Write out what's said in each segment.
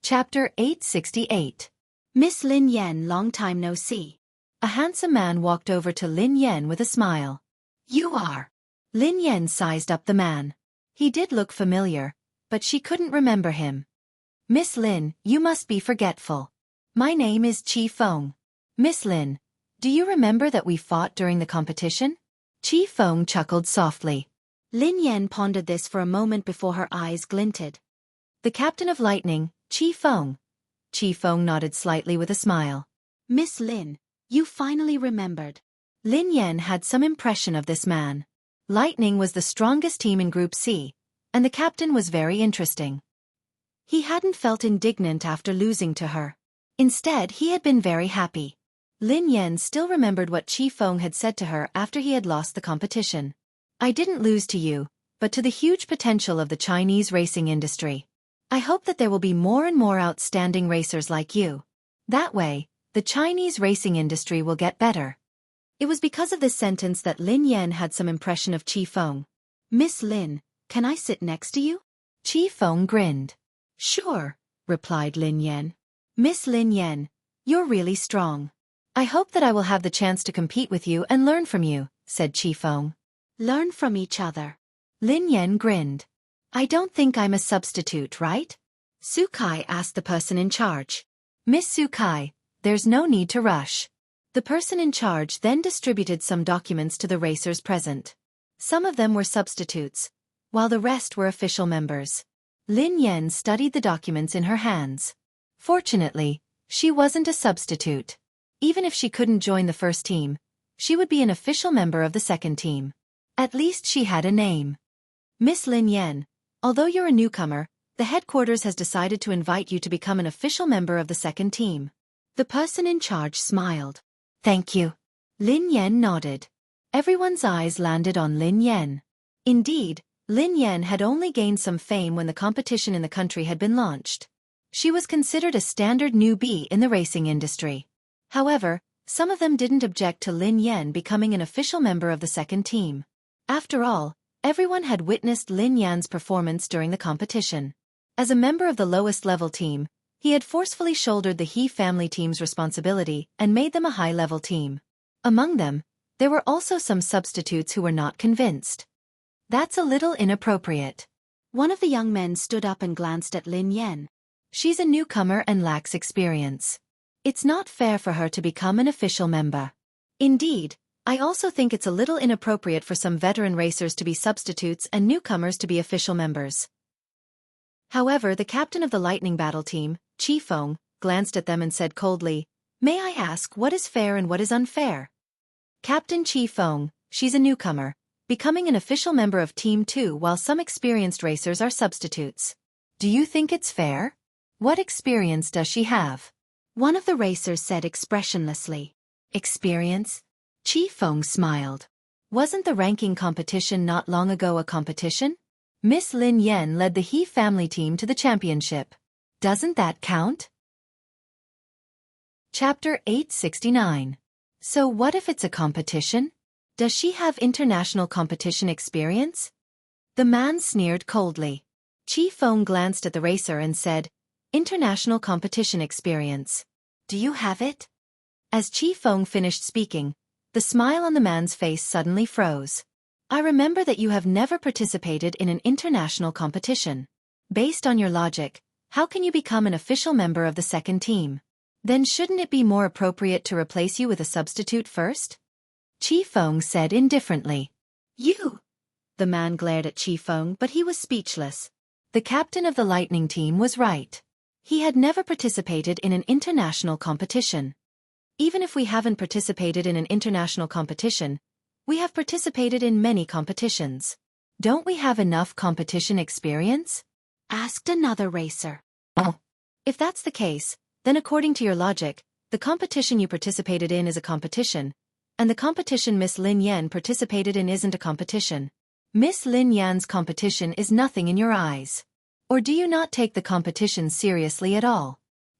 Chapter 868. Miss Lin Yan, long time no see. A handsome man walked over to Lin Yan with a smile. You are. Lin Yan sized up the man. He did look familiar, but she couldn't remember him. Miss Lin, you must be forgetful. My name is Chi Feng. Miss Lin, do you remember that we fought during the competition? Chi Feng chuckled softly. Lin Yan pondered this for a moment before her eyes glinted. The captain of lightning, Chi Feng. Chi Feng nodded slightly with a smile. Miss Lin, you finally remembered. Lin Yan had some impression of this man. Lightning was the strongest team in Group C, and the captain was very interesting. He hadn't felt indignant after losing to her. Instead, he had been very happy. Lin Yan still remembered what Chi Feng had said to her after he had lost the competition. I didn't lose to you, but to the huge potential of the Chinese racing industry. I hope that there will be more and more outstanding racers like you. That way, the Chinese racing industry will get better. It was because of this sentence that Lin Yan had some impression of Chi Feng. Miss Lin, can I sit next to you? Chi Feng grinned. Sure, replied Lin Yan. Miss Lin Yan, you're really strong. I hope that I will have the chance to compete with you and learn from you, said Chi Feng. Learn from each other. Lin Yan grinned. I don't think I'm a substitute, right? Xueqi asked the person in charge. Miss Xueqi, there's no need to rush. The person in charge then distributed some documents to the racers present. Some of them were substitutes, while the rest were official members. Lin Yan studied the documents in her hands. Fortunately, she wasn't a substitute. Even if she couldn't join the first team, she would be an official member of the second team. At least she had a name. Miss Lin Yan, although you're a newcomer, the headquarters has decided to invite you to become an official member of the second team. The person in charge smiled. Thank you. Lin Yan nodded. Everyone's eyes landed on Lin Yan. Indeed, Lin Yan had only gained some fame when the competition in the country had been launched. She was considered a standard newbie in the racing industry. However, some of them didn't object to Lin Yan becoming an official member of the second team. After all, everyone had witnessed Lin Yan's performance during the competition. As a member of the lowest level team, he had forcefully shouldered the He family team's responsibility and made them a high-level team. Among them, there were also some substitutes who were not convinced. That's a little inappropriate. One of the young men stood up and glanced at Lin Yan. She's a newcomer and lacks experience. It's not fair for her to become an official member. Indeed, I also think it's a little inappropriate for some veteran racers to be substitutes and newcomers to be official members. However, the captain of the Lightning Battle team, Chi Feng, glanced at them and said coldly, May I ask what is fair and what is unfair? Captain Chi Feng, she's a newcomer, becoming an official member of Team 2 while some experienced racers are substitutes. Do you think it's fair? What experience does she have? One of the racers said expressionlessly. Experience? Chi Feng smiled. Wasn't the ranking competition not long ago a competition? Miss Lin Yan led the He family team to the championship. Doesn't that count? Chapter 869. So what if it's a competition? Does she have international competition experience? The man sneered coldly. Chi Feng glanced at the racer and said, International competition experience. Do you have it? As Chi Feng finished speaking, the smile on the man's face suddenly froze. I remember that you have never participated in an international competition. Based on your logic, how can you become an official member of the second team? Then shouldn't it be more appropriate to replace you with a substitute first? Chi Feng said indifferently. You! The man glared at Chi Feng, but he was speechless. The captain of the Lightning team was right. He had never participated in an international competition. Even if we haven't participated in an international competition, we have participated in many competitions. Don't we have enough competition experience? Asked another racer. Oh. If that's the case, then according to your logic, the competition you participated in is a competition, and the competition Miss Lin Yan participated in isn't a competition. Miss Lin Yan's competition is nothing in your eyes. Or do you not take the competition seriously at all?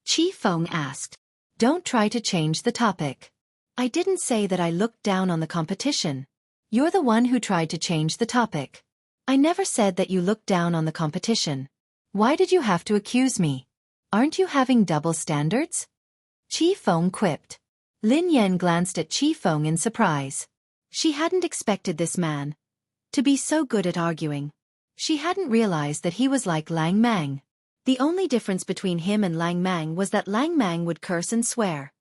Chi Feng asked. Don't try to change the topic. I didn't say that I looked down on the competition. You're the one who tried to change the topic. I never said that you looked down on the competition. Why did you have to accuse me? Aren't you having double standards? Qi Feng quipped. Lin Yan glanced at Qi Feng in surprise. She hadn't expected this man to be so good at arguing. She hadn't realized that he was like Lang Mang. The only difference between him and Lang Mang was that Lang Mang would curse and swear.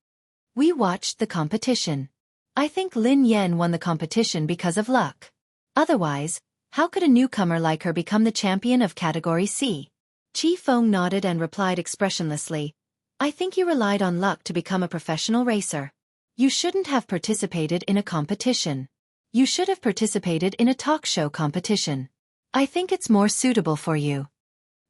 We watched the competition. I think Lin Yan won the competition because of luck. Otherwise, how could a newcomer like her become the champion of Category C? Qi Feng nodded and replied expressionlessly, I think you relied on luck to become a professional racer. You shouldn't have participated in a competition. You should have participated in a talk show competition. I think it's more suitable for you.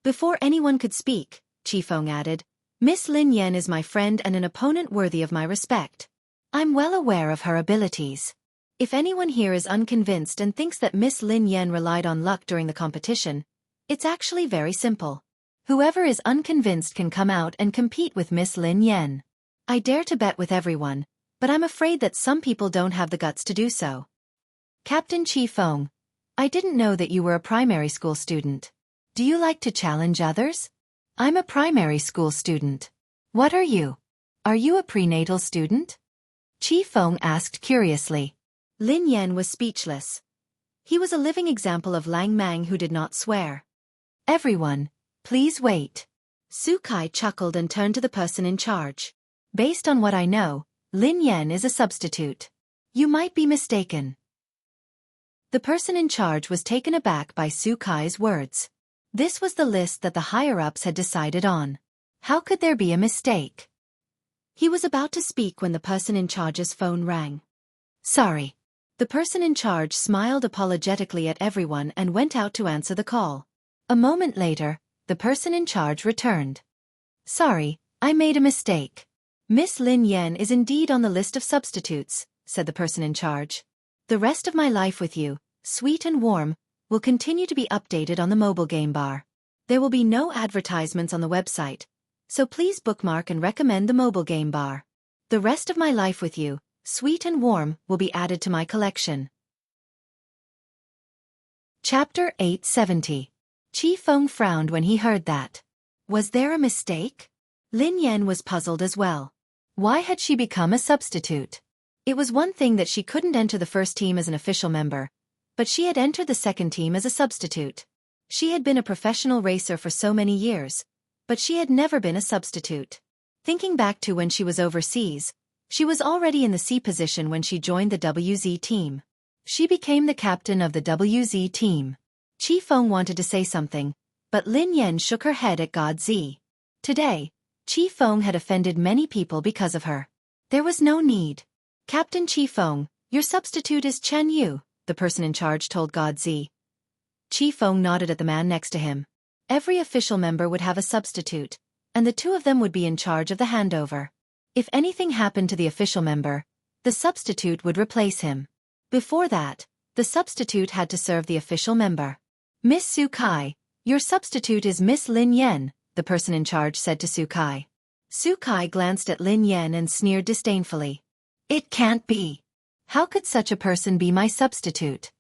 Before anyone could speak, Qi Feng added, Miss Lin Yan is my friend and an opponent worthy of my respect. I'm well aware of her abilities. If anyone here is unconvinced and thinks that Miss Lin Yan relied on luck during the competition, it's actually very simple. Whoever is unconvinced can come out and compete with Miss Lin Yan. I dare to bet with everyone, but I'm afraid that some people don't have the guts to do so. Captain Qi Feng, I didn't know that you were a primary school student. Do you like to challenge others? I'm a primary school student. What are you? Are you a prenatal student? Qi Feng asked curiously. Lin Yan was speechless. He was a living example of Lang Mang who did not swear. Everyone, please wait. Xueqi chuckled and turned to the person in charge. Based on what I know, Lin Yan is a substitute. You might be mistaken. The person in charge was taken aback by Xueqi's words. This was the list that the higher-ups had decided on. How could there be a mistake? He was about to speak when the person in charge's phone rang. Sorry. The person in charge smiled apologetically at everyone and went out to answer the call. A moment later, the person in charge returned. Sorry, I made a mistake. Miss Lin Yan is indeed on the list of substitutes, said the person in charge. The rest of my life with you, sweet and warm, will continue to be updated on the mobile game bar. There will be no advertisements on the website, so please bookmark and recommend the mobile game bar. The rest of my life with you, sweet and warm, will be added to my collection. Chapter 870. Qi Feng frowned when he heard that. Was there a mistake? Lin Yan was puzzled as well. Why had she become a substitute? It was one thing that she couldn't enter the first team as an official member, but she had entered the second team as a substitute. She had been a professional racer for so many years, but she had never been a substitute. Thinking back to when she was overseas, she was already in the C position when she joined the WZ team. She became the captain of the WZ team. Qi Feng wanted to say something, but Lin Yan shook her head at God Z. Today, Qi Feng had offended many people because of her. There was no need. Captain Qi Feng, your substitute is Chen Yu, the person in charge told God Z. Qi Feng nodded at the man next to him. Every official member would have a substitute, and the two of them would be in charge of the handover. If anything happened to the official member, the substitute would replace him. Before that, the substitute had to serve the official member. Miss Xueqi, your substitute is Miss Lin Yan, the person in charge said to Xueqi. Xueqi glanced at Lin Yan and sneered disdainfully. It can't be. How could such a person be my substitute?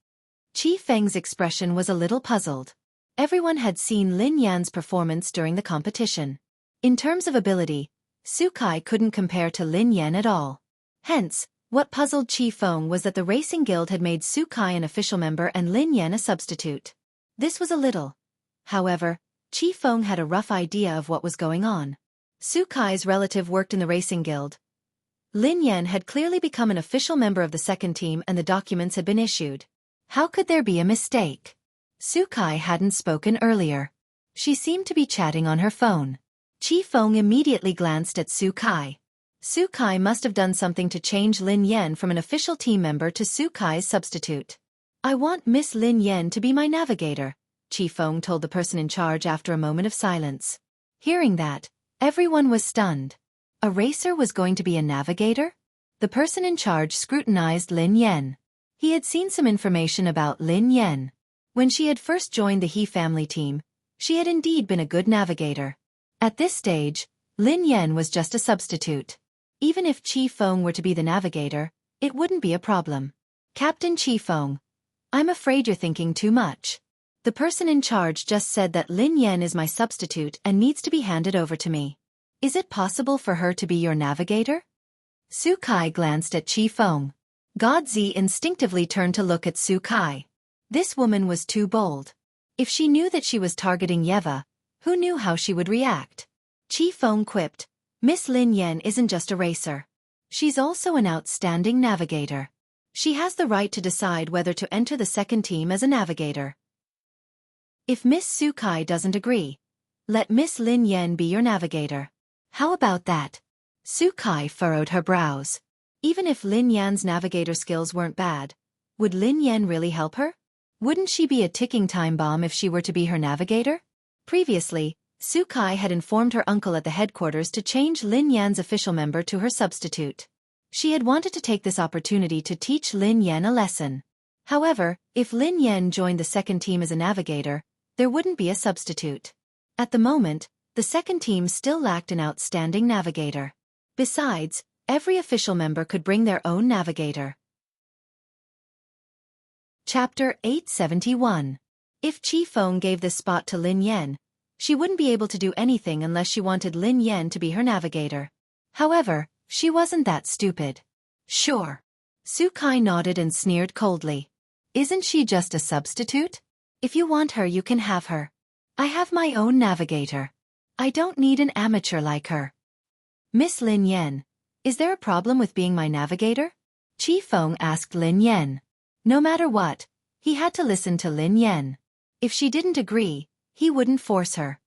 Qi Feng's expression was a little puzzled. Everyone had seen Lin Yan's performance during the competition. In terms of ability, Xueqi couldn't compare to Lin Yan at all. Hence, what puzzled Qi Feng was that the Racing Guild had made Xueqi an official member and Lin Yan a substitute. This was a little. However, Qi Feng had a rough idea of what was going on. Xueqi's relative worked in the Racing Guild. Lin Yan had clearly become an official member of the second team and the documents had been issued. How could there be a mistake? Xueqi hadn't spoken earlier. She seemed to be chatting on her phone. Qi Feng immediately glanced at Xueqi. Xueqi must have done something to change Lin Yan from an official team member to Xueqi's substitute. I want Miss Lin Yan to be my navigator, Qi Feng told the person in charge after a moment of silence. Hearing that, everyone was stunned. A racer was going to be a navigator? The person in charge scrutinized Lin Yan. He had seen some information about Lin Yan. When she had first joined the He family team, she had indeed been a good navigator. At this stage, Lin Yan was just a substitute. Even if Qi Feng were to be the navigator, it wouldn't be a problem. Captain Qi Feng, I'm afraid you're thinking too much. The person in charge just said that Lin Yan is my substitute and needs to be handed over to me. Is it possible for her to be your navigator? Xueqi glanced at Qi Feng. Godzi instinctively turned to look at Xueqi. This woman was too bold. If she knew that she was targeting Yeva, who knew how she would react? Qi Feng quipped, Miss Lin Yan isn't just a racer. She's also an outstanding navigator. She has the right to decide whether to enter the second team as a navigator. If Miss Xueqi doesn't agree, let Miss Lin Yan be your navigator. How about that? Xueqi furrowed her brows. Even if Lin Yan's navigator skills weren't bad, would Lin Yan really help her? Wouldn't she be a ticking time bomb if she were to be her navigator? Previously, Xueqi had informed her uncle at the headquarters to change Lin Yan's official member to her substitute. She had wanted to take this opportunity to teach Lin Yan a lesson. However, if Lin Yan joined the second team as a navigator, there wouldn't be a substitute. At the moment, the second team still lacked an outstanding navigator. Besides, every official member could bring their own navigator. Chapter 871. If Qi Feng gave this spot to Lin Yan, she wouldn't be able to do anything unless she wanted Lin Yan to be her navigator. However, she wasn't that stupid. Sure. Xueqi nodded and sneered coldly. Isn't she just a substitute? If you want her, you can have her. I have my own navigator. I don't need an amateur like her. Miss Lin Yan, is there a problem with being my navigator? Qi Feng asked Lin Yan. No matter what, he had to listen to Lin Yan. If she didn't agree, he wouldn't force her.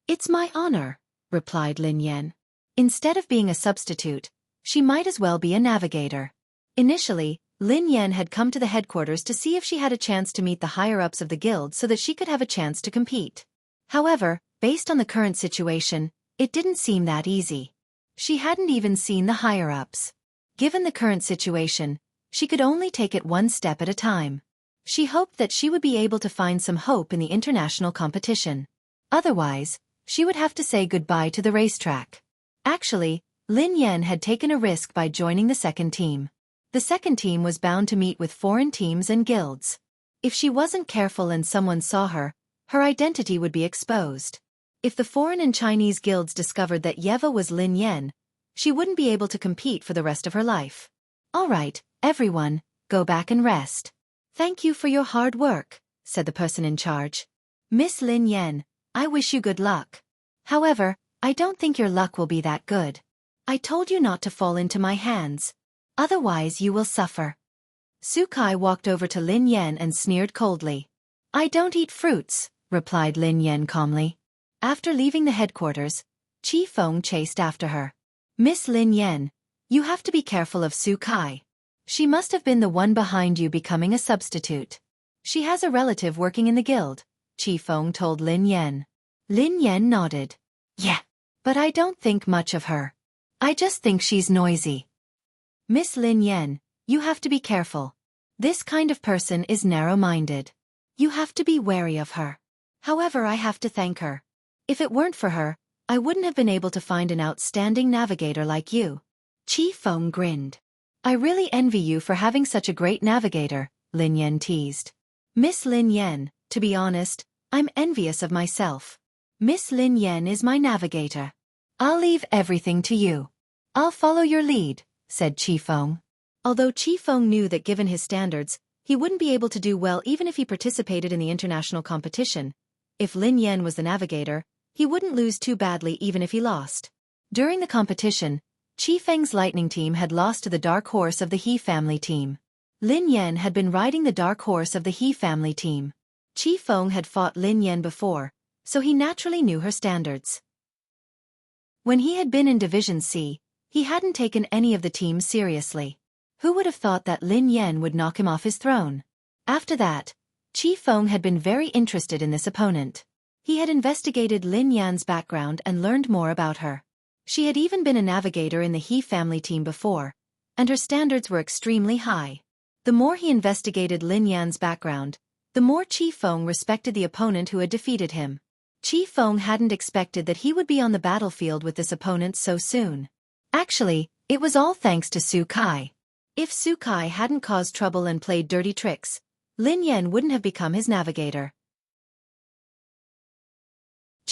It's my honor, replied Lin Yan. Instead of being a substitute, she might as well be a navigator. Initially, Lin Yan had come to the headquarters to see if she had a chance to meet the higher-ups of the guild so that she could have a chance to compete. However, based on the current situation, it didn't seem that easy. She hadn't even seen the higher-ups. Given the current situation, she could only take it one step at a time. She hoped that she would be able to find some hope in the international competition. Otherwise, she would have to say goodbye to the racetrack. Actually, Lin Yan had taken a risk by joining the second team. The second team was bound to meet with foreign teams and guilds. If she wasn't careful and someone saw her, her identity would be exposed. If the foreign and Chinese guilds discovered that Yeva was Lin Yan, she wouldn't be able to compete for the rest of her life. All right, everyone, go back and rest. Thank you for your hard work, said the person in charge. Miss Lin Yan, I wish you good luck. However, I don't think your luck will be that good. I told you not to fall into my hands. Otherwise you will suffer. Xueqi walked over to Lin Yan and sneered coldly. I don't eat fruits, replied Lin Yan calmly. After leaving the headquarters, Qi Feng chased after her. Miss Lin Yan, you have to be careful of Xueqi. She must have been the one behind you becoming a substitute. She has a relative working in the guild, Qi Feng told Lin Yan. Lin Yan nodded. Yeah, but I don't think much of her. I just think she's noisy. Miss Lin Yan, you have to be careful. This kind of person is narrow-minded. You have to be wary of her. However, I have to thank her. If it weren't for her, I wouldn't have been able to find an outstanding navigator like you. Qi Feng grinned. I really envy you for having such a great navigator, Lin Yan teased. Miss Lin Yan, to be honest, I'm envious of myself. Miss Lin Yan is my navigator. I'll leave everything to you. I'll follow your lead, said Qi Feng. Although Qi Feng knew that given his standards, he wouldn't be able to do well even if he participated in the international competition. If Lin Yan was the navigator, he wouldn't lose too badly even if he lost. During the competition, Qi Feng's lightning team had lost to the dark horse of the He family team. Lin Yan had been riding the dark horse of the He family team. Qi Feng had fought Lin Yan before, so he naturally knew her standards. When he had been in Division C, he hadn't taken any of the teams seriously. Who would have thought that Lin Yan would knock him off his throne? After that, Qi Feng had been very interested in this opponent. He had investigated Lin Yan's background and learned more about her. She had even been a navigator in the He family team before, and her standards were extremely high. The more he investigated Lin Yan's background, the more Qi Feng respected the opponent who had defeated him. Qi Feng hadn't expected that he would be on the battlefield with this opponent so soon. Actually, it was all thanks to Xueqi. If Xueqi hadn't caused trouble and played dirty tricks, Lin Yan wouldn't have become his navigator.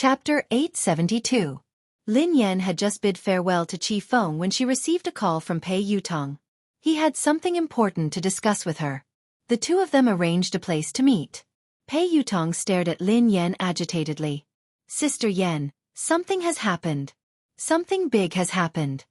Chapter 872. Lin Yan had just bid farewell to Qi Feng when she received a call from Pei Yutong. He had something important to discuss with her. The two of them arranged a place to meet. Pei Yutong stared at Lin Yan agitatedly. Sister Yan, something has happened. Something big has happened.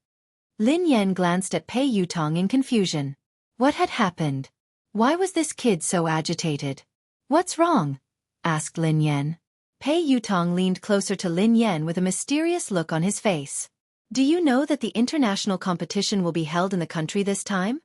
Lin Yan glanced at Pei Yutong in confusion. What had happened? Why was this kid so agitated? What's wrong? Asked Lin Yan. Pei Yutong leaned closer to Lin Yan with a mysterious look on his face. Do you know that the international competition will be held in the country this time?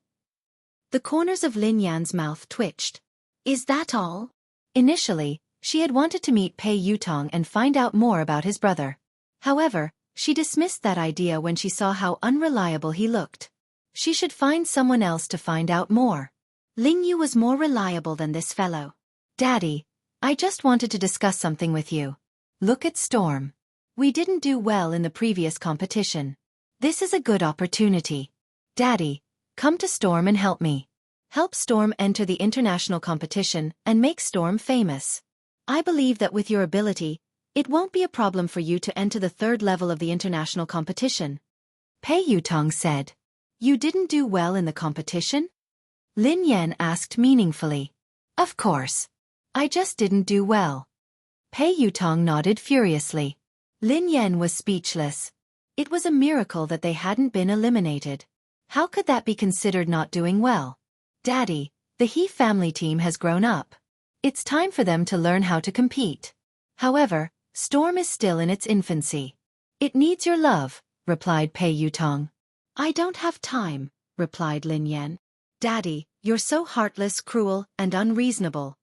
The corners of Lin Yan's mouth twitched. Is that all? Initially, she had wanted to meet Pei Yutong and find out more about his brother. However, she dismissed that idea when she saw how unreliable he looked. She should find someone else to find out more. Ling Yu was more reliable than this fellow. Daddy, I just wanted to discuss something with you. Look at Storm. We didn't do well in the previous competition. This is a good opportunity. Daddy, come to Storm and help me. Help Storm enter the international competition and make Storm famous. I believe that with your ability, it won't be a problem for you to enter the third level of the international competition. Pei Yutong said. You didn't do well in the competition? Lin Yan asked meaningfully. Of course. I just didn't do well. Pei Yutong nodded furiously. Lin Yan was speechless. It was a miracle that they hadn't been eliminated. How could that be considered not doing well? Daddy, the He family team has grown up. It's time for them to learn how to compete. However, Storm is still in its infancy. It needs your love, replied Pei Yutong. I don't have time, replied Lin Yan. Daddy, you're so heartless, cruel, and unreasonable.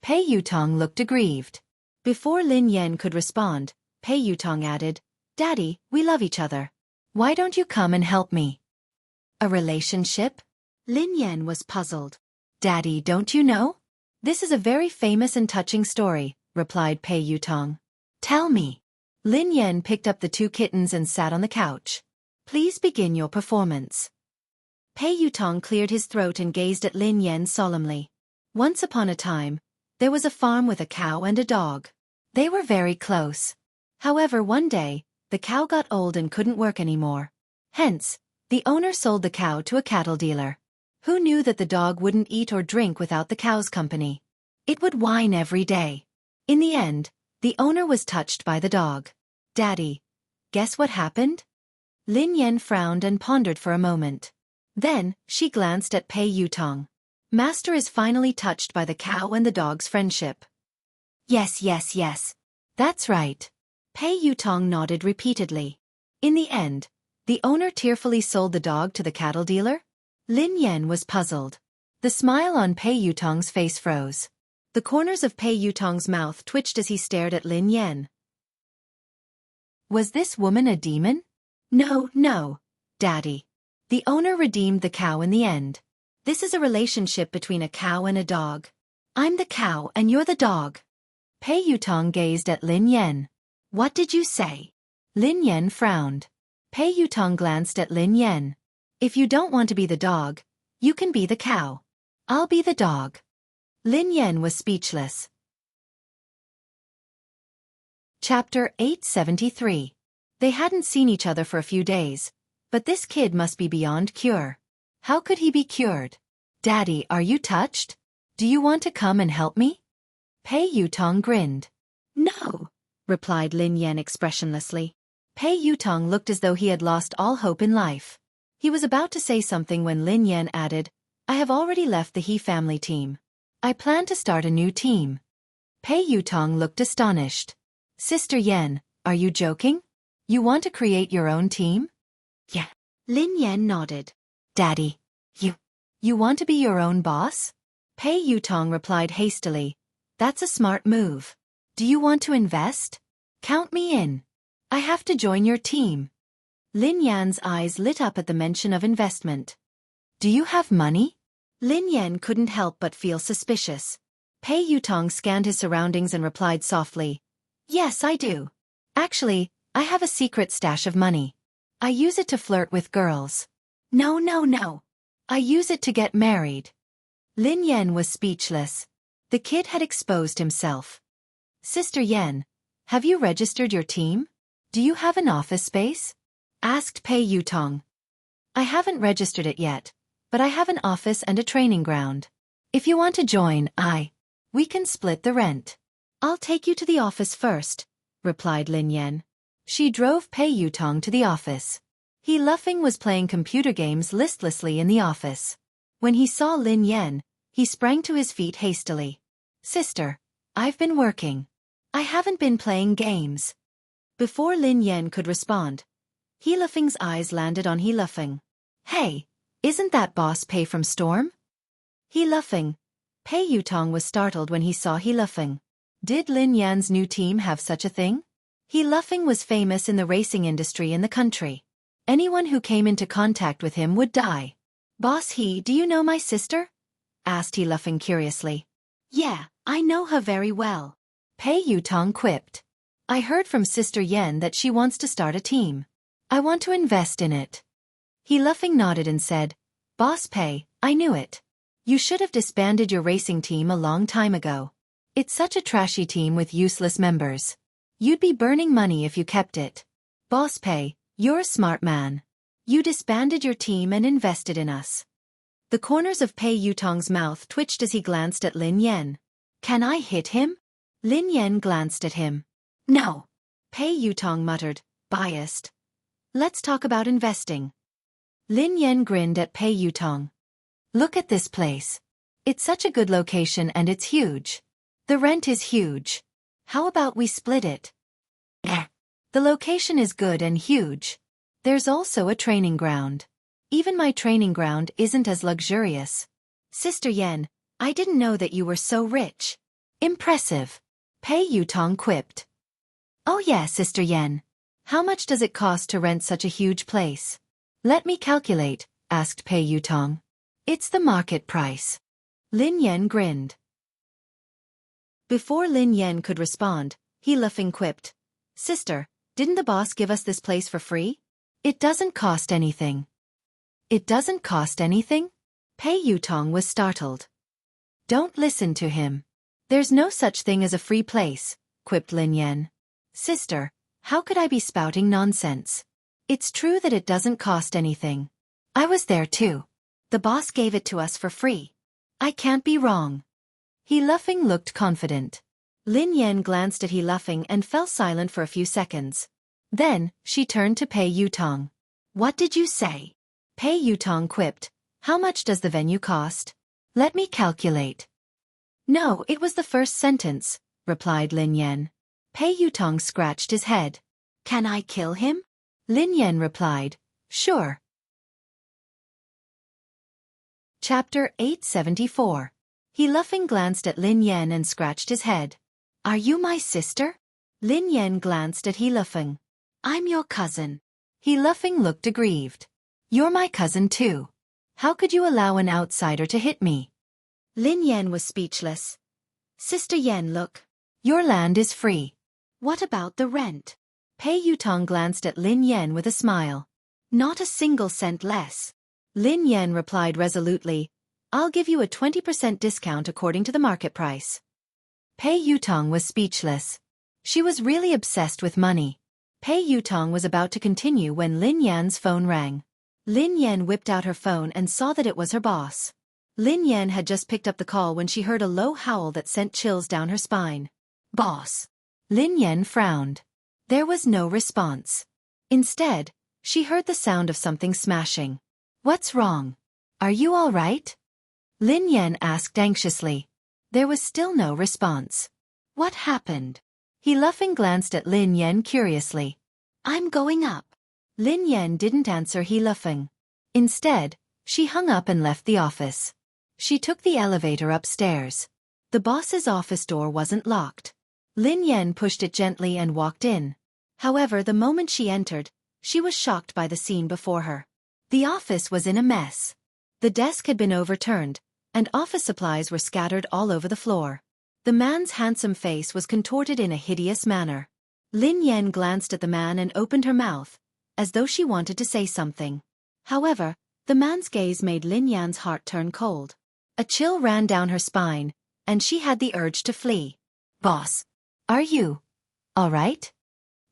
Pei Yutong looked aggrieved. Before Lin Yan could respond, Pei Yutong added, Daddy, we love each other. Why don't you come and help me? A relationship? Lin Yan was puzzled. Daddy, don't you know? This is a very famous and touching story, replied Pei Yutong. Tell me. Lin Yan picked up the two kittens and sat on the couch. Please begin your performance. Pei Yutong cleared his throat and gazed at Lin Yan solemnly. Once upon a time, there was a farm with a cow and a dog. They were very close. However, one day, the cow got old and couldn't work anymore. Hence, the owner sold the cow to a cattle dealer. Who knew that the dog wouldn't eat or drink without the cow's company? It would whine every day. In the end, the owner was touched by the dog. Daddy, guess what happened? Lin Yan frowned and pondered for a moment. Then, she glanced at Pei Yutong. Master is finally touched by the cow and the dog's friendship. Yes. That's right. Pei Yutong nodded repeatedly. In the end, the owner tearfully sold the dog to the cattle dealer? Lin Yan was puzzled. The smile on Pei Yutong's face froze. The corners of Pei Yutong's mouth twitched as he stared at Lin Yan. Was this woman a demon? No, Daddy. The owner redeemed the cow in the end. This is a relationship between a cow and a dog. I'm the cow and you're the dog. Pei Yutong gazed at Lin Yan. What did you say? Lin Yan frowned. Pei Yutong glanced at Lin Yan. If you don't want to be the dog, you can be the cow. I'll be the dog. Lin Yan was speechless. Chapter 873. They hadn't seen each other for a few days, but this kid must be beyond cure. How could he be cured? Daddy, are you touched? Do you want to come and help me? Pei Yutong grinned. No, replied Lin Yan expressionlessly. Pei Yutong looked as though he had lost all hope in life. He was about to say something when Lin Yan added, I have already left the He family team. I plan to start a new team. Pei Yutong looked astonished. Sister Yan, are you joking? You want to create your own team? Yeah. Lin Yan nodded. Daddy, you want to be your own boss? Pei Yutong replied hastily. That's a smart move. Do you want to invest? Count me in. I have to join your team. Lin Yan's eyes lit up at the mention of investment. Do you have money? Lin Yan couldn't help but feel suspicious. Pei Yutong scanned his surroundings and replied softly. Yes, I do. Actually, I have a secret stash of money. I use it to flirt with girls. No. I use it to get married. Lin Yan was speechless. The kid had exposed himself. Sister Yan, Have you registered your team? Do you have an office space? Asked Pei Yutong. I haven't registered it yet, but I have an office and a training ground. If you want to join, we can split the rent. I'll take you to the office first, replied Lin Yan. She drove Pei Yutong to the office. He Luffing was playing computer games listlessly in the office. When he saw Lin Yan, he sprang to his feet hastily. Sister, I've been working. I haven't been playing games. Before Lin Yan could respond, He Luffing's eyes landed on He Luffing. Hey, isn't that Boss Pei from Storm? He Luffing. Pei Yutong was startled when he saw He Luffing. Did Lin Yan's new team have such a thing? He Luffing was famous in the racing industry in the country. Anyone who came into contact with him would die. Boss He, do you know my sister? Asked He Luffing curiously. Yeah, I know her very well. Pei Yutong quipped. I heard from Sister Yen that she wants to start a team. I want to invest in it. He Luffing nodded and said, Boss Pei, I knew it. You should have disbanded your racing team a long time ago. It's such a trashy team with useless members. You'd be burning money if you kept it. Boss Pei, you're a smart man. You disbanded your team and invested in us. The corners of Pei Yutong's mouth twitched as he glanced at Lin Yan. Can I hit him? Lin Yan glanced at him. No. Pei Yutong muttered, biased. Let's talk about investing. Lin Yan grinned at Pei Yutong. Look at this place. It's such a good location and it's huge. The rent is huge. How about we split it? The location is good and huge. There's also a training ground. Even my training ground isn't as luxurious. Sister Yen, I didn't know that you were so rich. Impressive. Pei Yutong quipped. Oh yeah, Sister Yen. How much does it cost to rent such a huge place? Let me calculate, asked Pei Yutong. It's the market price. Lin Yan grinned. Before Lin Yan could respond, He Luffing quipped. Sister, didn't the boss give us this place for free? It doesn't cost anything. It doesn't cost anything? Pei Yutong was startled. Don't listen to him. There's no such thing as a free place, quipped Lin Yan. Sister, how could I be spouting nonsense? It's true that it doesn't cost anything. I was there too. The boss gave it to us for free. I can't be wrong. He Luffing looked confident. Lin Yan glanced at He Luffing and fell silent for a few seconds. Then, she turned to Pei Yutong. What did you say? Pei Yutong quipped. How much does the venue cost? Let me calculate. No, it was the first sentence, replied Lin Yan. Pei Yutong scratched his head. Can I kill him? Lin Yan replied. Sure. Chapter 874. He Luffing glanced at Lin Yan and scratched his head. Are you my sister? Lin Yan glanced at He Luffing. I'm your cousin. He Luffing looked aggrieved. You're my cousin too. How could you allow an outsider to hit me? Lin Yan was speechless. Sister Yen, look. Your land is free. What about the rent? Pei Yutong glanced at Lin Yan with a smile. Not a single cent less. Lin Yan replied resolutely. I'll give you a 20% discount according to the market price. Pei Yutong was speechless. She was really obsessed with money. Pei Yutong was about to continue when Lin Yan's phone rang. Lin Yan whipped out her phone and saw that it was her boss. Lin Yan had just picked up the call when she heard a low howl that sent chills down her spine. Boss. Lin Yan frowned. There was no response. Instead, she heard the sound of something smashing. What's wrong? Are you all right? Lin Yan asked anxiously. There was still no response. What happened? He Luffing glanced at Lin Yan curiously. I'm going up. Lin Yan didn't answer He Luffing. Instead, she hung up and left the office. She took the elevator upstairs. The boss's office door wasn't locked. Lin Yan pushed it gently and walked in. However, the moment she entered, she was shocked by the scene before her. The office was in a mess. The desk had been overturned, and office supplies were scattered all over the floor. The man's handsome face was contorted in a hideous manner. Lin Yan glanced at the man and opened her mouth, as though she wanted to say something. However, the man's gaze made Lin Yan's heart turn cold. A chill ran down her spine, and she had the urge to flee. Boss. Are you all right?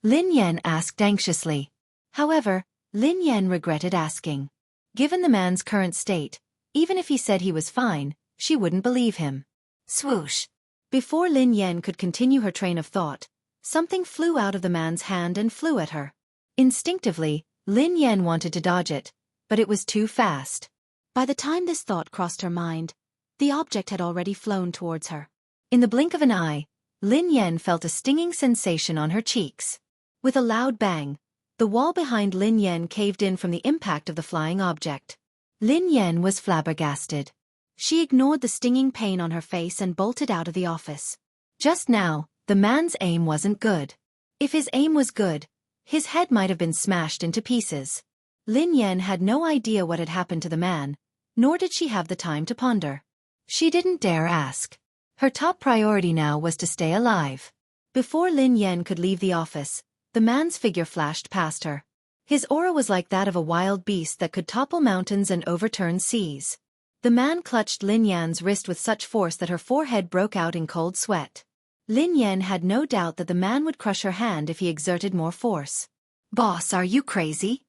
Lin Yan asked anxiously. However, Lin Yan regretted asking. Given the man's current state, even if he said he was fine, she wouldn't believe him. Swoosh! Before Lin Yan could continue her train of thought, something flew out of the man's hand and flew at her. Instinctively, Lin Yan wanted to dodge it, but it was too fast. By the time this thought crossed her mind, the object had already flown towards her. In the blink of an eye, Lin Yan felt a stinging sensation on her cheeks. With a loud bang, the wall behind Lin Yan caved in from the impact of the flying object. Lin Yan was flabbergasted. She ignored the stinging pain on her face and bolted out of the office. Just now, the man's aim wasn't good. If his aim was good, his head might have been smashed into pieces. Lin Yan had no idea what had happened to the man, nor did she have the time to ponder. She didn't dare ask. Her top priority now was to stay alive. Before Lin Yan could leave the office, the man's figure flashed past her. His aura was like that of a wild beast that could topple mountains and overturn seas. The man clutched Lin Yan's wrist with such force that her forehead broke out in cold sweat. Lin Yan had no doubt that the man would crush her hand if he exerted more force. "Boss, are you crazy?"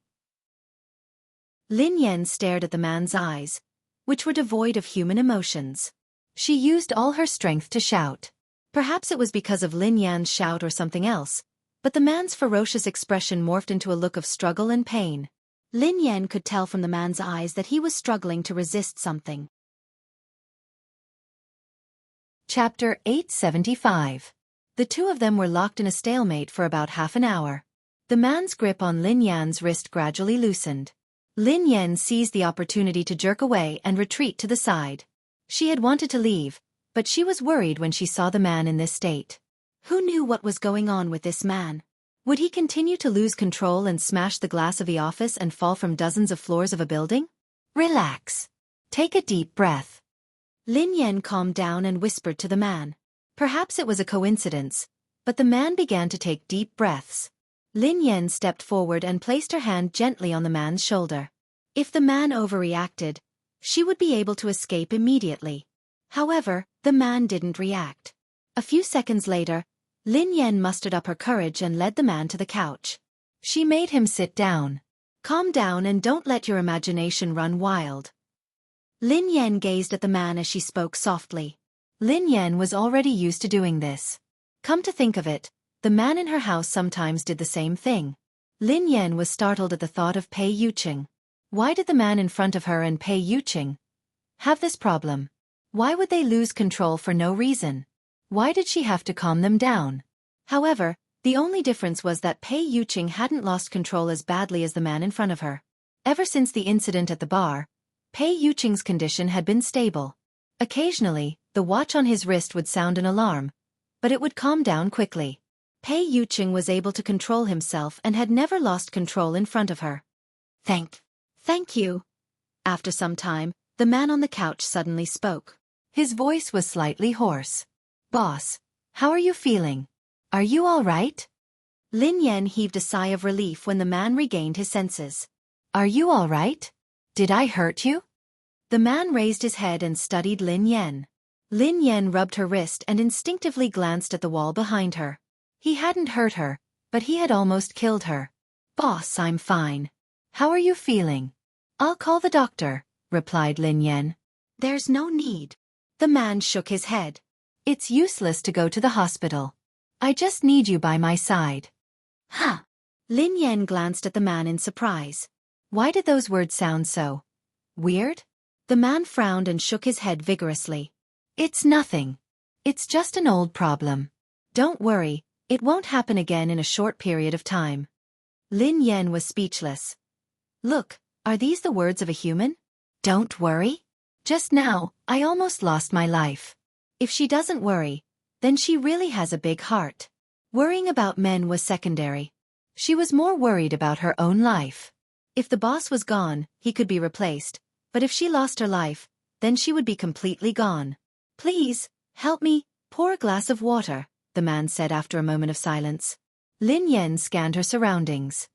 Lin Yan stared at the man's eyes, which were devoid of human emotions. She used all her strength to shout. Perhaps it was because of Lin Yan's shout or something else, but the man's ferocious expression morphed into a look of struggle and pain. Lin Yan could tell from the man's eyes that he was struggling to resist something. Chapter 875. The two of them were locked in a stalemate for about half an hour. The man's grip on Lin Yan's wrist gradually loosened. Lin Yan seized the opportunity to jerk away and retreat to the side. She had wanted to leave, but she was worried when she saw the man in this state. Who knew what was going on with this man? Would he continue to lose control and smash the glass of the office and fall from dozens of floors of a building? Relax. Take a deep breath. Lin Yan calmed down and whispered to the man. Perhaps it was a coincidence, but the man began to take deep breaths. Lin Yan stepped forward and placed her hand gently on the man's shoulder. If the man overreacted, she would be able to escape immediately. However, the man didn't react. A few seconds later, Lin Yan mustered up her courage and led the man to the couch. She made him sit down. Calm down and don't let your imagination run wild. Lin Yan gazed at the man as she spoke softly. Lin Yan was already used to doing this. Come to think of it, the man in her house sometimes did the same thing. Lin Yan was startled at the thought of Pei Yuqing. Why did the man in front of her and Pei Yuqing have this problem? Why would they lose control for no reason? Why did she have to calm them down? However, the only difference was that Pei Yuqing hadn't lost control as badly as the man in front of her. Ever since the incident at the bar, Pei Yuqing's condition had been stable. Occasionally, the watch on his wrist would sound an alarm, but it would calm down quickly. Pei Yuqing was able to control himself and had never lost control in front of her. Thank you. After some time, the man on the couch suddenly spoke. His voice was slightly hoarse. Boss, how are you feeling? Are you all right? Lin Yan heaved a sigh of relief when the man regained his senses. Are you all right? Did I hurt you? The man raised his head and studied Lin Yan. Lin Yan rubbed her wrist and instinctively glanced at the wall behind her. He hadn't hurt her, but he had almost killed her. Boss, I'm fine. How are you feeling? I'll call the doctor, replied Lin Yan. There's no need. The man shook his head. It's useless to go to the hospital. I just need you by my side. Huh. Lin Yan glanced at the man in surprise. Why did those words sound so weird? The man frowned and shook his head vigorously. It's nothing. It's just an old problem. Don't worry, it won't happen again in a short period of time. Lin Yan was speechless. Look, are these the words of a human? Don't worry? Just now, I almost lost my life. If she doesn't worry, then she really has a big heart. Worrying about men was secondary. She was more worried about her own life. If the boss was gone, he could be replaced, but if she lost her life, then she would be completely gone. Please, help me, pour a glass of water, the man said after a moment of silence. Lin Yan scanned her surroundings.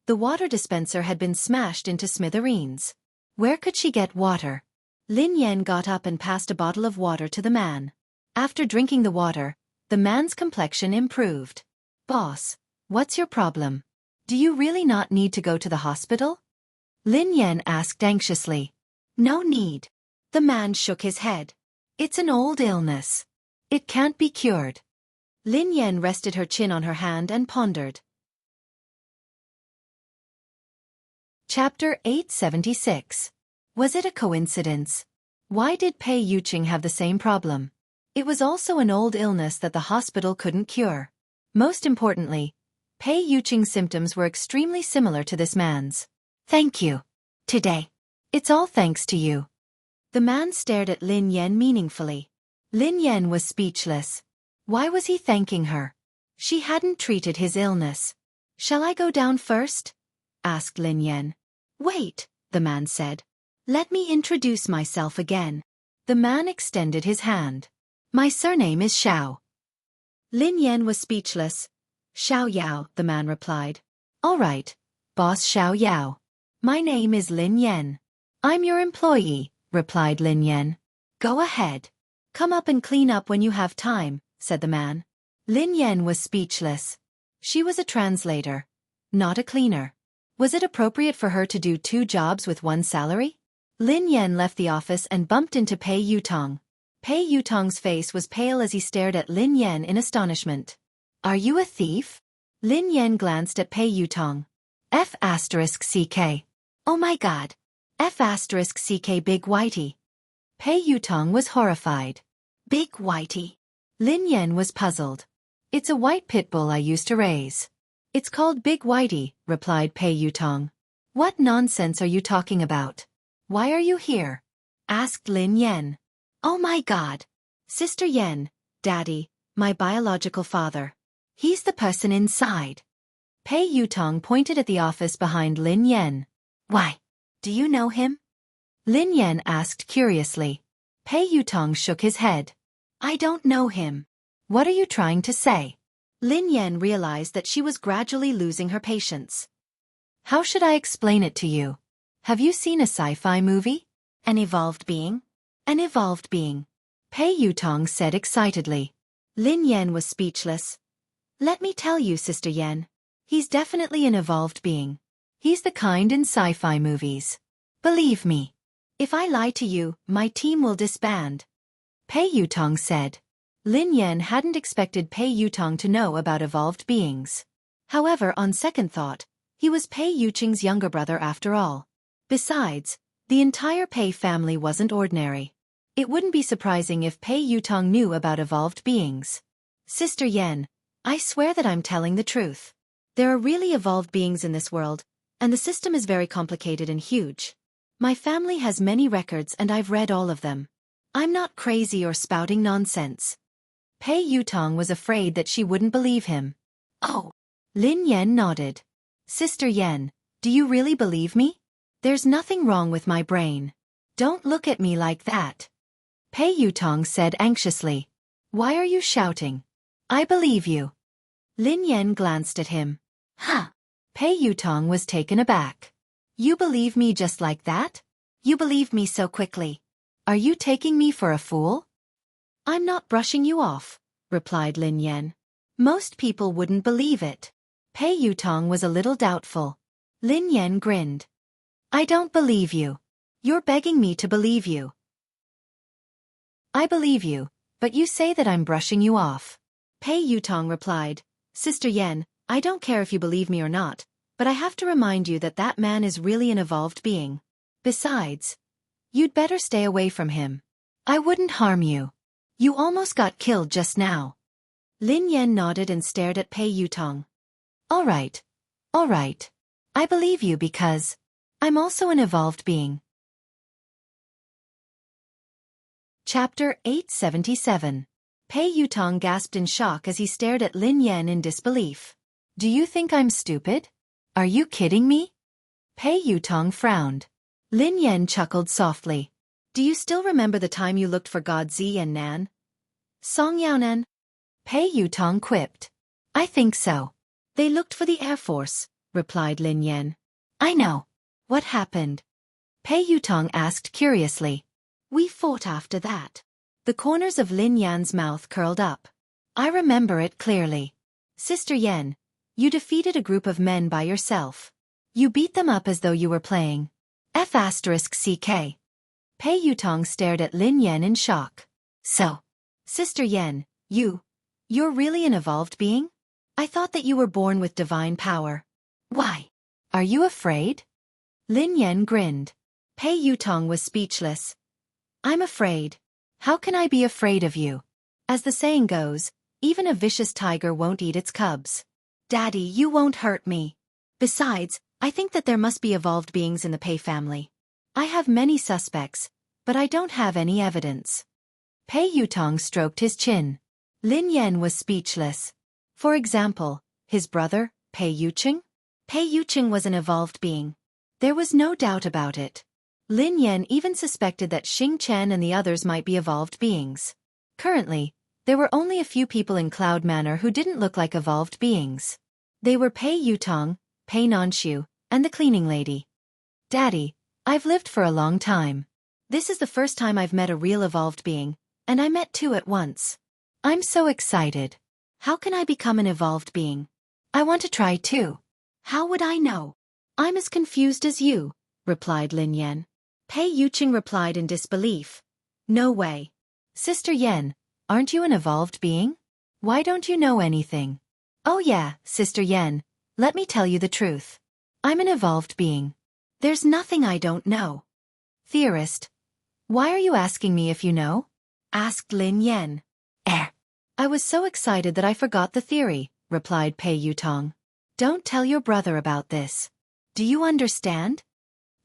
The water dispenser had been smashed into smithereens. Where could she get water? Lin Yan got up and passed a bottle of water to the man. After drinking the water, The man's complexion improved. Boss, what's your problem? Do you really not need to go to the hospital? Lin Yan asked anxiously. No need. The man shook his head. It's an old illness. It can't be cured. Lin Yan rested her chin on her hand and pondered. Chapter 876. Was it a coincidence? Why did Pei Yuqing have the same problem? It was also an old illness that the hospital couldn't cure. Most importantly, Pei Yuqing's symptoms were extremely similar to this man's. Thank you. Today. It's all thanks to you. The man stared at Lin Yan meaningfully. Lin Yan was speechless. Why was he thanking her? She hadn't treated his illness. Shall I go down first? Asked Lin Yan. Wait, the man said. Let me introduce myself again. The man extended his hand. My surname is Xiao. Lin Yan was speechless. Xiao Yao, the man replied. All right, boss Xiao Yao. My name is Lin Yan. I'm your employee, replied Lin Yan. Go ahead. Come up and clean up when you have time, said the man. Lin Yan was speechless. She was a translator, not a cleaner. Was it appropriate for her to do 2 jobs with 1 salary? Lin Yan left the office and bumped into Pei Yutong. Pei Yutong's face was pale as he stared at Lin Yan in astonishment. Are you a thief? Lin Yan glanced at Pei Yutong. F***CK. Oh my god. F***CK Big Whitey. Pei Yutong was horrified. Big Whitey. Lin Yan was puzzled. It's a white pit bull I used to raise. It's called Big Whitey, replied Pei Yutong. What nonsense are you talking about? Why are you here? Asked Lin Yan. Oh my god. Sister Yan, Daddy, my biological father. He's the person inside. Pei Yutong pointed at the office behind Lin Yan. Why? Do you know him? Lin Yan asked curiously. Pei Yutong shook his head. I don't know him. What are you trying to say? Lin Yan realized that she was gradually losing her patience. How should I explain it to you? Have you seen a sci-fi movie? An evolved being? An evolved being. Pei Yutong said excitedly. Lin Yan was speechless. Let me tell you, Sister Yan. He's definitely an evolved being. He's the kind in sci-fi movies. Believe me. If I lie to you, my team will disband. Pei Yutong said. Lin Yan hadn't expected Pei Yutong to know about evolved beings. However, on second thought, he was Pei Yuqing's younger brother after all. Besides, the entire Pei family wasn't ordinary. It wouldn't be surprising if Pei Yutong knew about evolved beings. Sister Yan, I swear that I'm telling the truth. There are really evolved beings in this world, and the system is very complicated and huge. My family has many records and I've read all of them. I'm not crazy or spouting nonsense. Pei Yutong was afraid that she wouldn't believe him. Oh. Lin Yan nodded. Sister Yan, do you really believe me? There's nothing wrong with my brain. Don't look at me like that. Pei Yutong said anxiously. Why are you shouting? I believe you. Lin Yan glanced at him. Huh. Pei Yutong was taken aback. You believe me just like that? You believe me so quickly. Are you taking me for a fool? I'm not brushing you off, replied Lin Yan. Most people wouldn't believe it. Pei Yutong was a little doubtful. Lin Yan grinned. I don't believe you. You're begging me to believe you. I believe you, but you say that I'm brushing you off. Pei Yutong replied. Sister Yan, I don't care if you believe me or not, but I have to remind you that that man is really an evolved being. Besides, you'd better stay away from him. I wouldn't harm you. You almost got killed just now. Lin Yan nodded and stared at Pei Yutong. All right. All right. I believe you because I'm also an evolved being. Chapter 877. Pei Yutong gasped in shock as he stared at Lin Yan in disbelief. Do you think I'm stupid? Are you kidding me? Pei Yutong frowned. Lin Yan chuckled softly. Do you still remember the time you looked for God Zi and Nan? Song Yaonan? Pei Yutong quipped. I think so. They looked for the Air Force, replied Lin Yan. I know. What happened? Pei Yutong asked curiously. We fought after that. The corners of Lin Yan's mouth curled up. I remember it clearly. Sister Yen, you defeated a group of men by yourself. You beat them up as though you were playing F***CK. Pei Yutong stared at Lin Yen in shock. So, Sister Yen, you're really an evolved being? I thought that you were born with divine power. Why? Are you afraid? Lin Yen grinned. Pei Yutong was speechless. I'm afraid. How can I be afraid of you? As the saying goes, even a vicious tiger won't eat its cubs. Daddy, you won't hurt me. Besides, I think that there must be evolved beings in the Pei family. I have many suspects, but I don't have any evidence. Pei Yutong stroked his chin. Lin Yen was speechless. For example, his brother, Pei Yuqing? Pei Yuqing was an evolved being. There was no doubt about it. Lin Yen even suspected that Xing Chen and the others might be evolved beings. Currently, there were only a few people in Cloud Manor who didn't look like evolved beings. They were Pei Yutong, Pei Nanshu, and the cleaning lady. Daddy, I've lived for a long time. This is the first time I've met a real evolved being, and I met two at once. I'm so excited. How can I become an evolved being? I want to try too. How would I know? I'm as confused as you, replied Lin Yen. Pei Yuqing replied in disbelief. No way. Sister Yen, aren't you an evolved being? Why don't you know anything? Oh yeah, Sister Yen, let me tell you the truth. I'm an evolved being. There's nothing I don't know. Theorist. Why are you asking me if you know? Asked Lin Yen. I was so excited that I forgot the theory, replied Pei Yutong. Don't tell your brother about this. Do you understand?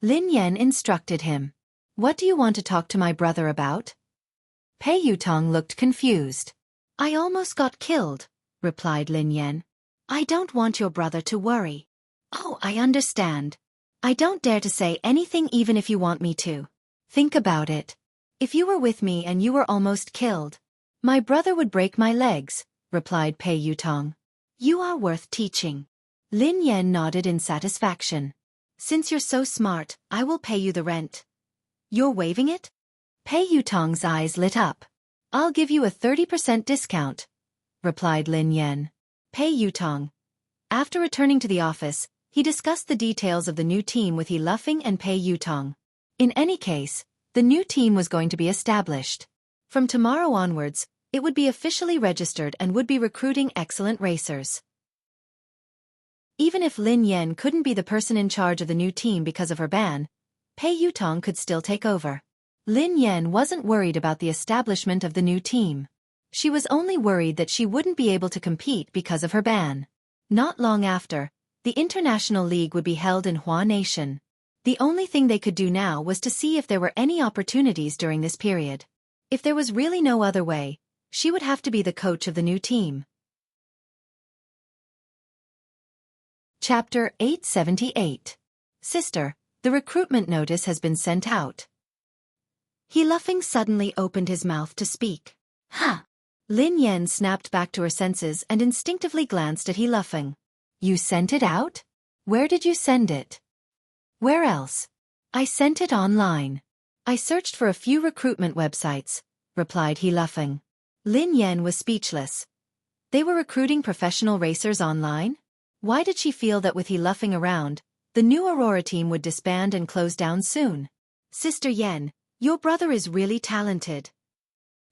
Lin Yen instructed him. What do you want to talk to my brother about? Pei Yutong looked confused. I almost got killed, replied Lin Yen. I don't want your brother to worry. Oh, I understand. I don't dare to say anything even if you want me to. Think about it. If you were with me and you were almost killed, my brother would break my legs, replied Pei Yutong. You are worth teaching. Lin Yen nodded in satisfaction. Since you're so smart, I will pay you the rent. You're waiving it? Pei Yutong's eyes lit up. I'll give you a 30% discount, replied Lin Yen. Pei Yutong. After returning to the office, he discussed the details of the new team with He Luffing and Pei Yutong. In any case, the new team was going to be established. From tomorrow onwards, it would be officially registered and would be recruiting excellent racers. Even if Lin Yen couldn't be the person in charge of the new team because of her ban, Pei Yutong could still take over. Lin Yen wasn't worried about the establishment of the new team. She was only worried that she wouldn't be able to compete because of her ban. Not long after, the International League would be held in Hua Nation. The only thing they could do now was to see if there were any opportunities during this period. If there was really no other way, she would have to be the coach of the new team. Chapter 878. Sister, the recruitment notice has been sent out. He Luffing suddenly opened his mouth to speak. Huh. Lin Yen snapped back to her senses and instinctively glanced at He Luffing. You sent it out? Where did you send it? Where else? I sent it online. I searched for a few recruitment websites, replied He Luffing. Lin Yen was speechless. They were recruiting professional racers online? Why did she feel that with He Luffing around, the new Aurora team would disband and close down soon? Sister Yen, your brother is really talented.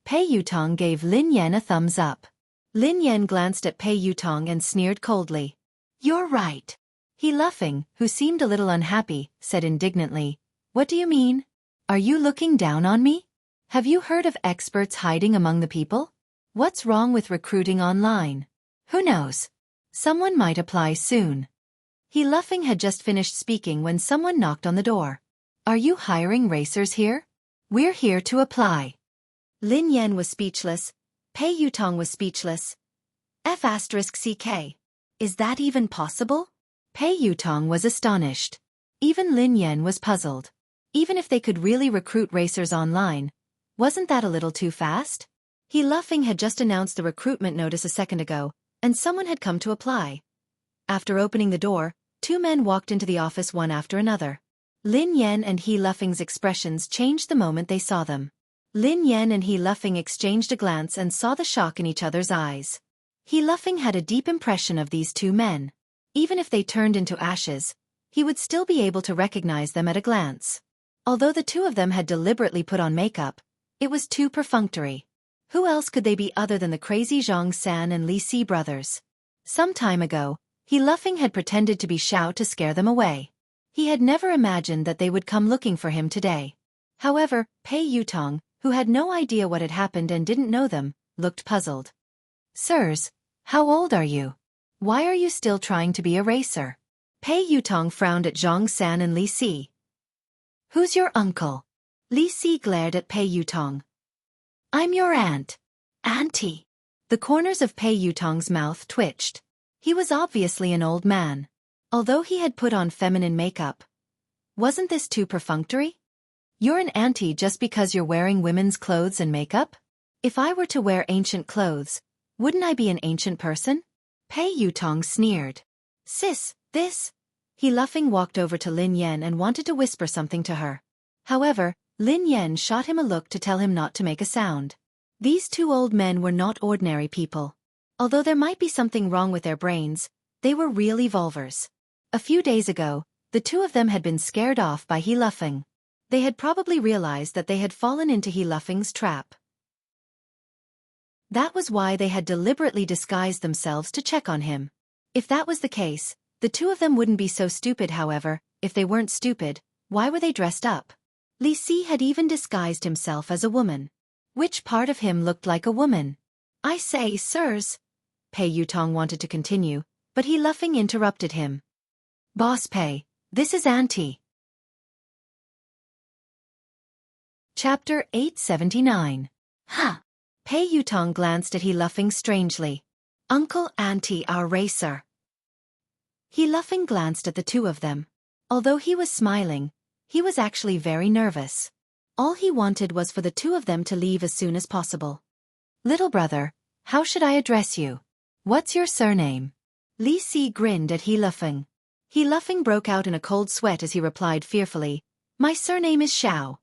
Pei Yutong gave Lin Yen a thumbs up. Lin Yen glanced at Pei Yutong and sneered coldly. You're right. He Luffing, who seemed a little unhappy, said indignantly, What do you mean? Are you looking down on me? Have you heard of experts hiding among the people? What's wrong with recruiting online? Who knows? Someone might apply soon. He Luffing had just finished speaking when someone knocked on the door. Are you hiring racers here? We're here to apply. Lin Yen was speechless. Pei Yutong was speechless. F***CK. Is that even possible? Pei Yutong was astonished. Even Lin Yen was puzzled. Even if they could really recruit racers online, wasn't that a little too fast? He Luffing had just announced the recruitment notice a second ago, and someone had come to apply. After opening the door, two men walked into the office one after another. Lin Yen and He Luffing's expressions changed the moment they saw them. Lin Yan and He Luffing exchanged a glance and saw the shock in each other's eyes. He Luffing had a deep impression of these two men. Even if they turned into ashes, he would still be able to recognize them at a glance. Although the two of them had deliberately put on makeup, it was too perfunctory. Who else could they be other than the crazy Zhang San and Li Si brothers? Some time ago, He Luffing had pretended to be Xiao to scare them away. He had never imagined that they would come looking for him today. However, Pei Yutong, who had no idea what had happened and didn't know them, looked puzzled. Sirs, how old are you? Why are you still trying to be a racer? Pei Yutong frowned at Zhang San and Li Si. Who's your uncle? Li Si glared at Pei Yutong. I'm your aunt. Auntie. The corners of Pei Yutong's mouth twitched. He was obviously an old man. Although he had put on feminine makeup. Wasn't this too perfunctory? You're an auntie just because you're wearing women's clothes and makeup? If I were to wear ancient clothes, wouldn't I be an ancient person? Pei Yutong sneered. Sis, this. He Luffing walked over to Lin Yan and wanted to whisper something to her. However, Lin Yan shot him a look to tell him not to make a sound. These two old men were not ordinary people. Although there might be something wrong with their brains, they were real evolvers. A few days ago, the two of them had been scared off by He Luffing. They had probably realized that they had fallen into He Luffing's trap. That was why they had deliberately disguised themselves to check on him. If that was the case, the two of them wouldn't be so stupid. However, if they weren't stupid, why were they dressed up? Li Si had even disguised himself as a woman. Which part of him looked like a woman? I say, sirs. Pei Yutong wanted to continue, but He Luffing interrupted him. Boss Pei, this is Auntie. Chapter 879. Huh. Pei Yutong glanced at He Luffing strangely. Uncle, Auntie, our racer. He Luffing glanced at the two of them. Although he was smiling, he was actually very nervous. All he wanted was for the two of them to leave as soon as possible. Little brother, how should I address you? What's your surname? Li Si grinned at He Luffing. He Luffing broke out in a cold sweat as he replied fearfully, My surname is Xiao.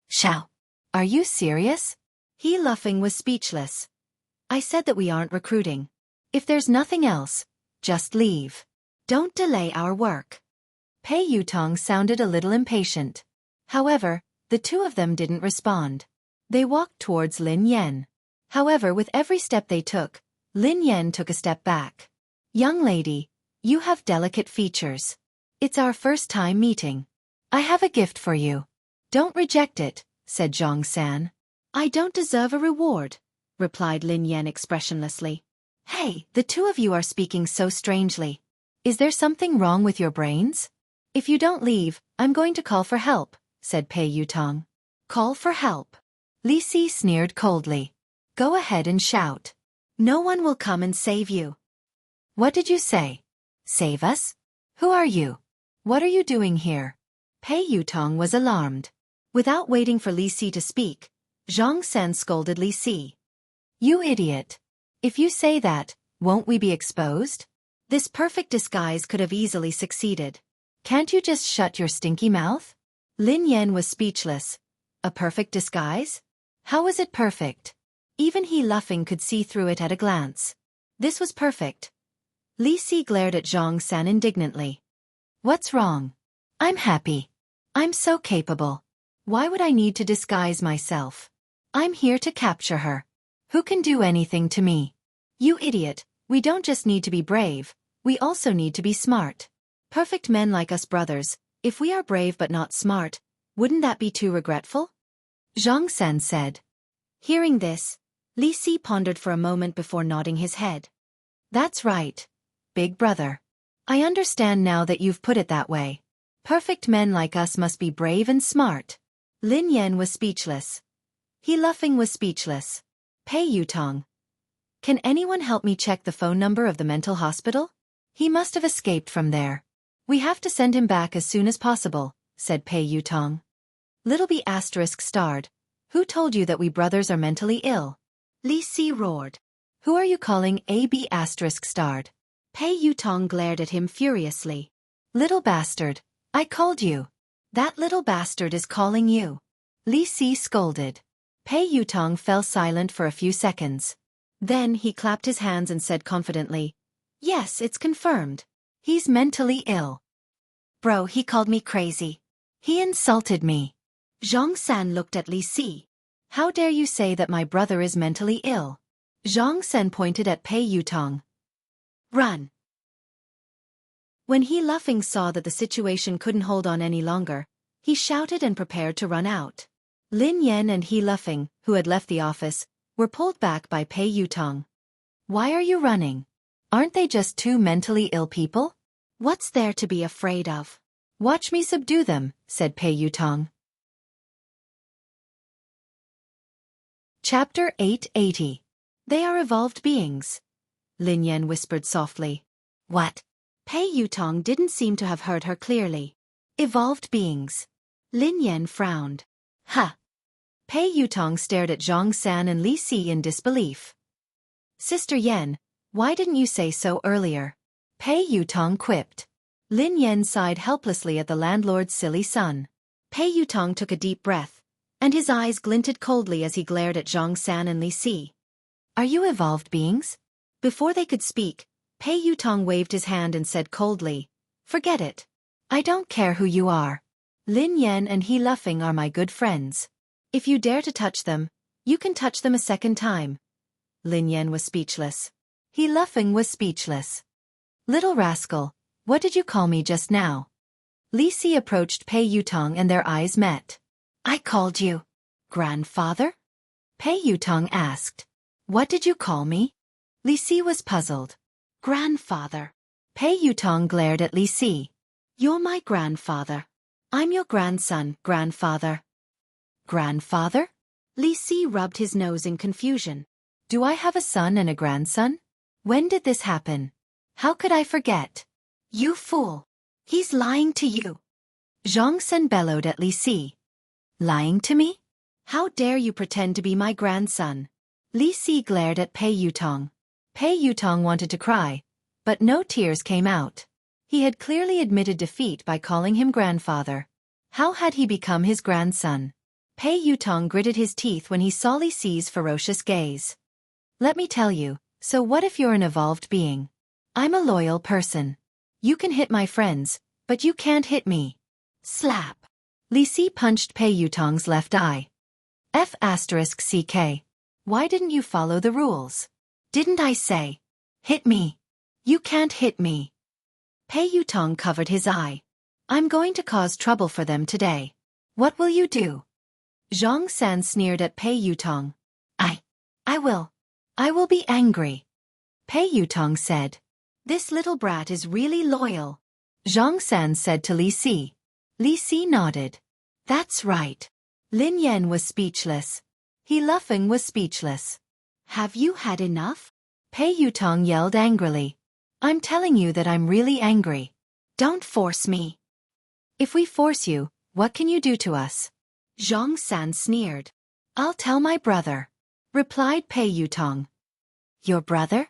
Xiao. Are you serious? He Luffing was speechless. I said that we aren't recruiting. If there's nothing else, just leave. Don't delay our work. Pei Yutong sounded a little impatient. However, the two of them didn't respond. They walked towards Lin Yan. However, with every step they took, Lin Yan took a step back. Young lady, you have delicate features. It's our first time meeting. I have a gift for you. Don't reject it, said Zhang San. I don't deserve a reward, replied Lin Yan expressionlessly. Hey, the two of you are speaking so strangely. Is there something wrong with your brains? If you don't leave, I'm going to call for help, said Pei Yutong. Call for help. Li Si sneered coldly. Go ahead and shout. No one will come and save you. What did you say? Save us? Who are you? What are you doing here? Pei Yutong was alarmed. Without waiting for Li Si to speak, Zhang San scolded Li Si. You idiot. If you say that, won't we be exposed? This perfect disguise could have easily succeeded. Can't you just shut your stinky mouth? Lin Yan was speechless. A perfect disguise? How was it perfect? Even He Luffing could see through it at a glance. This was perfect. Li Si glared at Zhang San indignantly. What's wrong? I'm happy. I'm so capable. Why would I need to disguise myself? I'm here to capture her. Who can do anything to me? You idiot, we don't just need to be brave, we also need to be smart. Perfect men like us brothers, if we are brave but not smart, wouldn't that be too regretful? Zhang San said. Hearing this, Li Si pondered for a moment before nodding his head. That's right, big brother. I understand now that you've put it that way. Perfect men like us must be brave and smart. Lin Yan was speechless. He Luffing was speechless. Pei Yutong. Can anyone help me check the phone number of the mental hospital? He must have escaped from there. We have to send him back as soon as possible, said Pei Yutong. Little B asterisk starred. Who told you that we brothers are mentally ill? Li Si roared. Who are you calling AB asterisk starred? Pei Yutong glared at him furiously. Little bastard, I called you. That little bastard is calling you. Li Si scolded. Pei Yutong fell silent for a few seconds. Then he clapped his hands and said confidently, "Yes, it's confirmed. He's mentally ill." "Bro, he called me crazy. He insulted me." Zhang San looked at Li Si. "How dare you say that my brother is mentally ill?" Zhang San pointed at Pei Yutong. "Run." When He Luffing saw that the situation couldn't hold on any longer, he shouted and prepared to run out. Lin Yan and He Luffing, who had left the office, were pulled back by Pei Yutong. "Why are you running? Aren't they just two mentally ill people? What's there to be afraid of? Watch me subdue them," said Pei Yutong. Chapter 880. They are evolved beings. Lin Yan whispered softly. "What?" Pei Yutong didn't seem to have heard her clearly. "Evolved beings." Lin Yan frowned. "Huh." Pei Yutong stared at Zhang San and Li Si in disbelief. "Sister Yan, why didn't you say so earlier?" Pei Yutong quipped. Lin Yan sighed helplessly at the landlord's silly son. Pei Yutong took a deep breath, and his eyes glinted coldly as he glared at Zhang San and Li Si. "Are you evolved beings?" Before they could speak, Pei Yutong waved his hand and said coldly, "Forget it. I don't care who you are. Lin Yan and He Luffing are my good friends. If you dare to touch them, you can touch them a second time." Lin Yan was speechless. He Luffing was speechless. "Little rascal, what did you call me just now?" Li Si approached Pei Yutong and their eyes met. "I called you grandfather?" Pei Yutong asked. "What did you call me?" Li Si was puzzled. "Grandfather." Pei Yutong glared at Li Si. "You're my grandfather. I'm your grandson, grandfather." "Grandfather?" Li Si rubbed his nose in confusion. "Do I have a son and a grandson? When did this happen? How could I forget?" "You fool! He's lying to you!" Zhang Sen bellowed at Li Si. "Lying to me? How dare you pretend to be my grandson?" Li Si glared at Pei Yutong. Pei Yutong wanted to cry, but no tears came out. He had clearly admitted defeat by calling him grandfather. How had he become his grandson? Pei Yutong gritted his teeth when he saw Li Si's ferocious gaze. "Let me tell you, so what if you're an evolved being? I'm a loyal person. You can hit my friends, but you can't hit me." Slap! Li Si punched Pei Yutong's left eye. F***CK. Why didn't you follow the rules? Didn't I say? Hit me. You can't hit me. Pei Yutong covered his eye. "I'm going to cause trouble for them today. What will you do?" Zhang San sneered at Pei Yutong. I will be angry." Pei Yutong said. "This little brat is really loyal," Zhang San said to Li Si. Li Si nodded. "That's right." Lin Yan was speechless. He Luffing was speechless. "Have you had enough?" Pei Yutong yelled angrily. "I'm telling you that I'm really angry. Don't force me." "If we force you, what can you do to us?" Zhang San sneered. "I'll tell my brother," replied Pei Yutong. "Your brother?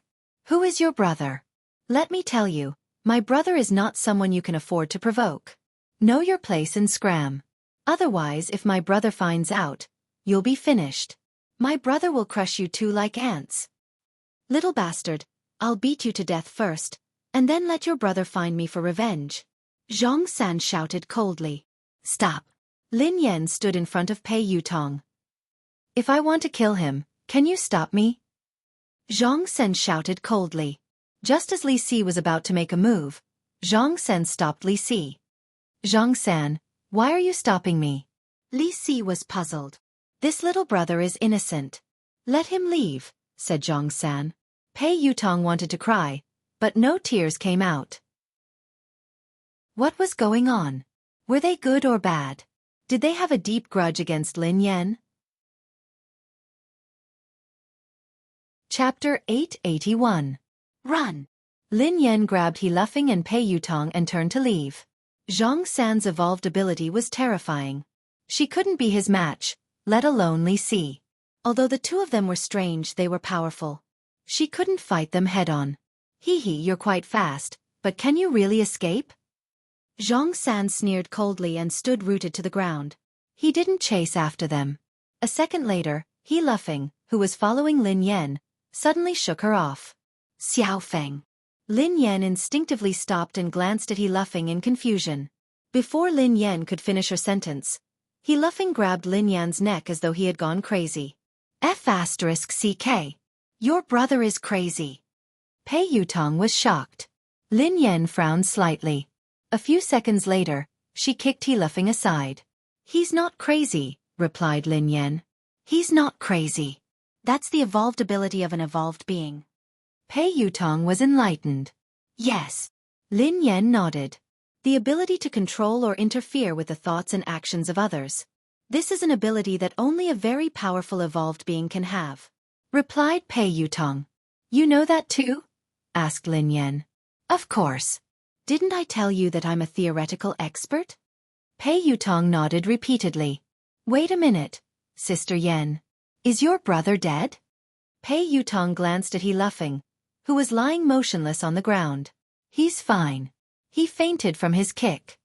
Who is your brother?" "Let me tell you, my brother is not someone you can afford to provoke. Know your place and scram. Otherwise, if my brother finds out, you'll be finished. My brother will crush you two like ants." "Little bastard, I'll beat you to death first, and then let your brother find me for revenge," Zhang San shouted coldly. "Stop." Lin Yan stood in front of Pei Yutong. "If I want to kill him, can you stop me?" Zhang San shouted coldly. Just as Li Si was about to make a move, Zhang San stopped Li Si. "Zhang San, why are you stopping me?" Li Si was puzzled. "This little brother is innocent. Let him leave," said Zhang San. Pei Yutong wanted to cry, but no tears came out. What was going on? Were they good or bad? Did they have a deep grudge against Lin Yan? Chapter 881. Run! Lin Yan grabbed He Luffing and Pei Yutong and turned to leave. Zhang San's evolved ability was terrifying. She couldn't be his match, let alone Li Si. Although the two of them were strange, they were powerful. She couldn't fight them head-on. "Hee, you're quite fast, but can you really escape?" Zhang San sneered coldly and stood rooted to the ground. He didn't chase after them. A second later, He Lufeng, who was following Lin Yan, suddenly shook her off. Xiao Feng. Lin Yan instinctively stopped and glanced at He Lufeng in confusion. Before Lin Yan could finish her sentence, He Lufeng grabbed Lin Yan's neck as though he had gone crazy. F***CK. Your brother is crazy. Pei Yutong was shocked. Lin Yan frowned slightly. A few seconds later, she kicked He Lufeng aside. He's not crazy, replied Lin Yan. He's not crazy. That's the evolved ability of an evolved being. Pei Yutong was enlightened. Yes. Lin Yan nodded. The ability to control or interfere with the thoughts and actions of others. This is an ability that only a very powerful evolved being can have. Replied Pei Yutong. You know that too? Asked Lin Yan. Of course. Didn't I tell you that I'm a theoretical expert? Pei Yutong nodded repeatedly. Wait a minute, Sister Yan. Is your brother dead? Pei Yutong glanced at He Lufeng, who was lying motionless on the ground. He's fine. He fainted from his kick.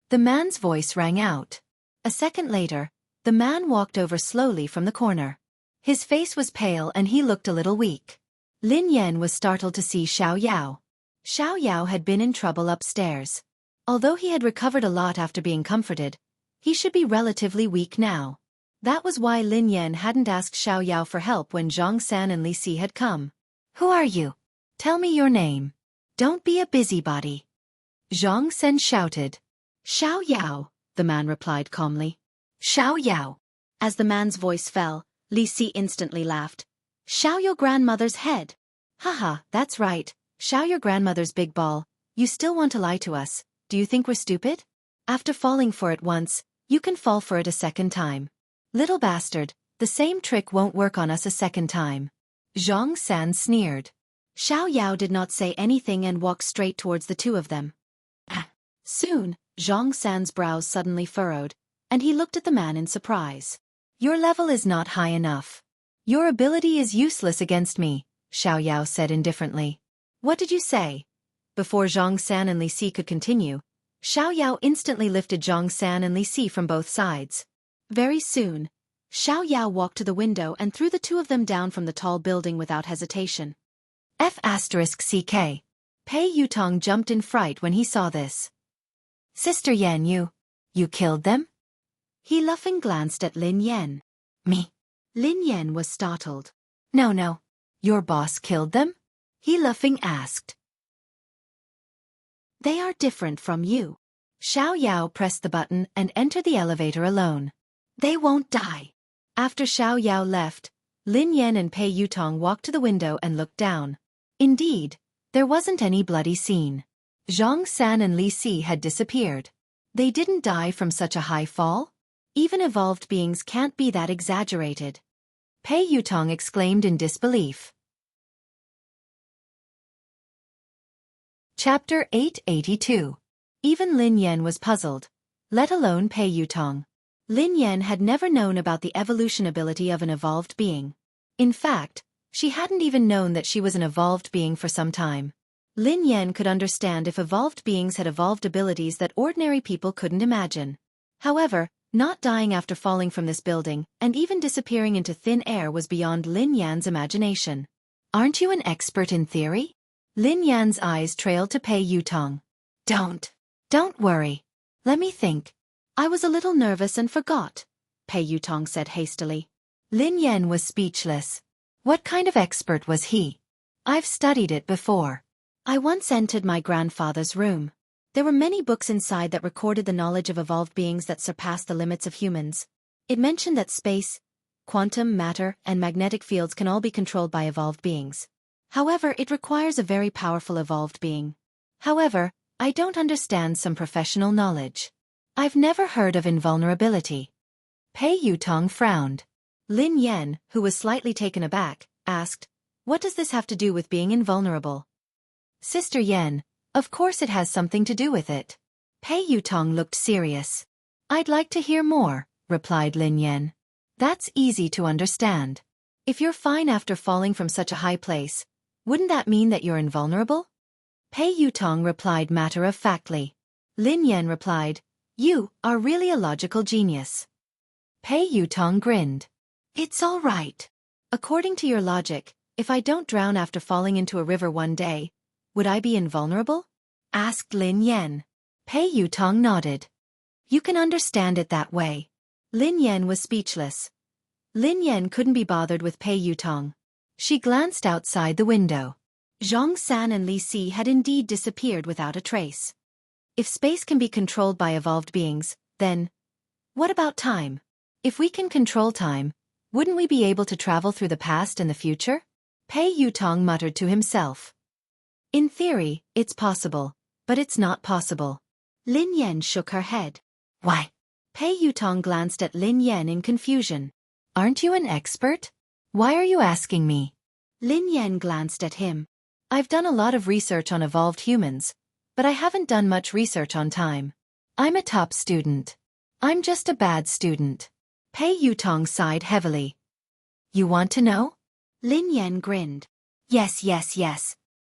The man's voice rang out. A second later, the man walked over slowly from the corner. His face was pale and he looked a little weak. Lin Yan was startled to see Xiao Yao. Xiao Yao had been in trouble upstairs. Although he had recovered a lot after being comforted, he should be relatively weak now. That was why Lin Yan hadn't asked Xiao Yao for help when Zhang San and Li Si had come. Who are you? Tell me your name. Don't be a busybody. Zhang San shouted. Xiao Yao, the man replied calmly. Xiao Yao. As the man's voice fell, Li Si instantly laughed. Xiao your grandmother's head. Haha, that's right, Xiao your grandmother's big ball. You still want to lie to us, do you think we're stupid? After falling for it once, you can fall for it a second time. Little bastard, the same trick won't work on us a second time. Zhang San sneered. Xiao Yao did not say anything and walked straight towards the two of them. Soon, Zhang San's brows suddenly furrowed, and he looked at the man in surprise. Your level is not high enough. Your ability is useless against me, Xiao Yao said indifferently. What did you say? Before Zhang San and Li Si could continue, Xiao Yao instantly lifted Zhang San and Li Si from both sides. Very soon, Xiao Yao walked to the window and threw the two of them down from the tall building without hesitation. F***CK. Pei Yutong jumped in fright when he saw this. Sister Yan, you killed them? He Lufeng glanced at Lin Yan. Me? Lin Yan was startled. No. Your boss killed them? He Lufeng asked. They are different from you. Xiao Yao pressed the button and entered the elevator alone. They won't die. After Xiao Yao left, Lin Yan and Pei Yutong walked to the window and looked down. Indeed, there wasn't any bloody scene. Zhang San and Li Si had disappeared. They didn't die from such a high fall? Even evolved beings can't be that exaggerated. Pei Yutong exclaimed in disbelief. Chapter 882. Even Lin Yan was puzzled, let alone Pei Yutong. Lin Yan had never known about the evolution ability of an evolved being. In fact, she hadn't even known that she was an evolved being for some time. Lin Yan could understand if evolved beings had evolved abilities that ordinary people couldn't imagine. However, not dying after falling from this building and even disappearing into thin air was beyond Lin Yan's imagination. Aren't you an expert in theory? Lin Yan's eyes trailed to Pei Yutong. Don't worry. Let me think. I was a little nervous and forgot, Pei Yutong said hastily. Lin Yan was speechless. What kind of expert was he? I've studied it before. I once entered my grandfather's room. There were many books inside that recorded the knowledge of evolved beings that surpassed the limits of humans. It mentioned that space, quantum, matter, and magnetic fields can all be controlled by evolved beings. However, it requires a very powerful evolved being. However, I don't understand some professional knowledge. I've never heard of invulnerability. Pei Yutong frowned. Lin Yan, who was slightly taken aback, asked, What does this have to do with being invulnerable? Sister Yan, of course it has something to do with it. Pei Yutong looked serious. I'd like to hear more, replied Lin Yan. That's easy to understand. If you're fine after falling from such a high place, wouldn't that mean that you're invulnerable? Pei Yutong replied matter-of-factly. Lin Yan replied, You are really a logical genius. Pei Yutong grinned. It's all right. According to your logic, if I don't drown after falling into a river one day, would I be invulnerable? Asked Lin Yan. Pei Yutong nodded. You can understand it that way. Lin Yan was speechless. Lin Yan couldn't be bothered with Pei Yutong. She glanced outside the window. Zhang San and Li Si had indeed disappeared without a trace. If space can be controlled by evolved beings, then what about time? If we can control time, wouldn't we be able to travel through the past and the future? Pei Yutong muttered to himself. In theory, it's possible, but it's not possible. Lin Yan shook her head. Why? Pei Yutong glanced at Lin Yan in confusion. Aren't you an expert? Why are you asking me? Lin Yan glanced at him. I've done a lot of research on evolved humans, but I haven't done much research on time. I'm a top student. I'm just a bad student. Pei Yutong sighed heavily. You want to know? Lin Yan grinned. Yes.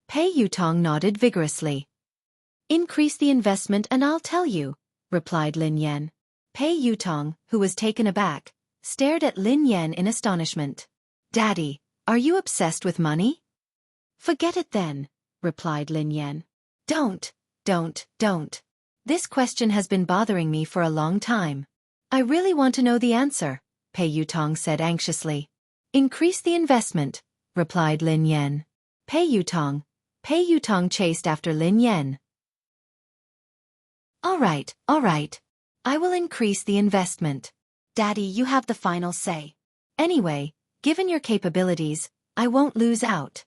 Pei Yutong nodded vigorously. Increase the investment and I'll tell you, replied Lin Yan. Pei Yutong, who was taken aback, stared at Lin Yan in astonishment. Daddy, are you obsessed with money? Forget it then, replied Lin Yan. Don't. This question has been bothering me for a long time. I really want to know the answer, Pei Yutong said anxiously. Increase the investment, replied Lin Yan. Pei Yutong chased after Lin Yan. All right. I will increase the investment. Daddy, you have the final say. Anyway, given your capabilities, I won't lose out.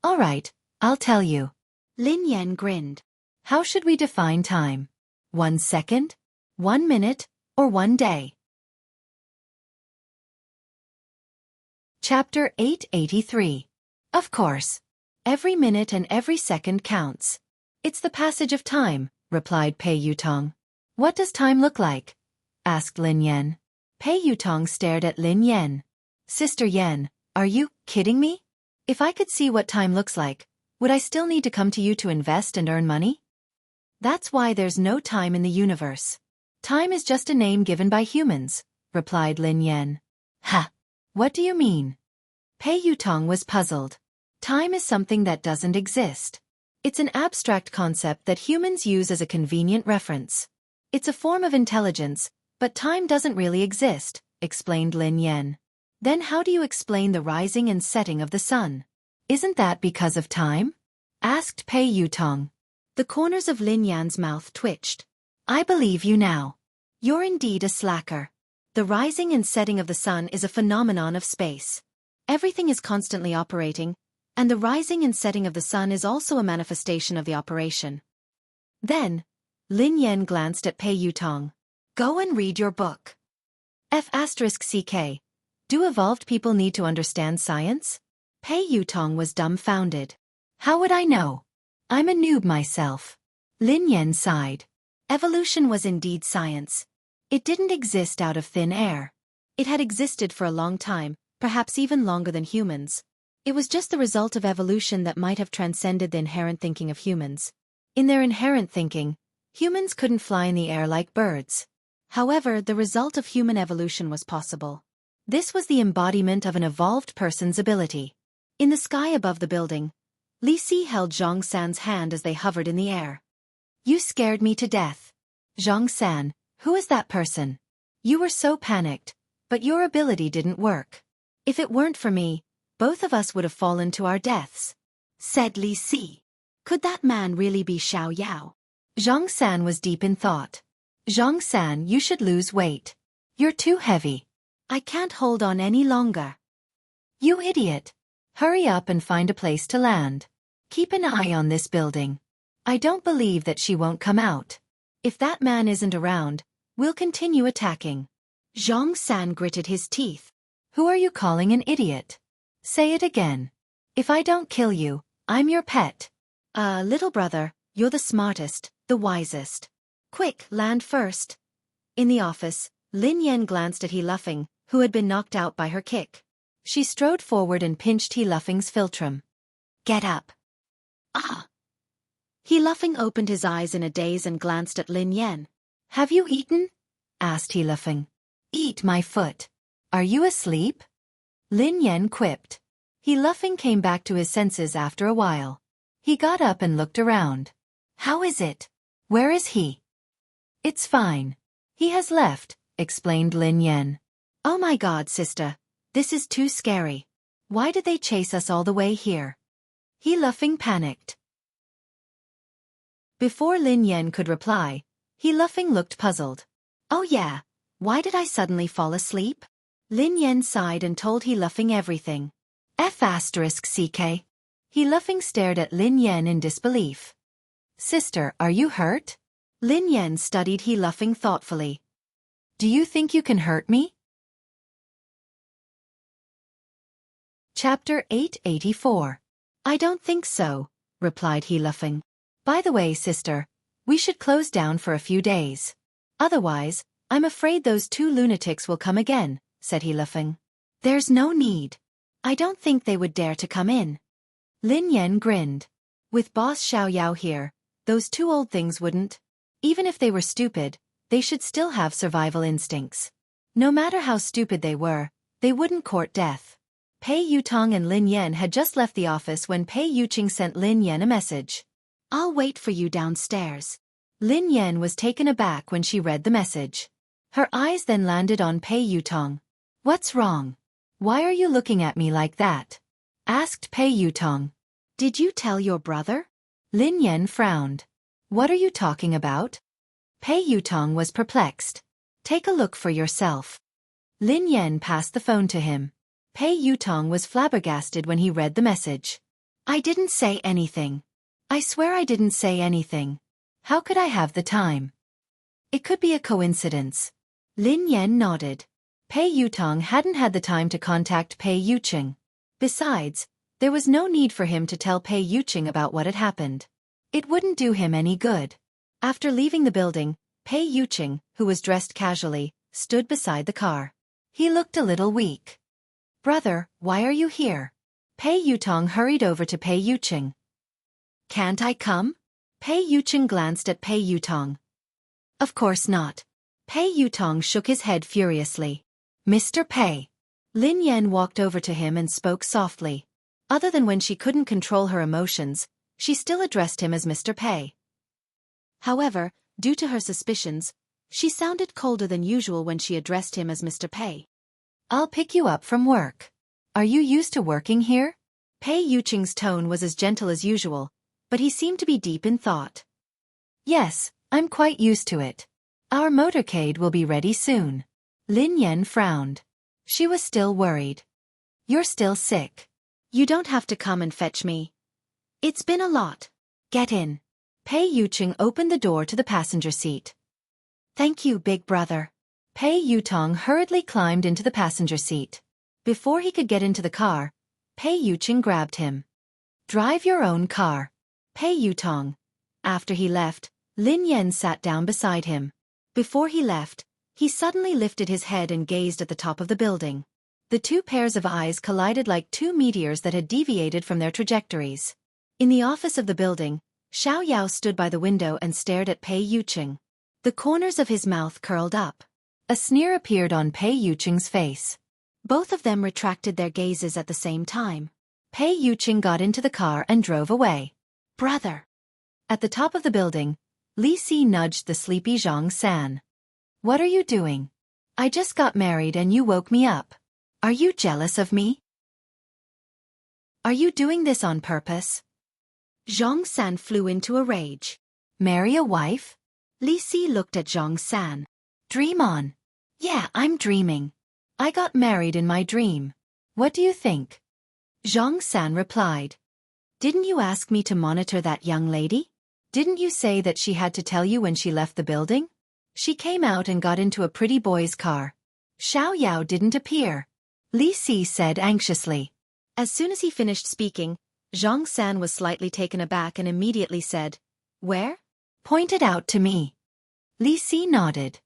All right, I'll tell you. Lin Yan grinned. How should we define time? 1 second? 1 minute? Or 1 day? Chapter 883. Of course. Every minute and every second counts. It's the passage of time, replied Pei Yutong. What does time look like? Asked Lin Yan. Pei Yutong stared at Lin Yan. Sister Yan, are you kidding me? If I could see what time looks like, would I still need to come to you to invest and earn money? That's why there's no time in the universe. Time is just a name given by humans, replied Lin Yan. Ha! What do you mean? Pei Yutong was puzzled. Time is something that doesn't exist. It's an abstract concept that humans use as a convenient reference. It's a form of intelligence, but time doesn't really exist, explained Lin Yan. Then how do you explain the rising and setting of the sun? Isn't that because of time? Asked Pei Yutong. The corners of Lin Yan's mouth twitched. I believe you now. You're indeed a slacker. The rising and setting of the sun is a phenomenon of space. Everything is constantly operating, and the rising and setting of the sun is also a manifestation of the operation. Then, Lin Yan glanced at Pei Yutong. Go and read your book. F***CK. Do evolved people need to understand science? Pei Yutong was dumbfounded. How would I know? I'm a noob myself. Lin Yan sighed. Evolution was indeed science. It didn't exist out of thin air. It had existed for a long time, perhaps even longer than humans. It was just the result of evolution that might have transcended the inherent thinking of humans. In their inherent thinking, humans couldn't fly in the air like birds. However, the result of human evolution was possible. This was the embodiment of an evolved person's ability. In the sky above the building, Li Si held Zhang San's hand as they hovered in the air. You scared me to death. Zhang San, who is that person? You were so panicked, but your ability didn't work. If it weren't for me, both of us would have fallen to our deaths. Said Li Si. Could that man really be Xiao Yao? Zhang San was deep in thought. Zhang San, you should lose weight. You're too heavy. I can't hold on any longer. You idiot. Hurry up and find a place to land. Keep an eye on this building. I don't believe that she won't come out. If that man isn't around, we'll continue attacking. Zhang San gritted his teeth. Who are you calling an idiot? Say it again. If I don't kill you, I'm your pet. Little brother, you're the smartest, the wisest. Quick, land first. In the office, Lin Yan glanced at He Luffing, who had been knocked out by her kick. She strode forward and pinched He Luffing's philtrum. Get up. Ah! He Luffing opened his eyes in a daze and glanced at Lin Yan. Have you eaten? Asked He Luffing. Eat my foot. Are you asleep? Lin Yan quipped. He laughing came back to his senses after a while. He got up and looked around. How is it? Where is he? It's fine. He has left, explained Lin Yan. Oh my God, sister. This is too scary. Why did they chase us all the way here? He laughing panicked. Before Lin Yan could reply, He laughing looked puzzled. Oh yeah, why did I suddenly fall asleep? Lin Yan sighed and told He laughing everything. F***CK. He laughing stared at Lin Yan in disbelief. Sister, are you hurt? Lin Yan studied He laughing thoughtfully. Do you think you can hurt me? Chapter 884. I don't think so, replied He laughing. By the way, sister, we should close down for a few days. Otherwise, I'm afraid those two lunatics will come again, said He laughing. There's no need. I don't think they would dare to come in. Lin Yan grinned. With Boss Xiaoyao here, those two old things wouldn't. Even if they were stupid, they should still have survival instincts. No matter how stupid they wouldn't court death. Pei Yutong and Lin Yan had just left the office when Pei Yuqing sent Lin Yan a message. I'll wait for you downstairs. Lin Yan was taken aback when she read the message. Her eyes then landed on Pei Yutong. What's wrong? Why are you looking at me like that? Asked Pei Yutong. Did you tell your brother? Lin Yan frowned. What are you talking about? Pei Yutong was perplexed. Take a look for yourself. Lin Yan passed the phone to him. Pei Yutong was flabbergasted when he read the message. I didn't say anything. I swear I didn't say anything. How could I have the time? It could be a coincidence. Lin Yan nodded. Pei Yutong hadn't had the time to contact Pei Yuqing. Besides, there was no need for him to tell Pei Yuqing about what had happened. It wouldn't do him any good. After leaving the building, Pei Yuqing, who was dressed casually, stood beside the car. He looked a little weak. Brother, why are you here? Pei Yutong hurried over to Pei Yuqing. Can't I come? Pei Yuqing glanced at Pei Yutong. Of course not. Pei Yutong shook his head furiously. Mr. Pei. Lin Yan walked over to him and spoke softly. Other than when she couldn't control her emotions, she still addressed him as Mr. Pei. However, due to her suspicions, she sounded colder than usual when she addressed him as Mr. Pei. I'll pick you up from work. Are you used to working here? Pei Yuqing's tone was as gentle as usual, but he seemed to be deep in thought. Yes, I'm quite used to it. Our motorcade will be ready soon. Lin Yan frowned. She was still worried. You're still sick. You don't have to come and fetch me. It's been a lot. Get in. Pei Yuqing opened the door to the passenger seat. Thank you, big brother. Pei Yutong hurriedly climbed into the passenger seat. Before he could get into the car, Pei Yuqing grabbed him. Drive your own car. Pei Yutong. After he left, Lin Yan sat down beside him. Before he left, he suddenly lifted his head and gazed at the top of the building. The two pairs of eyes collided like two meteors that had deviated from their trajectories. In the office of the building, Xiaoyao stood by the window and stared at Pei Yuqing. The corners of his mouth curled up. A sneer appeared on Pei Yuqing's face. Both of them retracted their gazes at the same time. Pei Yuqing got into the car and drove away. Brother. At the top of the building, Li Si nudged the sleepy Zhang San. What are you doing? I just got married and you woke me up. Are you jealous of me? Are you doing this on purpose? Zhang San flew into a rage. Marry a wife? Li Si looked at Zhang San. Dream on. Yeah, I'm dreaming. I got married in my dream. What do you think? Zhang San replied. Didn't you ask me to monitor that young lady? Didn't you say that she had to tell you when she left the building? She came out and got into a pretty boy's car. Xiaoyao didn't appear. Li Si said anxiously. As soon as he finished speaking, Zhang San was slightly taken aback and immediately said, Where? Pointed out to me. Li Si nodded.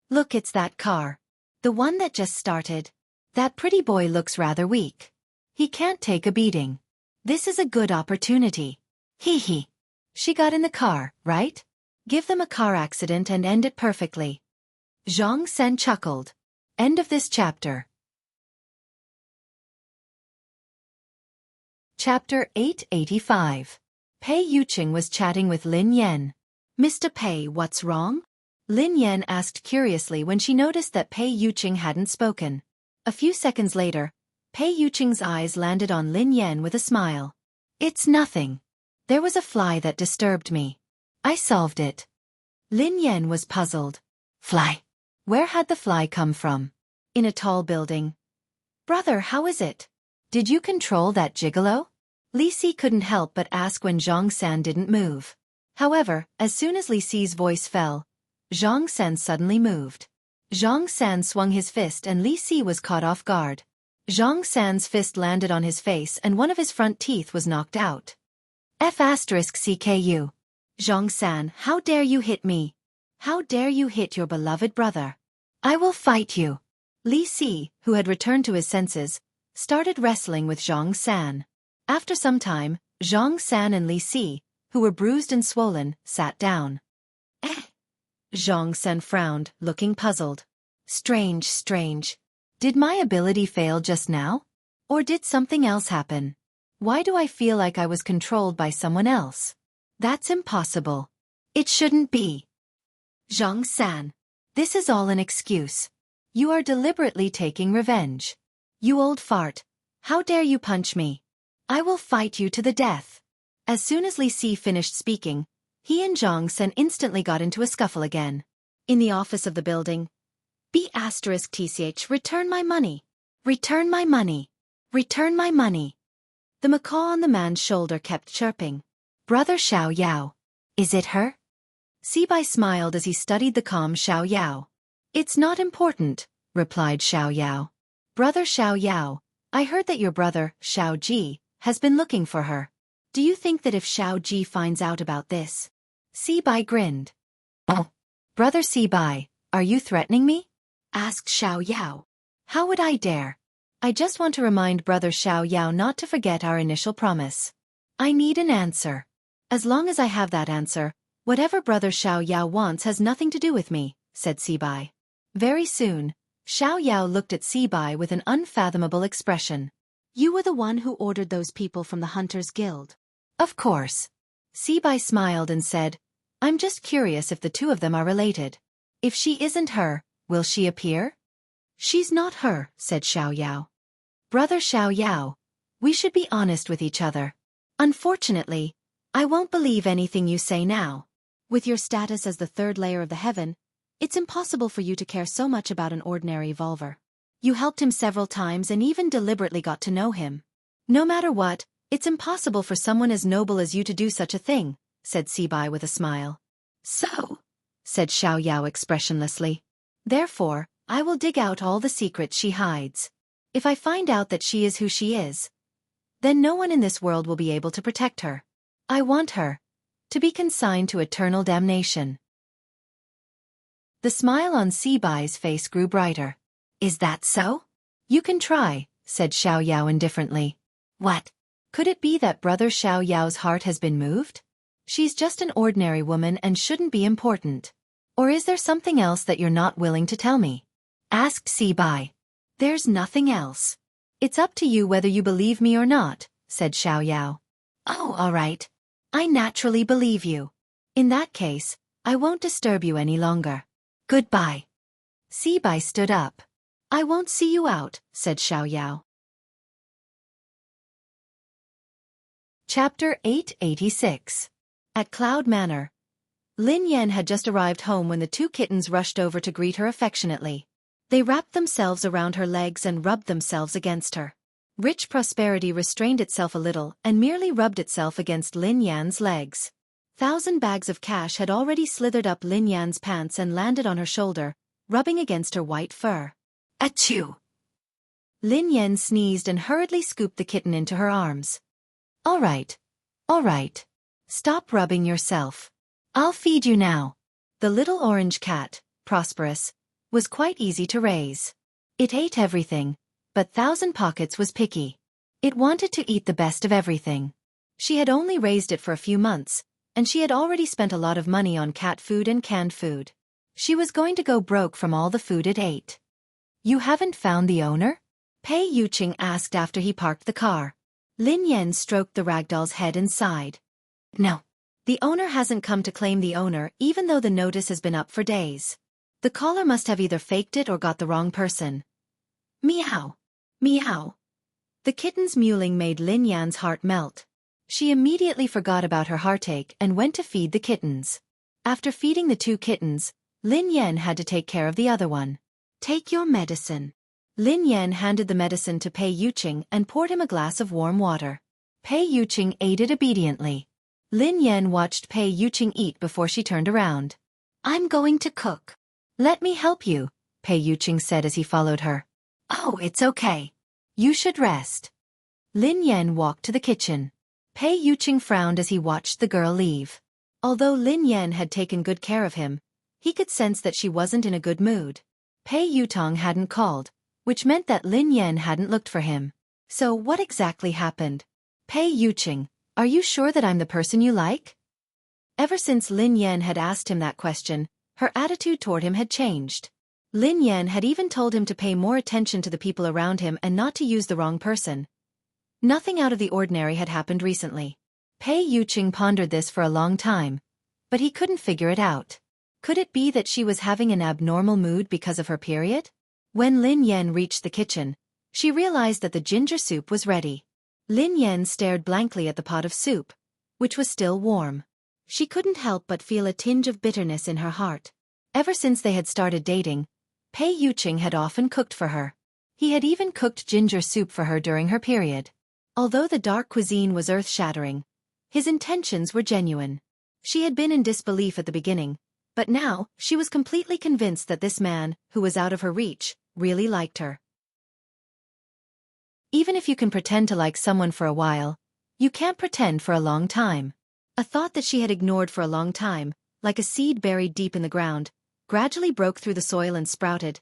Look, it's that car. The one that just started. That pretty boy looks rather weak. He can't take a beating. This is a good opportunity. Hee hee. She got in the car, right? Give them a car accident and end it perfectly. Zhang Sen chuckled. End of this chapter. Chapter 885. Pei Yuqing was chatting with Lin Yan. Mr. Pei, what's wrong? Lin Yan asked curiously when she noticed that Pei Yuqing hadn't spoken. A few seconds later, Pei Yuqing's eyes landed on Lin Yan with a smile. It's nothing. There was a fly that disturbed me. I solved it. Lin Yan was puzzled. Fly? Where had the fly come from? In a tall building. Brother, how is it? Did you control that gigolo? Li Si couldn't help but ask when Zhang San didn't move. However, as soon as Li Si's voice fell, Zhang San suddenly moved. Zhang San swung his fist and Li Si was caught off guard. Zhang San's fist landed on his face and one of his front teeth was knocked out. F***CKU. Zhang San, how dare you hit me? How dare you hit your beloved brother? I will fight you. Li Si, who had returned to his senses, started wrestling with Zhang San. After some time, Zhang San and Li Si, who were bruised and swollen, sat down. Zhang San frowned, looking puzzled. Strange. Did my ability fail just now? Or did something else happen? Why do I feel like I was controlled by someone else? That's impossible. It shouldn't be. Zhang San. This is all an excuse. You are deliberately taking revenge. You old fart. How dare you punch me? I will fight you to the death. As soon as Li Si finished speaking, he and Zhang San instantly got into a scuffle again. In the office of the building, B***TCH, return my money. Return my money. Return my money. The macaw on the man's shoulder kept chirping. Brother Xiao Yao. Is it her? Sibai smiled as he studied the calm Xiao Yao. It's not important, replied Xiao Yao. Brother Xiao Yao, I heard that your brother, Xiao Ji, has been looking for her. Do you think that if Xiao Ji finds out about this? Sibai grinned. Oh. Brother Sibai, are you threatening me? Asked Xiao Yao. How would I dare? I just want to remind Brother Xiao Yao not to forget our initial promise. I need an answer. As long as I have that answer, whatever Brother Xiao Yao wants has nothing to do with me, said Sibai. Very soon, Xiao Yao looked at Sibai with an unfathomable expression. You were the one who ordered those people from the Hunters Guild. Of course. Sibai smiled and said, I'm just curious if the two of them are related. If she isn't her, will she appear? She's not her, said Xiao Yao. Brother Xiao Yao, we should be honest with each other. Unfortunately, I won't believe anything you say now. With your status as the third layer of the heaven, it's impossible for you to care so much about an ordinary evolver. You helped him several times and even deliberately got to know him. No matter what, it's impossible for someone as noble as you to do such a thing, said Sibai with a smile. So, said Xiao Yao expressionlessly. Therefore, I will dig out all the secrets she hides. If I find out that she is who she is, then no one in this world will be able to protect her. I want her to be consigned to eternal damnation. The smile on Sibai's face grew brighter. Is that so? You can try, said Xiao Yao indifferently. What? Could it be that Brother Xiao Yao's heart has been moved? She's just an ordinary woman and shouldn't be important. Or is there something else that you're not willing to tell me? Asked Sibai. There's nothing else. It's up to you whether you believe me or not, said Xiao Yao. Oh, all right. I naturally believe you. In that case, I won't disturb you any longer. Goodbye. Sibai stood up. I won't see you out, said Xiao Yao. Chapter 886. At Cloud Manor. Lin Yan had just arrived home when the two kittens rushed over to greet her affectionately. They wrapped themselves around her legs and rubbed themselves against her. Rich Prosperity restrained itself a little and merely rubbed itself against Lin Yan's legs. 1,000 bags of cash had already slithered up Lin Yan's pants and landed on her shoulder, rubbing against her white fur. Achoo! Lin Yan sneezed and hurriedly scooped the kitten into her arms. All right. Stop rubbing yourself. I'll feed you now. The little orange cat, Prosperous, was quite easy to raise. It ate everything, but 1,000 Pockets was picky. It wanted to eat the best of everything. She had only raised it for a few months, and she had already spent a lot of money on cat food and canned food. She was going to go broke from all the food it ate. You haven't found the owner? Pei Yuqing asked after he parked the car. Lin Yan stroked the ragdoll's head and sighed. No. The owner hasn't come to claim the owner even though the notice has been up for days. The caller must have either faked it or got the wrong person. Meow. Meow. The kitten's mewling made Lin Yan's heart melt. She immediately forgot about her heartache and went to feed the kittens. After feeding the 2 kittens, Lin Yan had to take care of the other one. Take your medicine. Lin Yan handed the medicine to Pei Yuqing and poured him a glass of warm water. Pei Yuqing ate it obediently. Lin Yan watched Pei Yuqing eat before she turned around. I'm going to cook. Let me help you, Pei Yuqing said as he followed her. Oh, it's okay. You should rest. Lin Yan walked to the kitchen. Pei Yuqing frowned as he watched the girl leave. Although Lin Yan had taken good care of him, he could sense that she wasn't in a good mood. Pei Yutong hadn't called, which meant that Lin Yan hadn't looked for him. So what exactly happened? Pei Yuqing, are you sure that I'm the person you like? Ever since Lin Yan had asked him that question, her attitude toward him had changed. Lin Yan had even told him to pay more attention to the people around him and not to use the wrong person. Nothing out of the ordinary had happened recently. Pei Yuqing pondered this for a long time, but he couldn't figure it out. Could it be that she was having an abnormal mood because of her period? When Lin Yan reached the kitchen, she realized that the ginger soup was ready. Lin Yan stared blankly at the pot of soup, which was still warm. She couldn't help but feel a tinge of bitterness in her heart. Ever since they had started dating, Pei Yuqing had often cooked for her. He had even cooked ginger soup for her during her period. Although the dark cuisine was earth-shattering, his intentions were genuine. She had been in disbelief at the beginning, but now she was completely convinced that this man, who was out of her reach, really liked her. Even if you can pretend to like someone for a while, you can't pretend for a long time. A thought that she had ignored for a long time, like a seed buried deep in the ground, gradually broke through the soil and sprouted.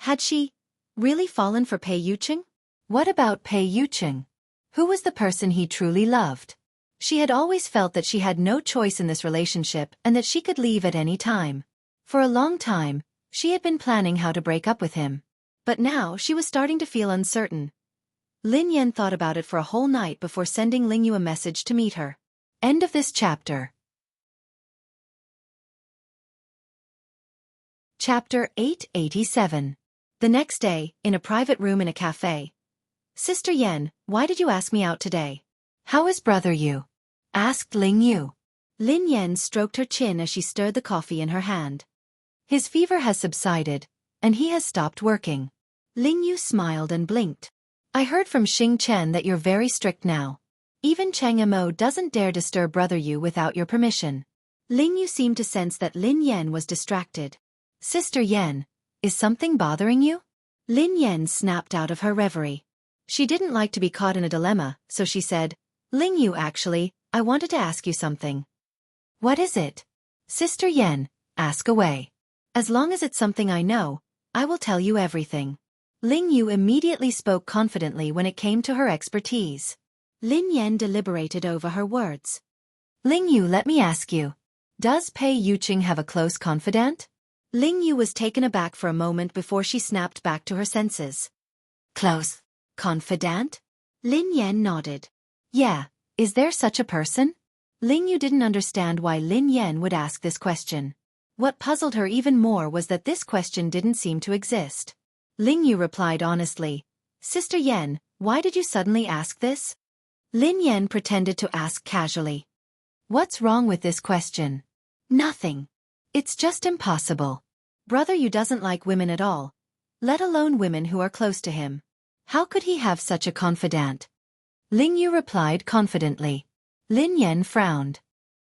Had she really fallen for Pei Yuqing? What about Pei Yuqing? Who was the person he truly loved? She had always felt that she had no choice in this relationship and that she could leave at any time. For a long time, she had been planning how to break up with him. But now she was starting to feel uncertain. Lin Yan thought about it for a whole night before sending Ling Yu a message to meet her. End of this chapter. Chapter 887. The next day, in a private room in a cafe. Sister Yan, why did you ask me out today? How is brother Yu? Asked Ling Yu. Lin Yan stroked her chin as she stirred the coffee in her hand. His fever has subsided, and he has stopped working. Ling Yu smiled and blinked. I heard from Xing Chen that you're very strict now. Even Chang Mo doesn't dare disturb brother Yu without your permission. Ling Yu seemed to sense that Lin Yan was distracted. Sister Yan, is something bothering you? Lin Yan snapped out of her reverie. She didn't like to be caught in a dilemma, so she said, Ling Yu actually, I wanted to ask you something. What is it? Sister Yan, ask away. As long as it's something I know, I will tell you everything. Ling Yu immediately spoke confidently when it came to her expertise. Lin Yan deliberated over her words. Ling Yu, let me ask you. Does Pei Yuqing have a close confidant? Ling Yu was taken aback for a moment before she snapped back to her senses. Close confidant? Lin Yan nodded. Yeah, is there such a person? Ling Yu didn't understand why Lin Yan would ask this question. What puzzled her even more was that this question didn't seem to exist. Ling Yu replied honestly, Sister Yan, why did you suddenly ask this? Lin Yan pretended to ask casually. What's wrong with this question? Nothing. It's just impossible. Brother Yu doesn't like women at all, let alone women who are close to him. How could he have such a confidant? Ling Yu replied confidently. Lin Yan frowned.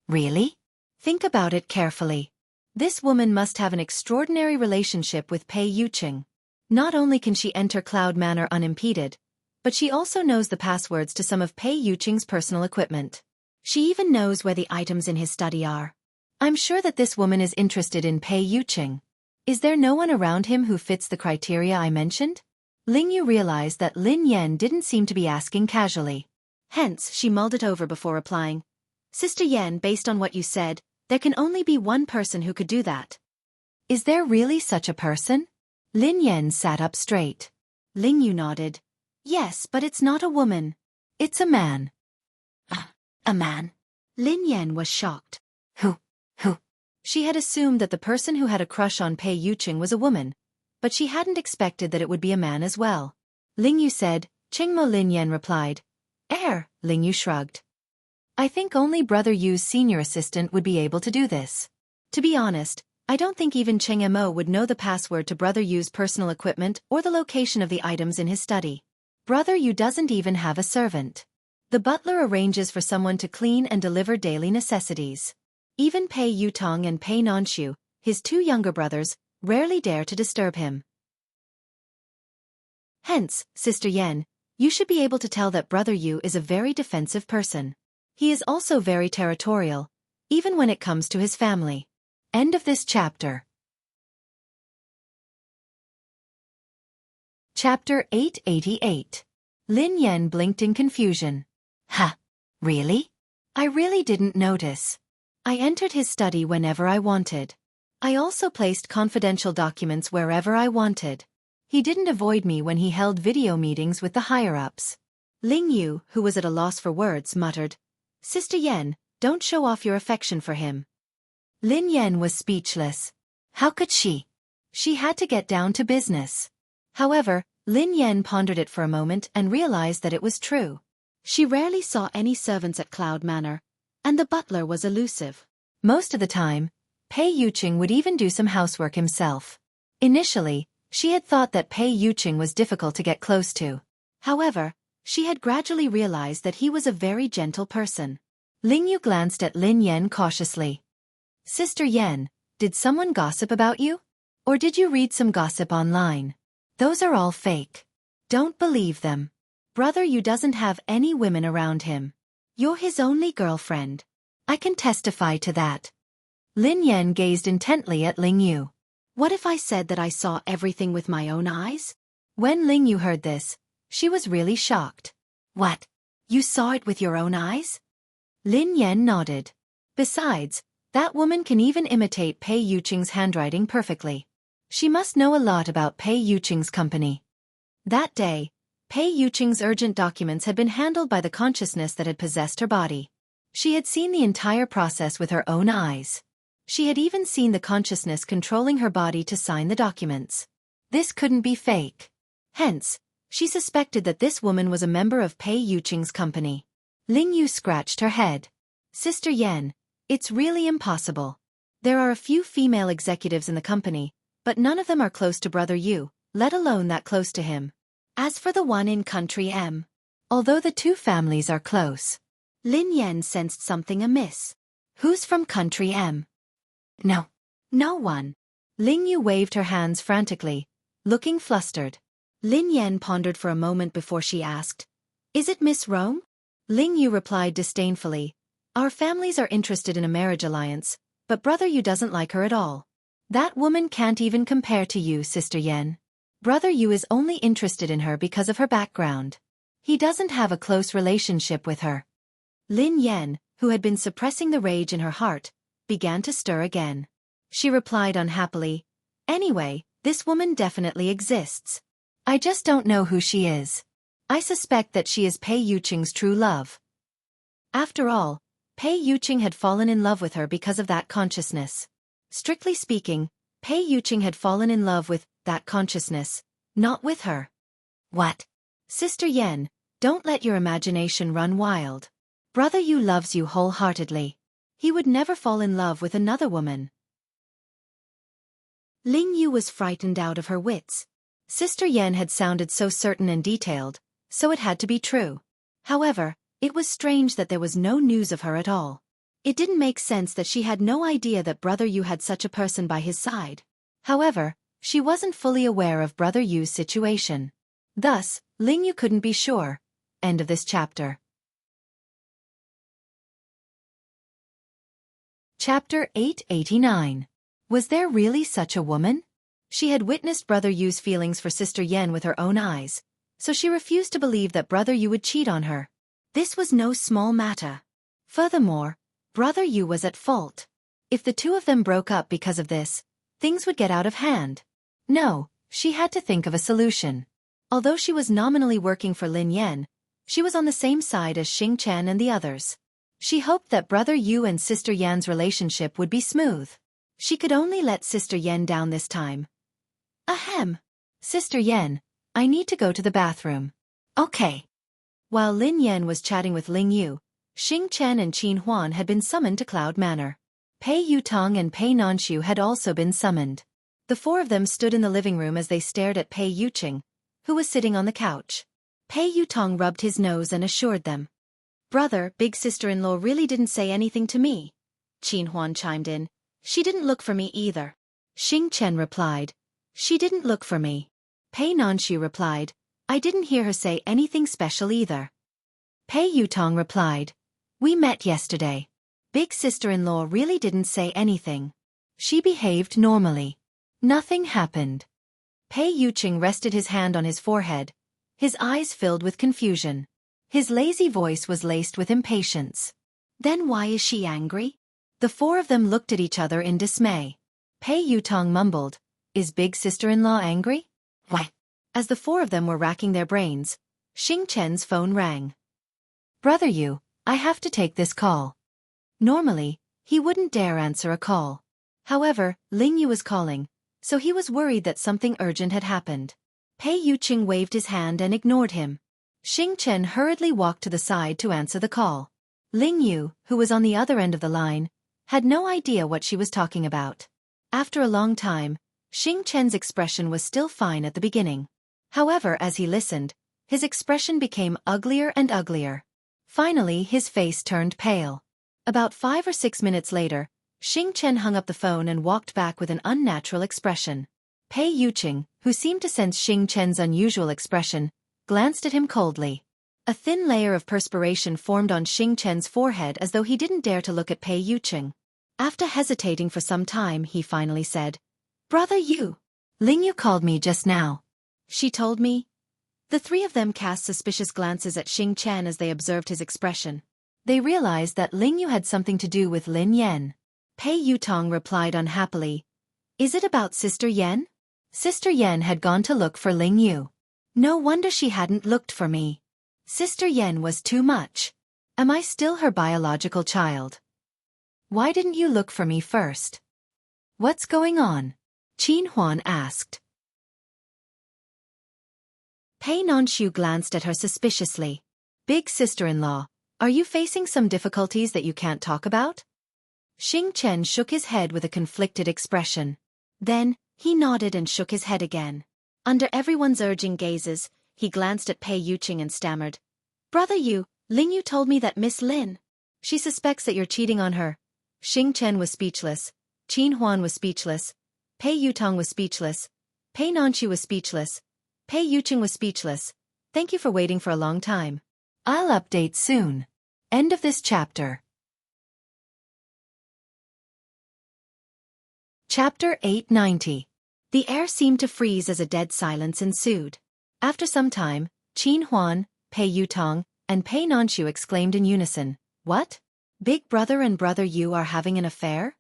Really? Think about it carefully. This woman must have an extraordinary relationship with Pei Yuqing. Not only can she enter Cloud Manor unimpeded, but she also knows the passwords to some of Pei Yuqing's personal equipment. She even knows where the items in his study are. I'm sure that this woman is interested in Pei Yuqing. Is there no one around him who fits the criteria I mentioned? Ling Yu realized that Lin Yan didn't seem to be asking casually. Hence, she mulled it over before replying. Sister Yan, based on what you said, there can only be one person who could do that. Is there really such a person? Lin Yan sat up straight. Ling Yu nodded. Yes, but it's not a woman. It's a man. A man? Lin Yan was shocked. Who? She had assumed that the person who had a crush on Pei Yuqing was a woman, but she hadn't expected that it would be a man as well. Ling Yu said, Qingmo. Lin Yan replied. Ling Yu shrugged. I think only Brother Yu's senior assistant would be able to do this. To be honest, I don't think even Cheng Mo would know the password to Brother Yu's personal equipment or the location of the items in his study. Brother Yu doesn't even have a servant. The butler arranges for someone to clean and deliver daily necessities. Even Pei Yutong and Pei Nanshu, his two younger brothers, rarely dare to disturb him. Hence, Sister Yan, you should be able to tell that Brother Yu is a very defensive person. He is also very territorial, even when it comes to his family. End of this chapter. Chapter 888. Lin Yan blinked in confusion. Really? I really didn't notice. I entered his study whenever I wanted. I also placed confidential documents wherever I wanted. He didn't avoid me when he held video meetings with the higher-ups. Ling Yu, who was at a loss for words, muttered, Sister Yan, don't show off your affection for him. Lin Yan was speechless. How could she? She had to get down to business. However, Lin Yan pondered it for a moment and realized that it was true. She rarely saw any servants at Cloud Manor, and the butler was elusive. Most of the time, Pei Yuqing would even do some housework himself. Initially, she had thought that Pei Yuqing was difficult to get close to. However, she had gradually realized that he was a very gentle person. Ling Yu glanced at Lin Yan cautiously. Sister Yan, did someone gossip about you? Or did you read some gossip online? Those are all fake. Don't believe them. Brother Yu doesn't have any women around him. You're his only girlfriend. I can testify to that. Lin Yan gazed intently at Ling Yu. What if I said that I saw everything with my own eyes? When Ling Yu heard this, she was really shocked. What? You saw it with your own eyes? Lin Yan nodded. Besides, that woman can even imitate Pei Yuqing's handwriting perfectly. She must know a lot about Pei Yuqing's company. That day, Pei Yuqing's urgent documents had been handled by the consciousness that had possessed her body. She had seen the entire process with her own eyes. She had even seen the consciousness controlling her body to sign the documents. This couldn't be fake. Hence, she suspected that this woman was a member of Pei Yuqing's company. Ling Yu scratched her head. Sister Yan, it's really impossible. There are a few female executives in the company, but none of them are close to Brother Yu, let alone that close to him. As for the one in Country M, although the two families are close, Lin Yan sensed something amiss. Who's from Country M? No one. Ling Yu waved her hands frantically, looking flustered. Lin Yan pondered for a moment before she asked, Is it Miss Rome? Ling Yu replied disdainfully, Our families are interested in a marriage alliance, but Brother Yu doesn't like her at all. That woman can't even compare to you, Sister Yan. Brother Yu is only interested in her because of her background. He doesn't have a close relationship with her. Lin Yan, who had been suppressing the rage in her heart, began to stir again. She replied unhappily, Anyway, this woman definitely exists. I just don't know who she is. I suspect that she is Pei Yuqing's true love. After all, Pei Yuqing had fallen in love with her because of that consciousness. Strictly speaking, Pei Yuqing had fallen in love with that consciousness, not with her. What? Sister Yan, don't let your imagination run wild. Brother Yu loves you wholeheartedly. He would never fall in love with another woman. Ling Yu was frightened out of her wits. Sister Yan had sounded so certain and detailed, so it had to be true. However, it was strange that there was no news of her at all. It didn't make sense that she had no idea that Brother Yu had such a person by his side. However, she wasn't fully aware of Brother Yu's situation. Thus, Ling Yu couldn't be sure. End of this chapter. Chapter 889. Was there really such a woman? She had witnessed Brother Yu's feelings for Sister Yan with her own eyes, so she refused to believe that Brother Yu would cheat on her. This was no small matter. Furthermore, Brother Yu was at fault. If the two of them broke up because of this, things would get out of hand. No, she had to think of a solution. Although she was nominally working for Lin Yan, She was on the same side as Xing Chen and the others. She hoped that Brother Yu and Sister Yan's relationship would be smooth. She could only let Sister Yan down this time. Ahem. Sister Yan, I need to go to the bathroom. Okay. While Lin Yan was chatting with Ling Yu, Xing Chen and Qin Huan had been summoned to Cloud Manor. Pei Yutong and Pei Nanshu had also been summoned. The four of them stood in the living room as they stared at Pei Yuqing, who was sitting on the couch. Pei Yutong rubbed his nose and assured them. Brother, big sister-in-law really didn't say anything to me. Qin Huan chimed in. She didn't look for me either. Xing Chen replied. She didn't look for me. Pei Nanshu replied. I didn't hear her say anything special either. Pei Yutong replied. We met yesterday. Big sister-in-law really didn't say anything. She behaved normally. Nothing happened. Pei Yuqing rested his hand on his forehead, his eyes filled with confusion. His lazy voice was laced with impatience. Then why is she angry? The four of them looked at each other in dismay. Pei Yutong mumbled, Is big sister-in-law angry? What? As the four of them were racking their brains, Xing Chen's phone rang. Brother Yu, I have to take this call. Normally, he wouldn't dare answer a call. However, Ling Yu was calling, so he was worried that something urgent had happened. Pei Yuqing waved his hand and ignored him. Xing Chen hurriedly walked to the side to answer the call. Ling Yu, who was on the other end of the line, had no idea what she was talking about. After a long time, Xing Chen's expression was still fine at the beginning. However, as he listened, his expression became uglier and uglier. Finally, his face turned pale. About 5 or 6 minutes later, Xing Chen hung up the phone and walked back with an unnatural expression. Pei Yuqing, who seemed to sense Xing Chen's unusual expression, glanced at him coldly. A thin layer of perspiration formed on Xing Chen's forehead as though he didn't dare to look at Pei Yuqing. After hesitating for some time, he finally said, Brother Yu. Ling Yu called me just now. She told me. The three of them cast suspicious glances at Xing Chen as they observed his expression. They realized that Ling Yu had something to do with Lin Yan. Pei Yutong replied unhappily, Is it about Sister Yan? Sister Yan had gone to look for Ling Yu. No wonder she hadn't looked for me. Sister Yan was too much. Am I still her biological child? Why didn't you look for me first? What's going on? Qin Huan asked. Pei Nanshu glanced at her suspiciously. Big sister-in-law, are you facing some difficulties that you can't talk about? Xing Chen shook his head with a conflicted expression. Then, he nodded and shook his head again. Under everyone's urging gazes, he glanced at Pei Yuqing and stammered. Brother Yu, Ling Yu told me that Miss Lin. She suspects that you're cheating on her. Xing Chen was speechless. Qin Huan was speechless. Pei Yutong was speechless. Pei Nanshu was speechless. Pei Yuqing was speechless. Thank you for waiting for a long time. I'll update soon. End of this chapter. Chapter 890. The air seemed to freeze as a dead silence ensued. After some time, Qin Huan, Pei Yutong, and Pei Nanshu exclaimed in unison, What? Big brother and brother Yu are having an affair?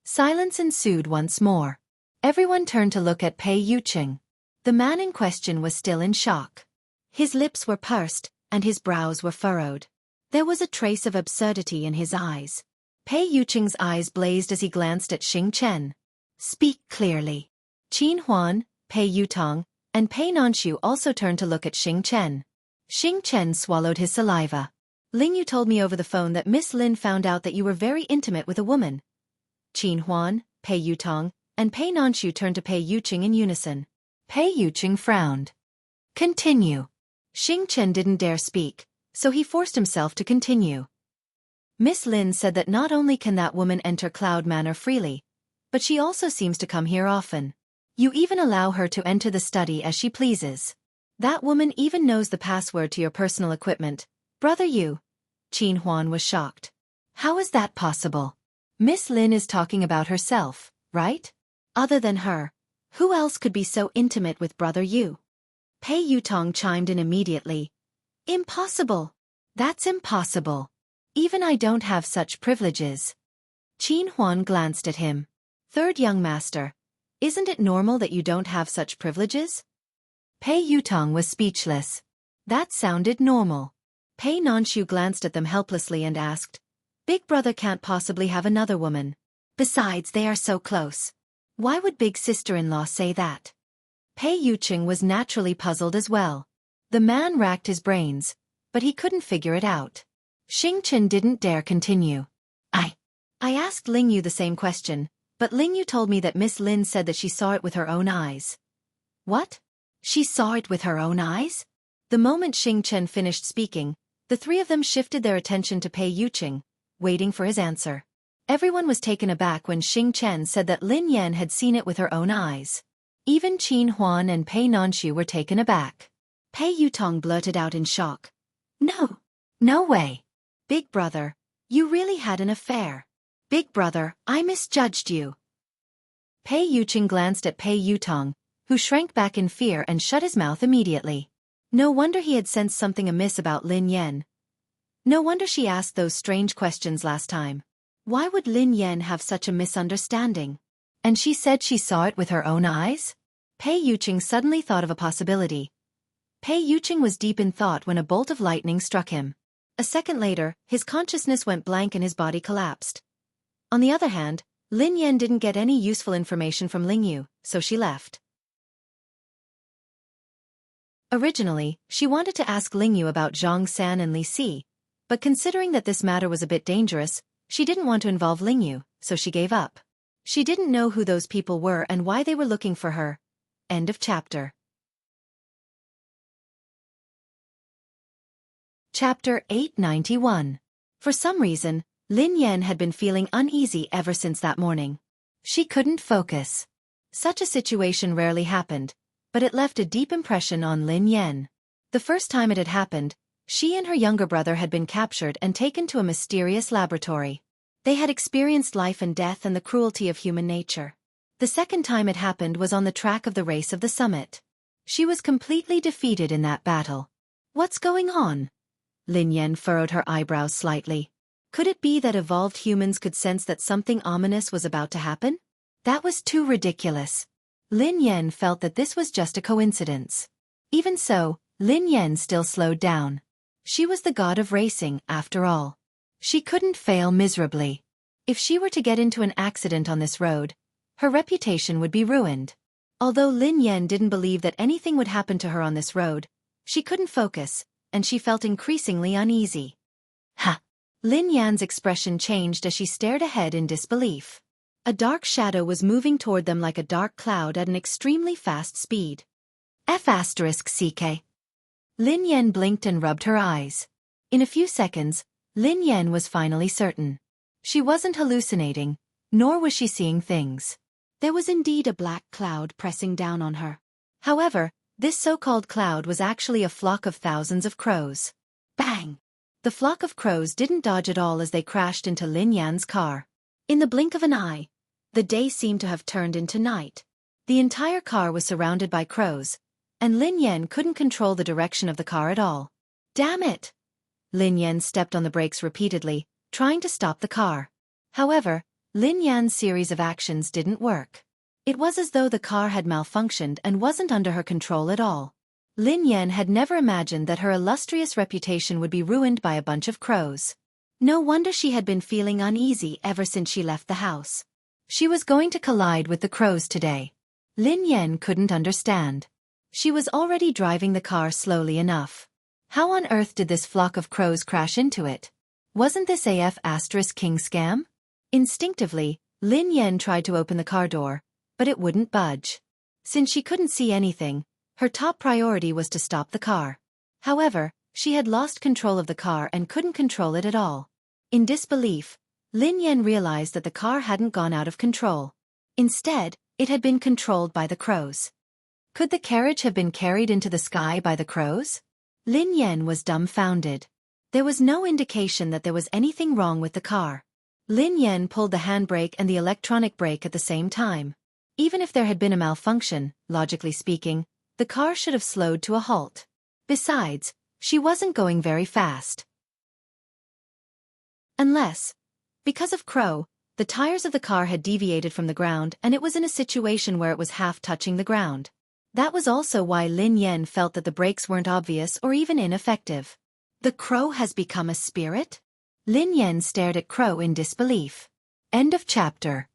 Silence ensued once more. Everyone turned to look at Pei Yuqing. The man in question was still in shock. His lips were pursed, and his brows were furrowed. There was a trace of absurdity in his eyes. Pei Yuqing's eyes blazed as he glanced at Xing Chen. Speak clearly. Qin Huan, Pei Yutong, and Pei Nanshu also turned to look at Xing Chen. Xing Chen swallowed his saliva. Ling Yu told me over the phone that Miss Lin found out that you were very intimate with a woman. Qin Huan, Pei Yutong, and Pei Nanshu turned to Pei Yuqing in unison. Pei Yuqing frowned. Continue. Xing Chen didn't dare speak, so he forced himself to continue. Miss Lin said that not only can that woman enter Cloud Manor freely, but she also seems to come here often. You even allow her to enter the study as she pleases. That woman even knows the password to your personal equipment. Brother Yu. Qin Huan was shocked. How is that possible? Miss Lin is talking about herself, right? Other than her, who else could be so intimate with Brother Yu? Pei Yutong chimed in immediately. Impossible. That's impossible. Even I don't have such privileges. Qin Huan glanced at him. Third young master. Isn't it normal that you don't have such privileges? Pei Yutong was speechless. That sounded normal. Pei Nanshu glanced at them helplessly and asked, Big brother can't possibly have another woman. Besides, they are so close. Why would big sister-in-law say that? Pei Yuqing was naturally puzzled as well. The man racked his brains, but he couldn't figure it out. Xing Chen didn't dare continue. I asked Ling Yu the same question, but Ling Yu told me that Miss Lin said that she saw it with her own eyes. What? She saw it with her own eyes? The moment Xing Chen finished speaking, the three of them shifted their attention to Pei Yuqing, waiting for his answer. Everyone was taken aback when Xing Chen said that Lin Yan had seen it with her own eyes. Even Qin Huan and Pei Nanshu were taken aback. Pei Yutong blurted out in shock. No. No way. Big brother, you really had an affair. Big brother, I misjudged you. Pei Yuqing glanced at Pei Yutong, who shrank back in fear and shut his mouth immediately. No wonder he had sensed something amiss about Lin Yan. No wonder she asked those strange questions last time. Why would Lin Yan have such a misunderstanding? And she said she saw it with her own eyes? Pei Yuqing suddenly thought of a possibility. Pei Yuqing was deep in thought when a bolt of lightning struck him. A second later, his consciousness went blank and his body collapsed. On the other hand, Lin Yan didn't get any useful information from Ling Yu, so she left. Originally, she wanted to ask Ling Yu about Zhang San and Li Si, but considering that this matter was a bit dangerous, she didn't want to involve Ling Yu, so she gave up. She didn't know who those people were and why they were looking for her. End of chapter. Chapter 891. For some reason, Lin Yan had been feeling uneasy ever since that morning. She couldn't focus. Such a situation rarely happened, but it left a deep impression on Lin Yan. The first time it had happened, she and her younger brother had been captured and taken to a mysterious laboratory. They had experienced life and death and the cruelty of human nature. The second time it happened was on the track of the race of the summit. She was completely defeated in that battle. What's going on? Lin Yan furrowed her eyebrows slightly. Could it be that evolved humans could sense that something ominous was about to happen? That was too ridiculous. Lin Yan felt that this was just a coincidence. Even so, Lin Yan still slowed down. She was the god of racing, after all. She couldn't fail miserably. If she were to get into an accident on this road, her reputation would be ruined. Although Lin Yan didn't believe that anything would happen to her on this road, she couldn't focus, and she felt increasingly uneasy. Ha! Lin Yan's expression changed as she stared ahead in disbelief. A dark shadow was moving toward them like a dark cloud at an extremely fast speed. F***CK. Lin Yan blinked and rubbed her eyes. In a few seconds, Lin Yan was finally certain. She wasn't hallucinating, nor was she seeing things. There was indeed a black cloud pressing down on her. However, this so-called cloud was actually a flock of thousands of crows. Bang! The flock of crows didn't dodge at all as they crashed into Lin Yan's car. In the blink of an eye, the day seemed to have turned into night. The entire car was surrounded by crows, and Lin Yan couldn't control the direction of the car at all. Damn it! Lin Yan stepped on the brakes repeatedly, trying to stop the car. However, Lin Yan's series of actions didn't work. It was as though the car had malfunctioned and wasn't under her control at all. Lin Yan had never imagined that her illustrious reputation would be ruined by a bunch of crows. No wonder she had been feeling uneasy ever since she left the house. She was going to collide with the crows today. Lin Yan couldn't understand. She was already driving the car slowly enough. How on earth did this flock of crows crash into it? Wasn't this King scam? Instinctively, Lin Yan tried to open the car door, but it wouldn't budge. Since she couldn't see anything, her top priority was to stop the car. However, she had lost control of the car and couldn't control it at all. In disbelief, Lin Yan realized that the car hadn't gone out of control. Instead, it had been controlled by the crows. Could the carriage have been carried into the sky by the crows? Lin Yan was dumbfounded. There was no indication that there was anything wrong with the car. Lin Yan pulled the handbrake and the electronic brake at the same time. Even if there had been a malfunction, logically speaking, the car should have slowed to a halt. Besides, she wasn't going very fast. Unless, because of Crow, the tires of the car had deviated from the ground and it was in a situation where it was half touching the ground. That was also why Lin Yan felt that the brakes weren't obvious or even ineffective. The crow has become a spirit? Lin Yan stared at Crow in disbelief. End of chapter.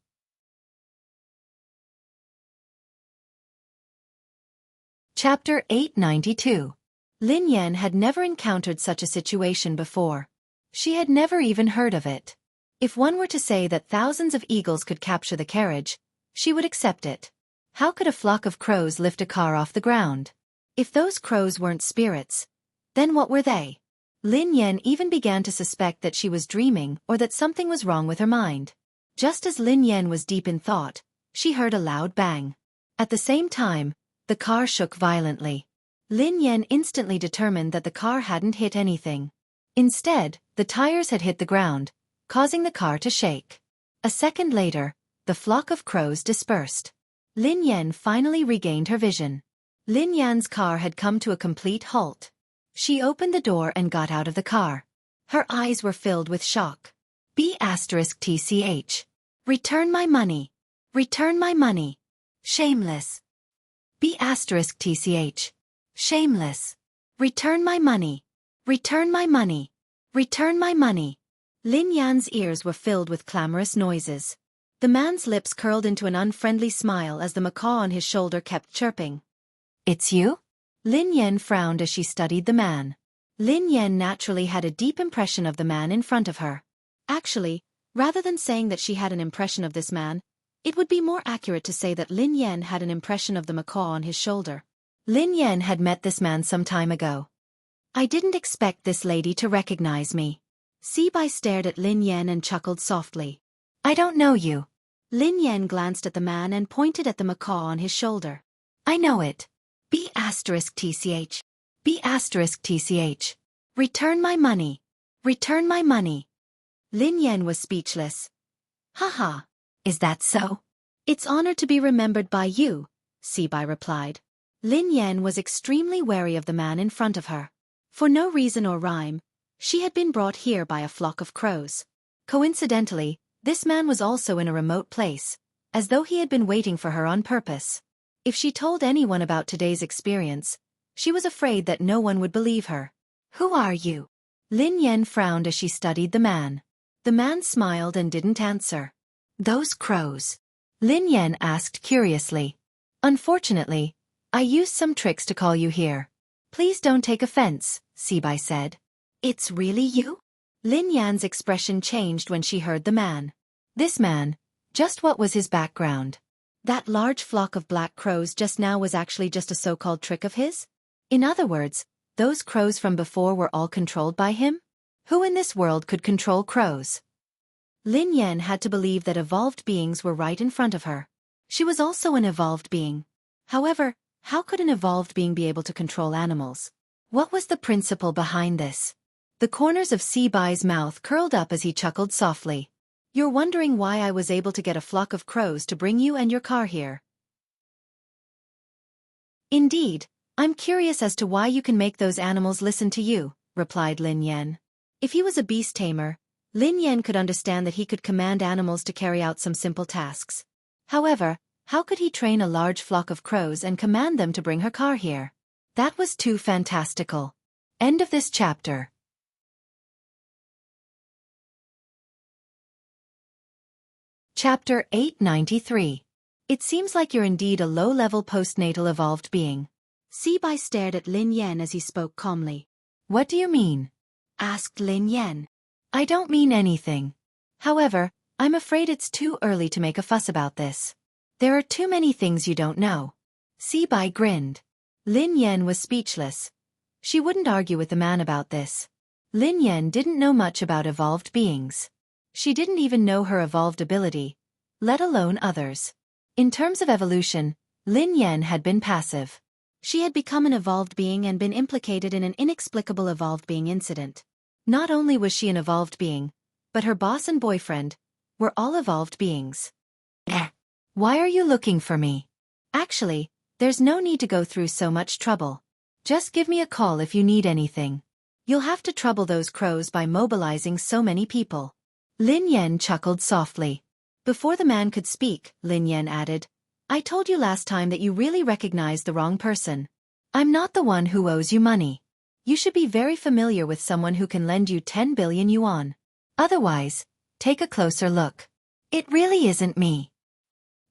Chapter 892. Lin Yan had never encountered such a situation before. She had never even heard of it. If one were to say that thousands of eagles could capture the carriage, she would accept it. How could a flock of crows lift a car off the ground? If those crows weren't spirits, then what were they? Lin Yan even began to suspect that she was dreaming or that something was wrong with her mind. Just as Lin Yan was deep in thought, she heard a loud bang. At the same time, the car shook violently. Lin Yan instantly determined that the car hadn't hit anything. Instead, the tires had hit the ground, causing the car to shake. A second later, the flock of crows dispersed. Lin Yan finally regained her vision. Lin Yan's car had come to a complete halt. She opened the door and got out of the car. Her eyes were filled with shock. B*TCH. Return my money. Return my money. Shameless. B*TCH. Shameless. Return my money. Return my money. Return my money. Lin Yan's ears were filled with clamorous noises. The man's lips curled into an unfriendly smile as the macaw on his shoulder kept chirping. It's you? Lin Yan frowned as she studied the man. Lin Yan naturally had a deep impression of the man in front of her. Actually, rather than saying that she had an impression of this man, it would be more accurate to say that Lin Yan had an impression of the macaw on his shoulder. Lin Yan had met this man some time ago. I didn't expect this lady to recognize me. Sibai stared at Lin Yan and chuckled softly. I don't know you. Lin Yan glanced at the man and pointed at the macaw on his shoulder. I know it. B*TCH. B*TCH. Return my money. Return my money. Lin Yan was speechless. Haha. Is that so? It's honored to be remembered by you, Sibai replied. Lin Yan was extremely wary of the man in front of her. For no reason or rhyme, she had been brought here by a flock of crows. Coincidentally, this man was also in a remote place, as though he had been waiting for her on purpose. If she told anyone about today's experience, she was afraid that no one would believe her. Who are you? Lin Yan frowned as she studied the man. The man smiled and didn't answer. Those crows? Lin Yan asked curiously. Unfortunately, I used some tricks to call you here. Please don't take offense, Sibai said. It's really you? Lin Yan's expression changed when she heard the man. This man, just what was his background? That large flock of black crows just now was actually just a so-called trick of his? In other words, those crows from before were all controlled by him? Who in this world could control crows? Lin Yan had to believe that evolved beings were right in front of her. She was also an evolved being. However, how could an evolved being be able to control animals? What was the principle behind this? The corners of Sibai's mouth curled up as he chuckled softly. You're wondering why I was able to get a flock of crows to bring you and your car here. Indeed, I'm curious as to why you can make those animals listen to you, replied Lin Yan. If he was a beast tamer, Lin Yan could understand that he could command animals to carry out some simple tasks. However, how could he train a large flock of crows and command them to bring her car here? That was too fantastical. End of this chapter. Chapter 893. It seems like you're indeed a low-level postnatal evolved being. Sibai stared at Lin Yan as he spoke calmly. What do you mean? Asked Lin Yan. I don't mean anything. However, I'm afraid it's too early to make a fuss about this. There are too many things you don't know. Sibai grinned. Lin Yan was speechless. She wouldn't argue with the man about this. Lin Yan didn't know much about evolved beings. She didn't even know her evolved ability, let alone others. In terms of evolution, Lin Yan had been passive. She had become an evolved being and been implicated in an inexplicable evolved being incident. Not only was she an evolved being, but her boss and boyfriend were all evolved beings. Why are you looking for me? Actually, there's no need to go through so much trouble. Just give me a call if you need anything. You'll have to trouble those crows by mobilizing so many people. Lin Yan chuckled softly. Before the man could speak, Lin Yan added, I told you last time that you really recognized the wrong person. I'm not the one who owes you money. You should be very familiar with someone who can lend you 10 billion yuan. Otherwise, take a closer look. It really isn't me.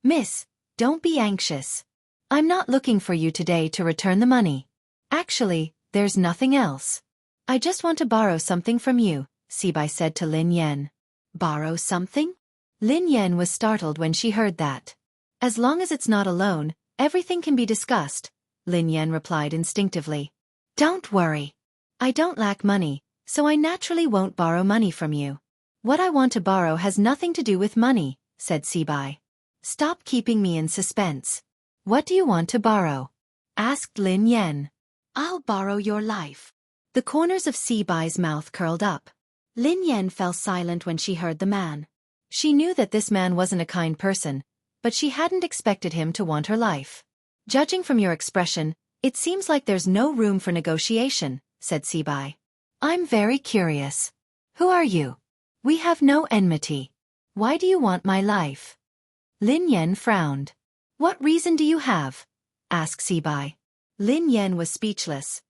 Miss, don't be anxious. I'm not looking for you today to return the money. Actually, there's nothing else. I just want to borrow something from you, Sibai said to Lin Yan. Borrow something? Lin Yan was startled when she heard that. As long as it's not a loan, everything can be discussed, Lin Yan replied instinctively. Don't worry. I don't lack money, so I naturally won't borrow money from you. What I want to borrow has nothing to do with money, said Sibai. Stop keeping me in suspense. What do you want to borrow? Asked Lin Yan. I'll borrow your life. The corners of Sibai's mouth curled up. Lin Yan fell silent when she heard the man. She knew that this man wasn't a kind person, but she hadn't expected him to want her life. Judging from your expression, it seems like there's no room for negotiation, said Sibai. I'm very curious. Who are you? We have no enmity. Why do you want my life? Lin Yan frowned. What reason do you have? Asked Sibai. Lin Yan was speechless.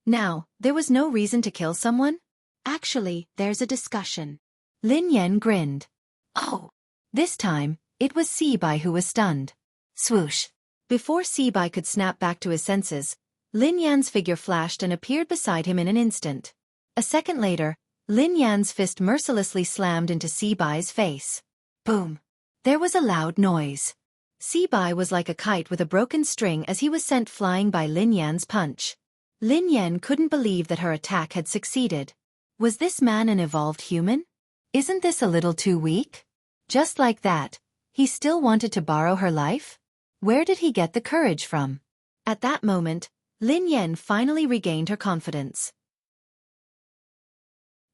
Now, there was no reason to kill someone? Actually, there's a discussion. Lin Yan grinned. Oh. This time, it was Sibai who was stunned. Swoosh. Before Sibai could snap back to his senses, Lin Yan's figure flashed and appeared beside him in an instant. A second later, Lin Yan's fist mercilessly slammed into Sibai's face. Boom. There was a loud noise. Sibai was like a kite with a broken string as he was sent flying by Lin Yan's punch. Lin Yan couldn't believe that her attack had succeeded. Was this man an evolved human? Isn't this a little too weak? Just like that, he still wanted to borrow her life? Where did he get the courage from? At that moment, Lin Yan finally regained her confidence.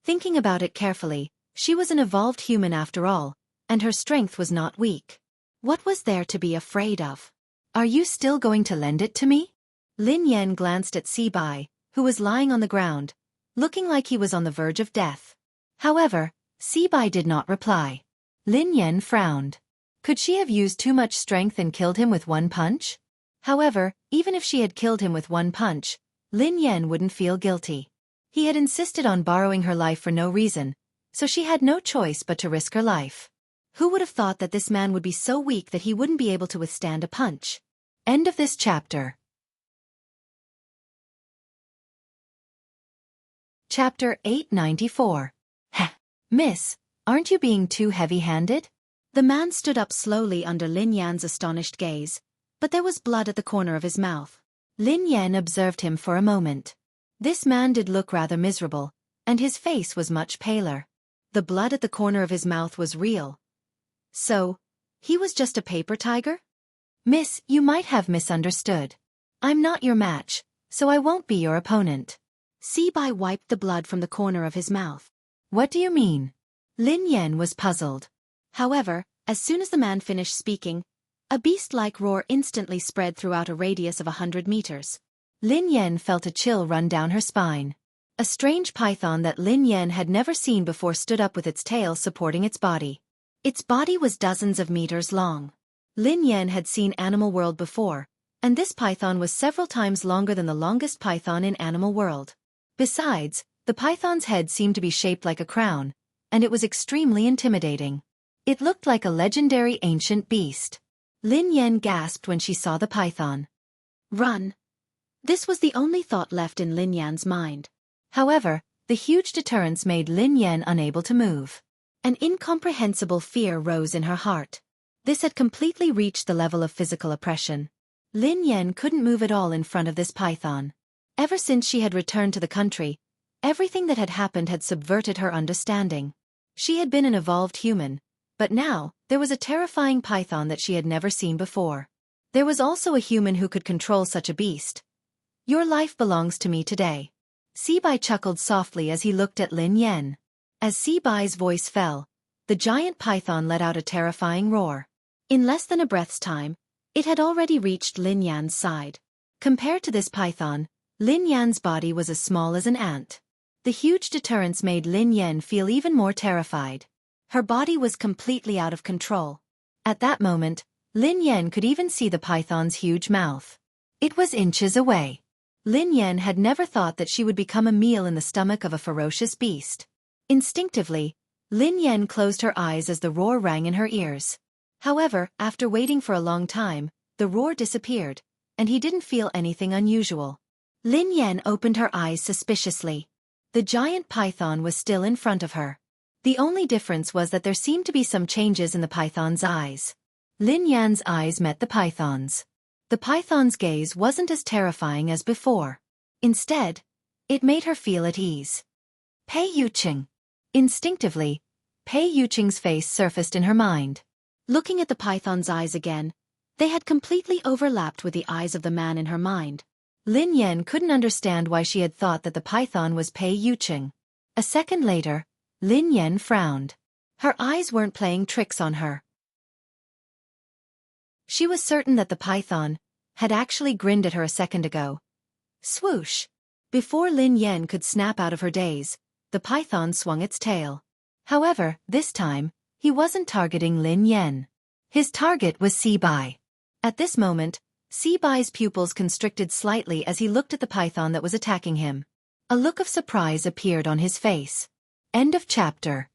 Thinking about it carefully, she was an evolved human after all, and her strength was not weak. What was there to be afraid of? Are you still going to lend it to me? Lin Yan glanced at Sibai, who was lying on the ground, looking like he was on the verge of death. However, Sibai did not reply. Lin Yan frowned. Could she have used too much strength and killed him with one punch? However, even if she had killed him with one punch, Lin Yan wouldn't feel guilty. He had insisted on borrowing her life for no reason, so she had no choice but to risk her life. Who would have thought that this man would be so weak that he wouldn't be able to withstand a punch? End of this chapter. Chapter 894. Heh. Miss, aren't you being too heavy-handed? The man stood up slowly under Lin Yan's astonished gaze, but there was blood at the corner of his mouth. Lin Yan observed him for a moment. This man did look rather miserable, and his face was much paler. The blood at the corner of his mouth was real. So, he was just a paper tiger? Miss, you might have misunderstood. I'm not your match, so I won't be your opponent. Sibai wiped the blood from the corner of his mouth. What do you mean? Lin Yan was puzzled. However, as soon as the man finished speaking, a beast-like roar instantly spread throughout a radius of 100 meters. Lin Yan felt a chill run down her spine. A strange python that Lin Yan had never seen before stood up with its tail supporting its body. Its body was dozens of meters long. Lin Yan had seen Animal World before, and this python was several times longer than the longest python in Animal World. Besides, the python's head seemed to be shaped like a crown, and it was extremely intimidating. It looked like a legendary ancient beast. Lin Yan gasped when she saw the python. Run! This was the only thought left in Lin Yan's mind. However, the huge deterrence made Lin Yan unable to move. An incomprehensible fear rose in her heart. This had completely reached the level of physical oppression. Lin Yan couldn't move at all in front of this python. Ever since she had returned to the country, everything that had happened had subverted her understanding. She had been an evolved human, but now, there was a terrifying python that she had never seen before. There was also a human who could control such a beast. Your life belongs to me today. Sibai chuckled softly as he looked at Lin Yan. As Sibai's voice fell, the giant python let out a terrifying roar. In less than a breath's time, it had already reached Lin Yan's side. Compared to this python, Lin Yan's body was as small as an ant. The huge deterrence made Lin Yan feel even more terrified. Her body was completely out of control. At that moment, Lin Yan could even see the python's huge mouth. It was inches away. Lin Yan had never thought that she would become a meal in the stomach of a ferocious beast. Instinctively, Lin Yan closed her eyes as the roar rang in her ears. However, after waiting for a long time, the roar disappeared, and he didn't feel anything unusual. Lin Yan opened her eyes suspiciously. The giant python was still in front of her. The only difference was that there seemed to be some changes in the python's eyes. Lin Yan's eyes met the python's. The python's gaze wasn't as terrifying as before. Instead, it made her feel at ease. Pei Yuqing. Instinctively, Pei Yuqing's face surfaced in her mind. Looking at the python's eyes again, they had completely overlapped with the eyes of the man in her mind. Lin Yan couldn't understand why she had thought that the python was Pei Yuqing. A second later, Lin Yan frowned. Her eyes weren't playing tricks on her. She was certain that the python had actually grinned at her a second ago. Swoosh! Before Lin Yan could snap out of her daze, the python swung its tail. However, this time, he wasn't targeting Lin Yan. His target was Sibai. At this moment, Sibai's pupils constricted slightly as he looked at the python that was attacking him. A look of surprise appeared on his face. End of chapter.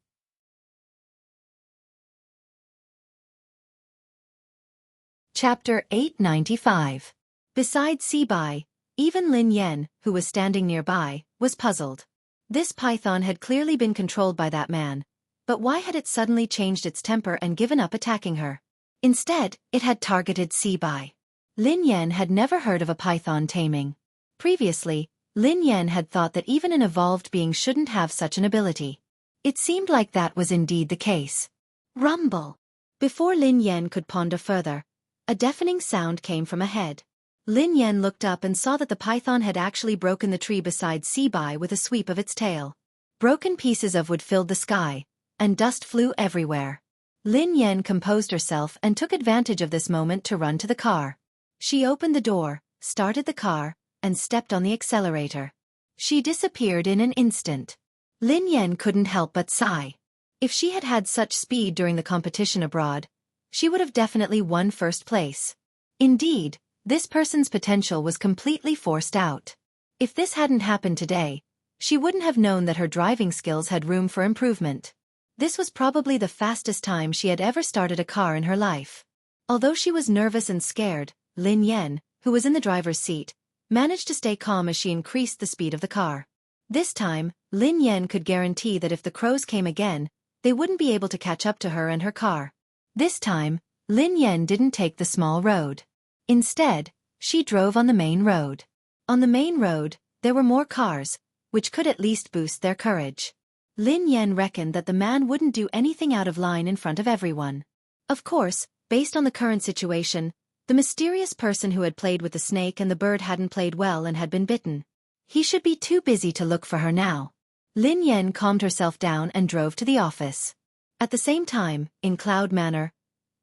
Chapter 895. Besides Sibai, even Lin Yan, who was standing nearby, was puzzled. This python had clearly been controlled by that man, but why had it suddenly changed its temper and given up attacking her? Instead, it had targeted Sibai. Lin Yan had never heard of a python taming. Previously, Lin Yan had thought that even an evolved being shouldn't have such an ability. It seemed like that was indeed the case. Rumble! Before Lin Yan could ponder further, a deafening sound came from ahead. Lin Yan looked up and saw that the python had actually broken the tree beside Sibai with a sweep of its tail. Broken pieces of wood filled the sky, and dust flew everywhere. Lin Yan composed herself and took advantage of this moment to run to the car. She opened the door, started the car, and stepped on the accelerator. She disappeared in an instant. Lin Yan couldn't help but sigh. If she had had such speed during the competition abroad, she would have definitely won first place. Indeed, this person's potential was completely forced out. If this hadn't happened today, she wouldn't have known that her driving skills had room for improvement. This was probably the fastest time she had ever started a car in her life. Although she was nervous and scared, Lin Yan, who was in the driver's seat, managed to stay calm as she increased the speed of the car. This time, Lin Yan could guarantee that if the crows came again, they wouldn't be able to catch up to her and her car. This time, Lin Yan didn't take the small road. Instead, she drove on the main road. On the main road, there were more cars, which could at least boost their courage. Lin Yan reckoned that the man wouldn't do anything out of line in front of everyone. Of course, based on the current situation, the mysterious person who had played with the snake and the bird hadn't played well and had been bitten. He should be too busy to look for her now. Lin Yan calmed herself down and drove to the office. At the same time, in Cloud Manor,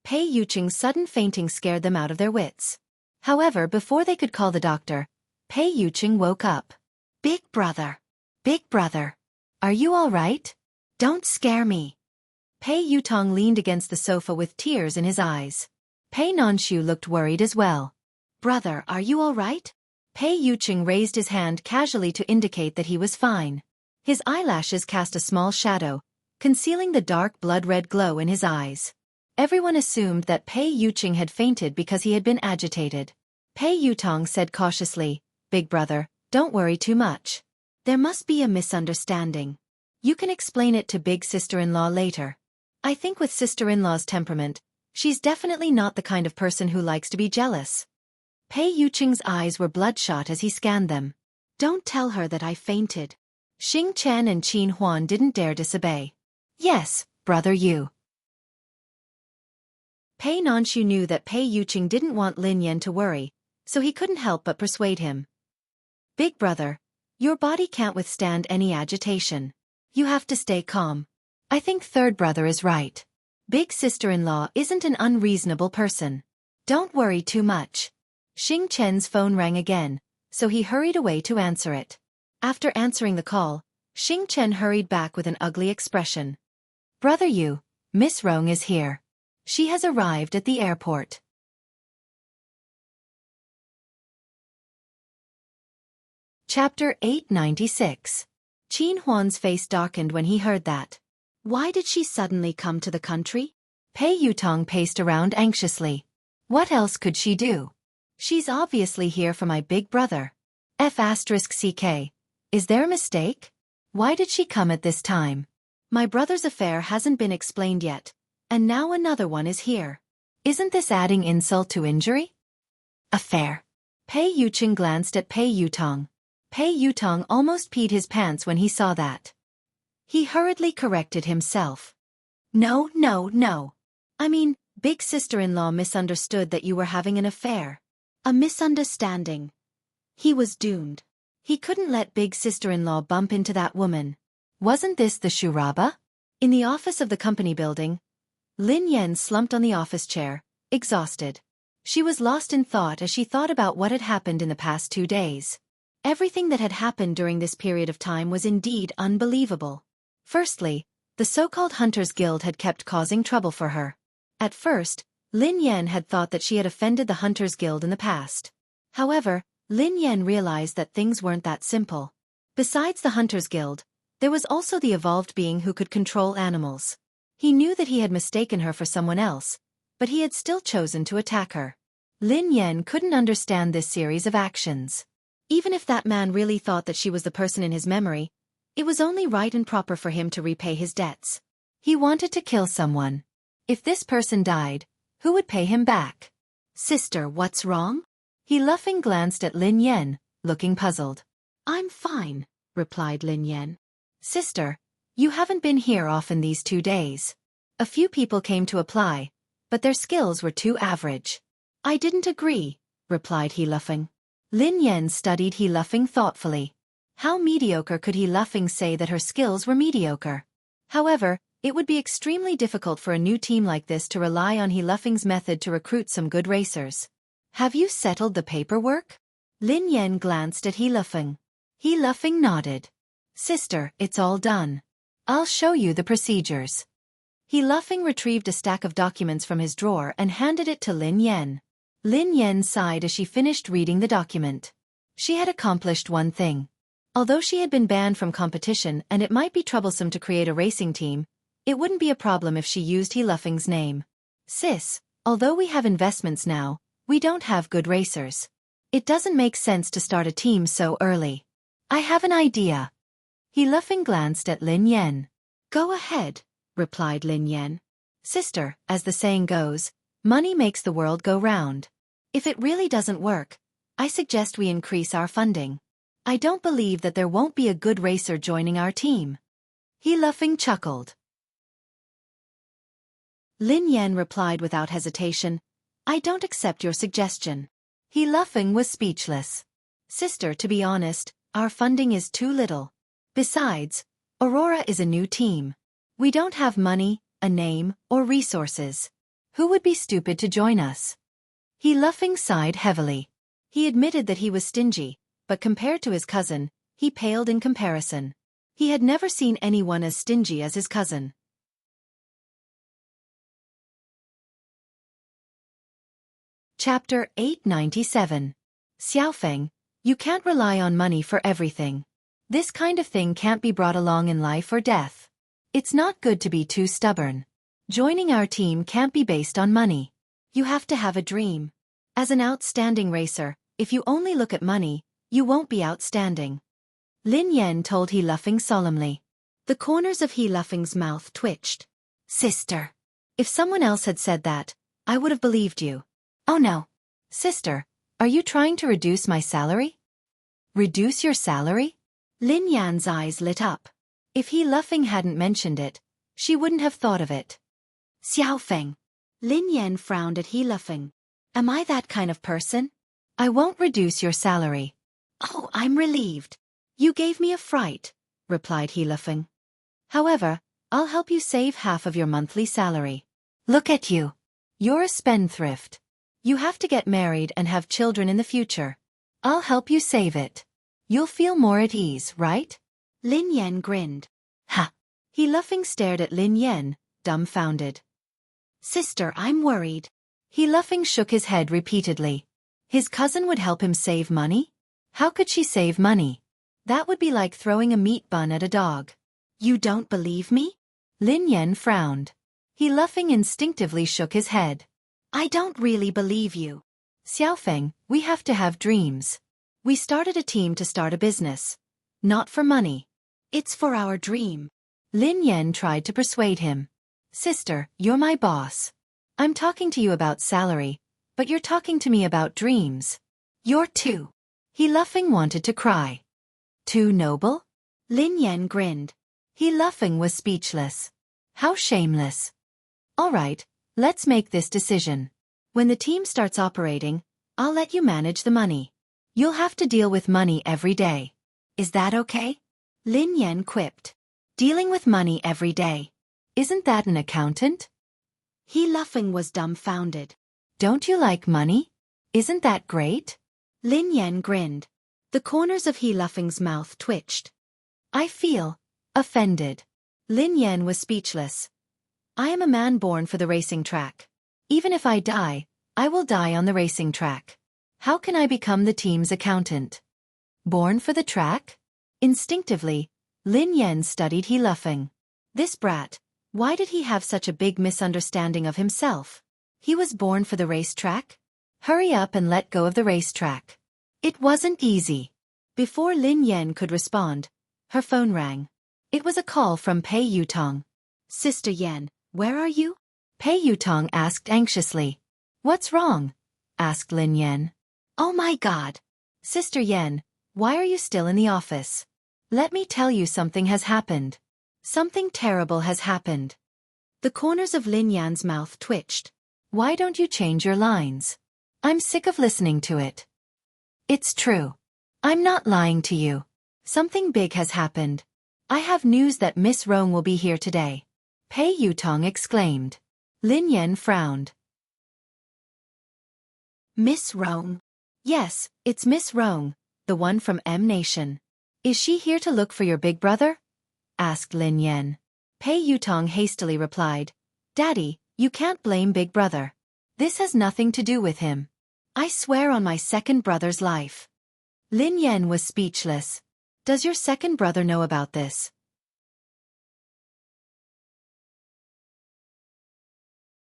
Pei Yuqing's sudden fainting scared them out of their wits. However, before they could call the doctor, Pei Yuqing woke up. Big brother! Big brother! Are you all right? Don't scare me. Pei Yutong leaned against the sofa with tears in his eyes. Pei Nanshu looked worried as well. Brother, are you all right? Pei Yuqing raised his hand casually to indicate that he was fine. His eyelashes cast a small shadow, concealing the dark blood-red glow in his eyes. Everyone assumed that Pei Yuqing had fainted because he had been agitated. Pei Yutong said cautiously, Big brother, don't worry too much. There must be a misunderstanding. You can explain it to big sister-in-law later. I think with sister-in-law's temperament, she's definitely not the kind of person who likes to be jealous. Pei Yuqing's eyes were bloodshot as he scanned them. Don't tell her that I fainted. Xing Chen and Qin Huan didn't dare disobey. Yes, brother you. Pei Nanshu knew that Pei Yuqing didn't want Lin Yan to worry, so he couldn't help but persuade him. Big brother, your body can't withstand any agitation. You have to stay calm. I think third brother is right. Big sister-in-law isn't an unreasonable person. Don't worry too much. Xing Chen's phone rang again, so he hurried away to answer it. After answering the call, Xing Chen hurried back with an ugly expression. Brother you, Miss Rong is here. She has arrived at the airport. Chapter 896. Qin Huan's face darkened when he heard that. Why did she suddenly come to the country? Pei Yutong paced around anxiously. What else could she do? She's obviously here for my big brother. F***CK. Is there a mistake? Why did she come at this time? My brother's affair hasn't been explained yet, and now another one is here. Isn't this adding insult to injury? Affair. Pei Yuqing glanced at Pei Yutong. Pei Yutong almost peed his pants when he saw that. He hurriedly corrected himself. No. I mean, big sister-in-law misunderstood that you were having an affair. A misunderstanding. He was doomed. He couldn't let big sister-in-law bump into that woman. Wasn't this the Shuraba? In the office of the company building, Lin Yan slumped on the office chair, exhausted. She was lost in thought as she thought about what had happened in the past 2 days. Everything that had happened during this period of time was indeed unbelievable. Firstly, the so-called Hunters Guild had kept causing trouble for her. At first, Lin Yan had thought that she had offended the Hunters Guild in the past. However, Lin Yan realized that things weren't that simple. Besides the Hunters Guild, there was also the evolved being who could control animals. He knew that he had mistaken her for someone else, but he had still chosen to attack her. Lin Yan couldn't understand this series of actions. Even if that man really thought that she was the person in his memory, it was only right and proper for him to repay his debts. He wanted to kill someone. If this person died, who would pay him back? Sister, what's wrong? He laughing glanced at Lin Yan, looking puzzled. I'm fine, replied Lin Yan. Sister, you haven't been here often these 2 days. A few people came to apply, but their skills were too average. I didn't agree, replied he laughing. Lin Yan studied he laughing thoughtfully. How mediocre could he laughing say that her skills were mediocre? However, it would be extremely difficult for a new team like this to rely on he laughing's method to recruit some good racers. Have you settled the paperwork? Lin Yan glanced at he laughing. He laughing nodded. Sister, it's all done. I'll show you the procedures. He laughing retrieved a stack of documents from his drawer and handed it to Lin Yan. Lin Yan sighed as she finished reading the document. She had accomplished one thing. Although she had been banned from competition and it might be troublesome to create a racing team, it wouldn't be a problem if she used he laughing's name. Sis, although we have investments now, we don't have good racers. It doesn't make sense to start a team so early. I have an idea. He laughing glanced at Lin Yan. Go ahead, replied Lin Yan. Sister, as the saying goes, money makes the world go round. If it really doesn't work, I suggest we increase our funding. I don't believe that there won't be a good racer joining our team. He laughing chuckled. Lin Yan replied without hesitation, I don't accept your suggestion. He laughing was speechless. Sister, to be honest, our funding is too little. Besides, Aurora is a new team. We don't have money, a name, or resources. Who would be stupid to join us? He laughing sighed heavily. He admitted that he was stingy, but compared to his cousin, he paled in comparison. He had never seen anyone as stingy as his cousin. Chapter 897. Xiaofeng, you can't rely on money for everything. This kind of thing can't be brought along in life or death. It's not good to be too stubborn. Joining our team can't be based on money. You have to have a dream. As an outstanding racer, if you only look at money, you won't be outstanding. Lin Yan told He laughing solemnly. The corners of He laughing's mouth twitched. Sister. If someone else had said that, I would have believed you. Oh no. Sister, are you trying to reduce my salary? Reduce your salary? Lin Yan's eyes lit up. If He laughing hadn't mentioned it, she wouldn't have thought of it. Xiaofeng. Lin Yan frowned at He laughing. Am I that kind of person? I won't reduce your salary. Oh, I'm relieved. You gave me a fright, replied He laughing. However, I'll help you save half of your monthly salary. Look at you. You're a spendthrift. You have to get married and have children in the future. I'll help you save it. You'll feel more at ease, right? Lin Yan grinned. Ha! He laughing stared at Lin Yan, dumbfounded. Sister, I'm worried. He laughing shook his head repeatedly. His cousin would help him save money? How could she save money? That would be like throwing a meat bun at a dog. You don't believe me? Lin Yan frowned. He laughing instinctively shook his head. I don't really believe you. Xiaofeng, we have to have dreams. We started a team to start a business. Not for money. It's for our dream. Lin Yan tried to persuade him. Sister, you're my boss. I'm talking to you about salary, but you're talking to me about dreams. You're too. He laughing wanted to cry. Too noble? Lin Yan grinned. He laughing was speechless. How shameless. All right, let's make this decision. When the team starts operating, I'll let you manage the money. You'll have to deal with money every day. Is that okay? Lin Yan quipped. Dealing with money every day. Isn't that an accountant? He laughing was dumbfounded. Don't you like money? Isn't that great? Lin Yan grinned. The corners of He laughing's mouth twitched. I feel offended. Lin Yan was speechless. I am a man born for the racing track. Even if I die, I will die on the racing track. How can I become the team's accountant? Born for the track? Instinctively, Lin Yan studied He laughing. This brat, why did he have such a big misunderstanding of himself? He was born for the racetrack? Hurry up and let go of the racetrack. It wasn't easy. Before Lin Yan could respond, her phone rang. It was a call from Pei Yutong. Sister Yan, where are you? Pei Yutong asked anxiously. What's wrong? Asked Lin Yan. Oh my God. Sister Yan, why are you still in the office? Let me tell you something has happened. Something terrible has happened. The corners of Lin Yan's mouth twitched. Why don't you change your lines? I'm sick of listening to it. It's true. I'm not lying to you. Something big has happened. I have news that Miss Rong will be here today. Pei Yutong exclaimed. Lin Yan frowned. Miss Rong? Yes, it's Miss Rong, the one from M Nation. Is she here to look for your big brother? Asked Lin Yan. Pei Yutong hastily replied. Daddy, you can't blame big brother. This has nothing to do with him. I swear on my second brother's life. Lin Yan was speechless. Does your second brother know about this?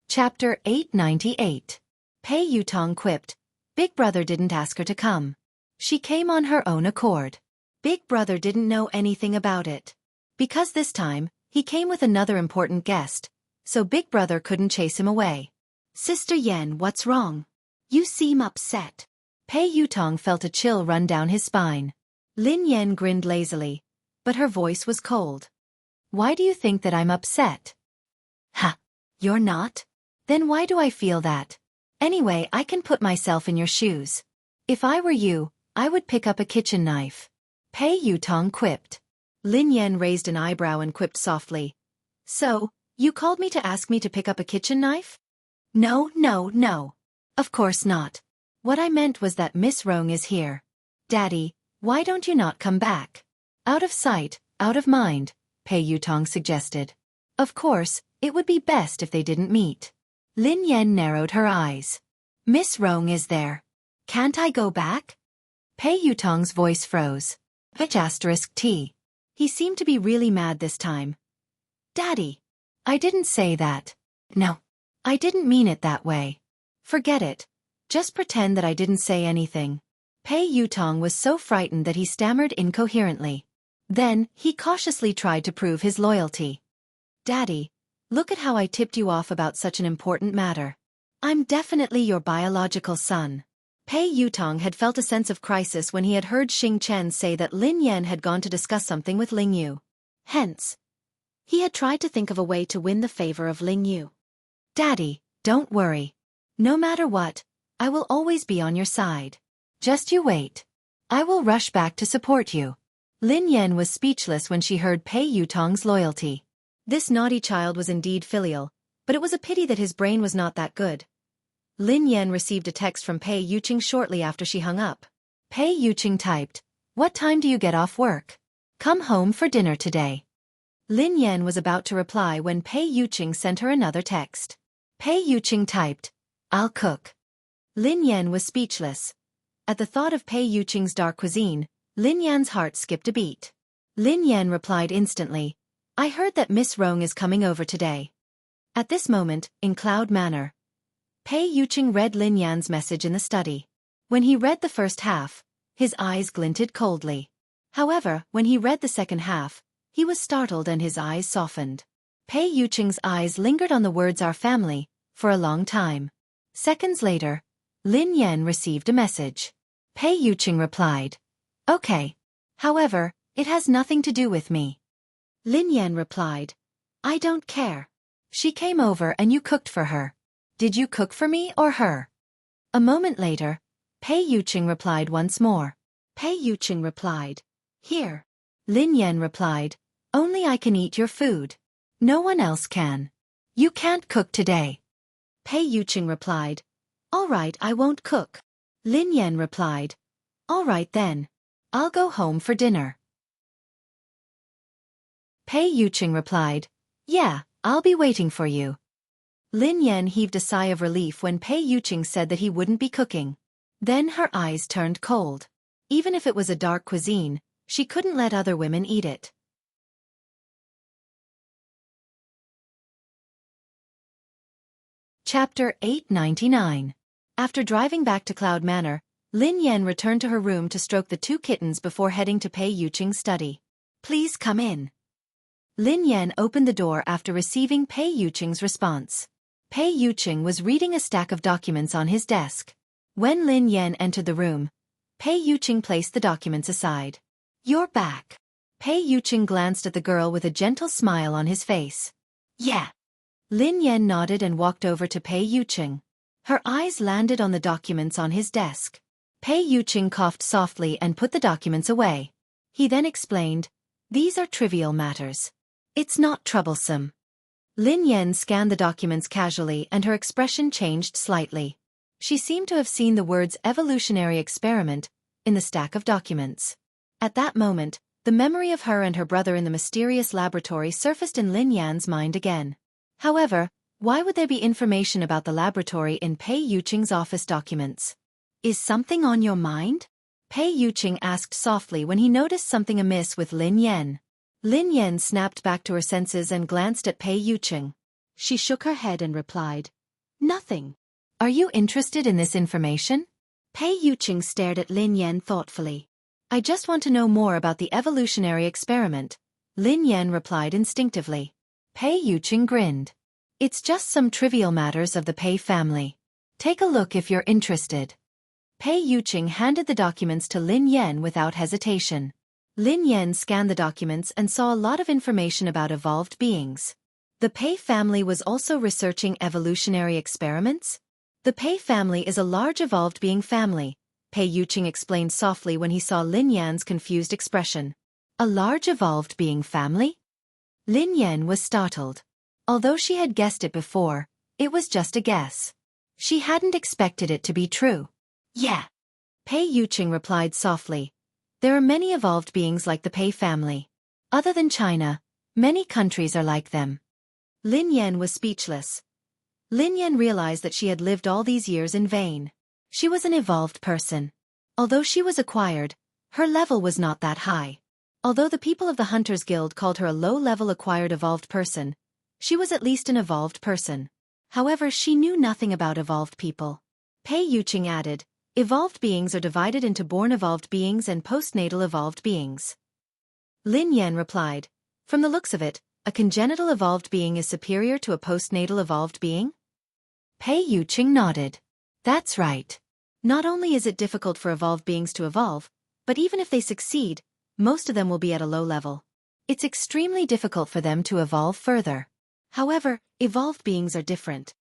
Chapter 898. Pei Yutong quipped. Big brother didn't ask her to come. She came on her own accord. Big brother didn't know anything about it. Because this time, he came with another important guest, so big brother couldn't chase him away. Sister Yan, what's wrong? You seem upset. Pei Yutong felt a chill run down his spine. Lin Yan grinned lazily, but her voice was cold. Why do you think that I'm upset? Ha! You're not? Then why do I feel that? Anyway, I can put myself in your shoes. If I were you, I would pick up a kitchen knife. Pei Yutong quipped. Lin Yan raised an eyebrow and quipped softly. So, you called me to ask me to pick up a kitchen knife? No, no, no. Of course not. What I meant was that Miss Rong is here. Daddy, why don't you not come back? Out of sight, out of mind, Pei Yutong suggested. Of course, it would be best if they didn't meet. Lin Yan narrowed her eyes. Miss Rong is there. Can't I go back? Pei Yutong's voice froze. T. He seemed to be really mad this time. Daddy. I didn't say that. No. I didn't mean it that way. Forget it. Just pretend that I didn't say anything. Pei Yutong was so frightened that he stammered incoherently. Then, he cautiously tried to prove his loyalty. Daddy, look at how I tipped you off about such an important matter. I'm definitely your biological son. Pei Yutong had felt a sense of crisis when he had heard Xing Chen say that Lin Yan had gone to discuss something with Ling Yu. Hence, he had tried to think of a way to win the favor of Ling Yu. Daddy, don't worry. No matter what, I will always be on your side. Just you wait. I will rush back to support you. Lin Yan was speechless when she heard Pei Yutong's loyalty. This naughty child was indeed filial, but it was a pity that his brain was not that good. Lin Yan received a text from Pei Yuqing shortly after she hung up. Pei Yuqing typed, "What time do you get off work? Come home for dinner today." Lin Yan was about to reply when Pei Yuqing sent her another text. Pei Yuqing typed, "I'll cook." Lin Yan was speechless. At the thought of Pei Yuqing's dark cuisine, Lin Yan's heart skipped a beat. Lin Yan replied instantly, I heard that Miss Rong is coming over today. At this moment, in Cloud Manor, Pei Yuqing read Lin Yan's message in the study. When he read the first half, his eyes glinted coldly. However, when he read the second half, he was startled and his eyes softened. Pei Yuqing's eyes lingered on the words our family for a long time. Seconds later, Lin Yan received a message. Pei Yuqing replied, Okay. However, it has nothing to do with me. Lin Yan replied, I don't care. She came over and you cooked for her. Did you cook for me or her? A moment later, Pei Yuqing replied once more. Pei Yuqing replied, Here. Lin Yan replied, Only I can eat your food. No one else can. You can't cook today. Pei Yuqing replied, All right, I won't cook. Lin Yan replied, All right then. I'll go home for dinner. Pei Yuqing replied, Yeah, I'll be waiting for you. Lin Yan heaved a sigh of relief when Pei Yuqing said that he wouldn't be cooking. Then her eyes turned cold. Even if it was a dark cuisine, she couldn't let other women eat it. Chapter 899. After driving back to Cloud Manor, Lin Yan returned to her room to stroke the two kittens before heading to Pei Yuqing's study. Please come in. Lin Yan opened the door after receiving Pei Yuqing's response. Pei Yuqing was reading a stack of documents on his desk. When Lin Yan entered the room, Pei Yuqing placed the documents aside. You're back. Pei Yuqing glanced at the girl with a gentle smile on his face. Yeah. Lin Yan nodded and walked over to Pei Yuqing. Her eyes landed on the documents on his desk. Pei Yuqing coughed softly and put the documents away. He then explained, These are trivial matters. It's not troublesome. Lin Yan scanned the documents casually and her expression changed slightly. She seemed to have seen the words evolutionary experiment in the stack of documents. At that moment, the memory of her and her brother in the mysterious laboratory surfaced in Lin Yan's mind again. However, why would there be information about the laboratory in Pei Yuqing's office documents? Is something on your mind? Pei Yuqing asked softly when he noticed something amiss with Lin Yan. Lin Yan snapped back to her senses and glanced at Pei Yuqing. She shook her head and replied, Nothing. Are you interested in this information? Pei Yuqing stared at Lin Yan thoughtfully. I just want to know more about the evolutionary experiment, Lin Yan replied instinctively. Pei Yuqing grinned. It's just some trivial matters of the Pei family. Take a look if you're interested. Pei Yuqing handed the documents to Lin Yan without hesitation. Lin Yan scanned the documents and saw a lot of information about evolved beings. The Pei family was also researching evolutionary experiments? The Pei family is a large evolved being family, Pei Yuqing explained softly when he saw Lin Yan's confused expression. A large evolved being family? Lin Yan was startled. Although she had guessed it before, it was just a guess. She hadn't expected it to be true. Yeah. Pei Yuqing replied softly. There are many evolved beings like the Pei family. Other than China, many countries are like them. Lin Yan was speechless. Lin Yan realized that she had lived all these years in vain. She was an evolved person. Although she was acquired, her level was not that high. Although the people of the Hunters Guild called her a low-level acquired evolved person, she was at least an evolved person. However, she knew nothing about evolved people. Pei Yuqing added, Evolved beings are divided into born evolved beings and postnatal evolved beings. Lin Yan replied, From the looks of it, a congenital evolved being is superior to a postnatal evolved being? Pei Yuqing nodded. That's right. Not only is it difficult for evolved beings to evolve, but even if they succeed, most of them will be at a low level. It's extremely difficult for them to evolve further. However, evolved beings are different.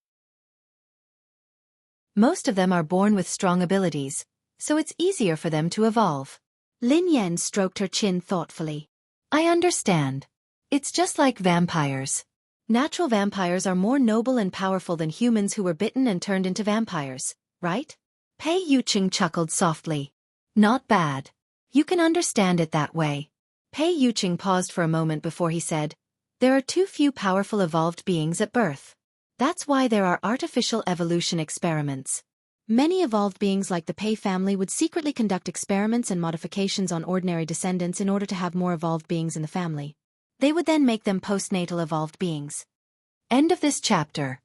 Most of them are born with strong abilities, so it's easier for them to evolve. Lin Yan stroked her chin thoughtfully. I understand. It's just like vampires. Natural vampires are more noble and powerful than humans who were bitten and turned into vampires, right? Pei Yuqing chuckled softly. Not bad. You can understand it that way. Pei Yuqing paused for a moment before he said, There are too few powerful evolved beings at birth. That's why there are artificial evolution experiments. Many evolved beings like the Pei family would secretly conduct experiments and modifications on ordinary descendants in order to have more evolved beings in the family. They would then make them postnatal evolved beings. End of this chapter.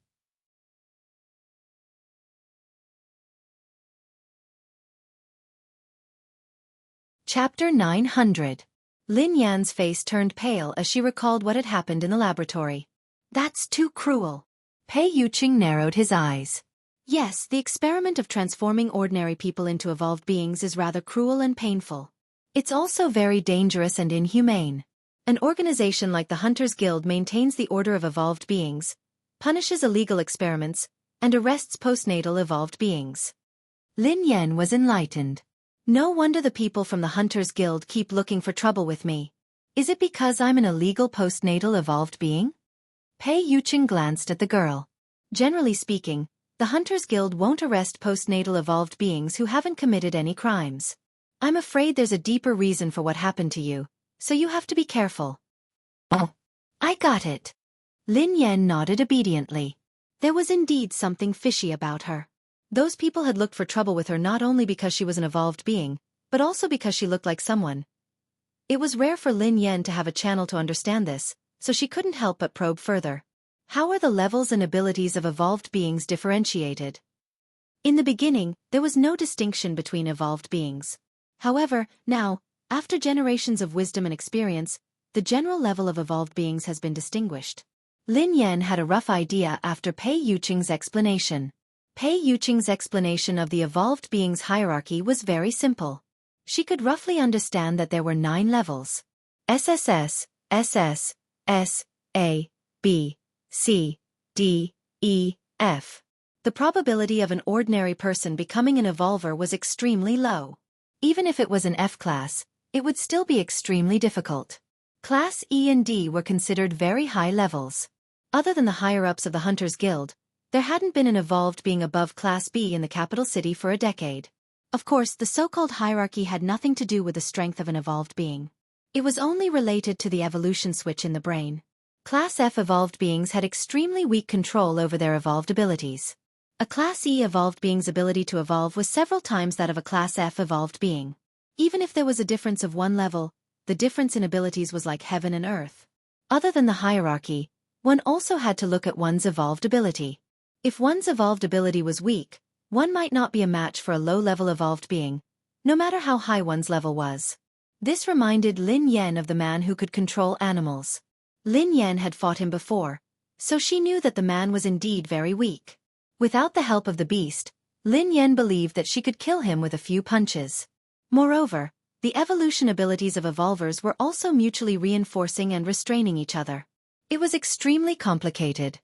Chapter 900. Lin Yan's face turned pale as she recalled what had happened in the laboratory. That's too cruel. Pei Yuqing narrowed his eyes. Yes, the experiment of transforming ordinary people into evolved beings is rather cruel and painful. It's also very dangerous and inhumane. An organization like the Hunters Guild maintains the order of evolved beings, punishes illegal experiments, and arrests postnatal evolved beings. Lin Yan was enlightened. No wonder the people from the Hunters Guild keep looking for trouble with me. Is it because I'm an illegal postnatal evolved being? Pei Yuqing glanced at the girl. Generally speaking, the Hunters Guild won't arrest postnatal evolved beings who haven't committed any crimes. I'm afraid there's a deeper reason for what happened to you, so you have to be careful. Oh, I got it. Lin Yan nodded obediently. There was indeed something fishy about her. Those people had looked for trouble with her not only because she was an evolved being, but also because she looked like someone. It was rare for Lin Yan to have a channel to understand this, so she couldn't help but probe further. How are the levels and abilities of evolved beings differentiated? In the beginning, there was no distinction between evolved beings. However, now, after generations of wisdom and experience, the general level of evolved beings has been distinguished. Lin Yan had a rough idea after Pei Yuqing's explanation. Pei Yuqing's explanation of the evolved beings' hierarchy was very simple. She could roughly understand that there were 9 levels. SSS, SS, S, A, B, C, D, E, F. The probability of an ordinary person becoming an evolver was extremely low. Even if it was an F class, it would still be extremely difficult. Class E and D were considered very high levels. Other than the higher-ups of the Hunters Guild, there hadn't been an evolved being above Class B in the capital city for a decade. Of course, the so-called hierarchy had nothing to do with the strength of an evolved being. It was only related to the evolution switch in the brain. Class F evolved beings had extremely weak control over their evolved abilities. A Class E evolved being's ability to evolve was several times that of a Class F evolved being. Even if there was a difference of 1 level, the difference in abilities was like heaven and earth. Other than the hierarchy, one also had to look at one's evolved ability. If one's evolved ability was weak, one might not be a match for a low-level evolved being, no matter how high one's level was. This reminded Lin Yan of the man who could control animals. Lin Yan had fought him before, so she knew that the man was indeed very weak. Without the help of the beast, Lin Yan believed that she could kill him with a few punches. Moreover, the evolution abilities of evolvers were also mutually reinforcing and restraining each other. It was extremely complicated.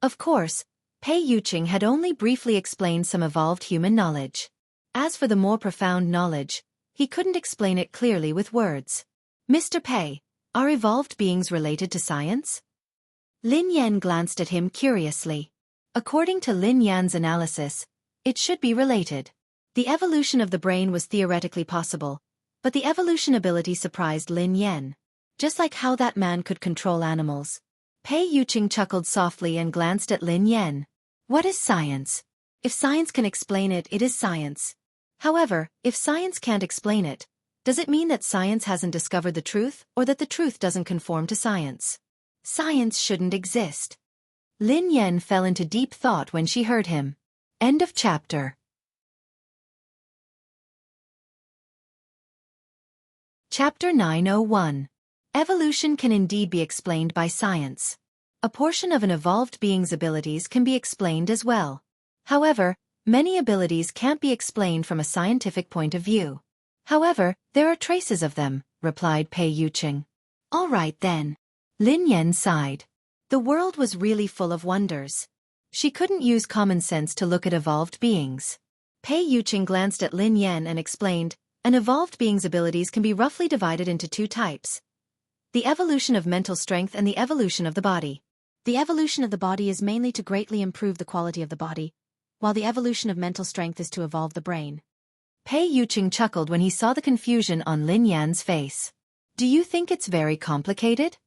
Of course, Pei Yuqing had only briefly explained some evolved human knowledge. As for the more profound knowledge, he couldn't explain it clearly with words. Mr. Pei, are evolved beings related to science? Lin Yan glanced at him curiously. According to Lin Yan's analysis, it should be related. The evolution of the brain was theoretically possible, but the evolution ability surprised Lin Yan. Just like how that man could control animals. Pei Yuqing chuckled softly and glanced at Lin Yan. What is science? If science can explain it, it is science. However, if science can't explain it, does it mean that science hasn't discovered the truth, or that the truth doesn't conform to science? Science shouldn't exist. Lin Yan fell into deep thought when she heard him. End of chapter. Chapter 901. Evolution can indeed be explained by science. A portion of an evolved being's abilities can be explained as well. However, many abilities can't be explained from a scientific point of view. However, there are traces of them, replied Pei Yuqing. All right then. Lin Yan sighed. The world was really full of wonders. She couldn't use common sense to look at evolved beings. Pei Yuqing glanced at Lin Yan and explained, an evolved being's abilities can be roughly divided into 2 types. The evolution of mental strength and the evolution of the body. The evolution of the body is mainly to greatly improve the quality of the body, while the evolution of mental strength is to evolve the brain. Pei Yuqing chuckled when he saw the confusion on Lin Yan's face. Do you think it's very complicated?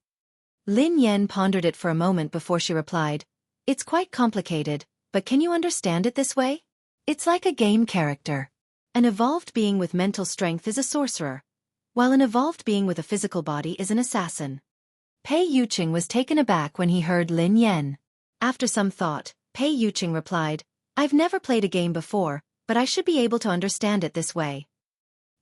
Lin Yan pondered it for a moment before she replied, it's quite complicated, But can you understand it this way? It's like a game character. An evolved being with mental strength is a sorcerer, while an evolved being with a physical body is an assassin. Pei Yuqing was taken aback when he heard Lin Yan. After some thought, Pei Yuqing replied, I've never played a game before, but I should be able to understand it this way.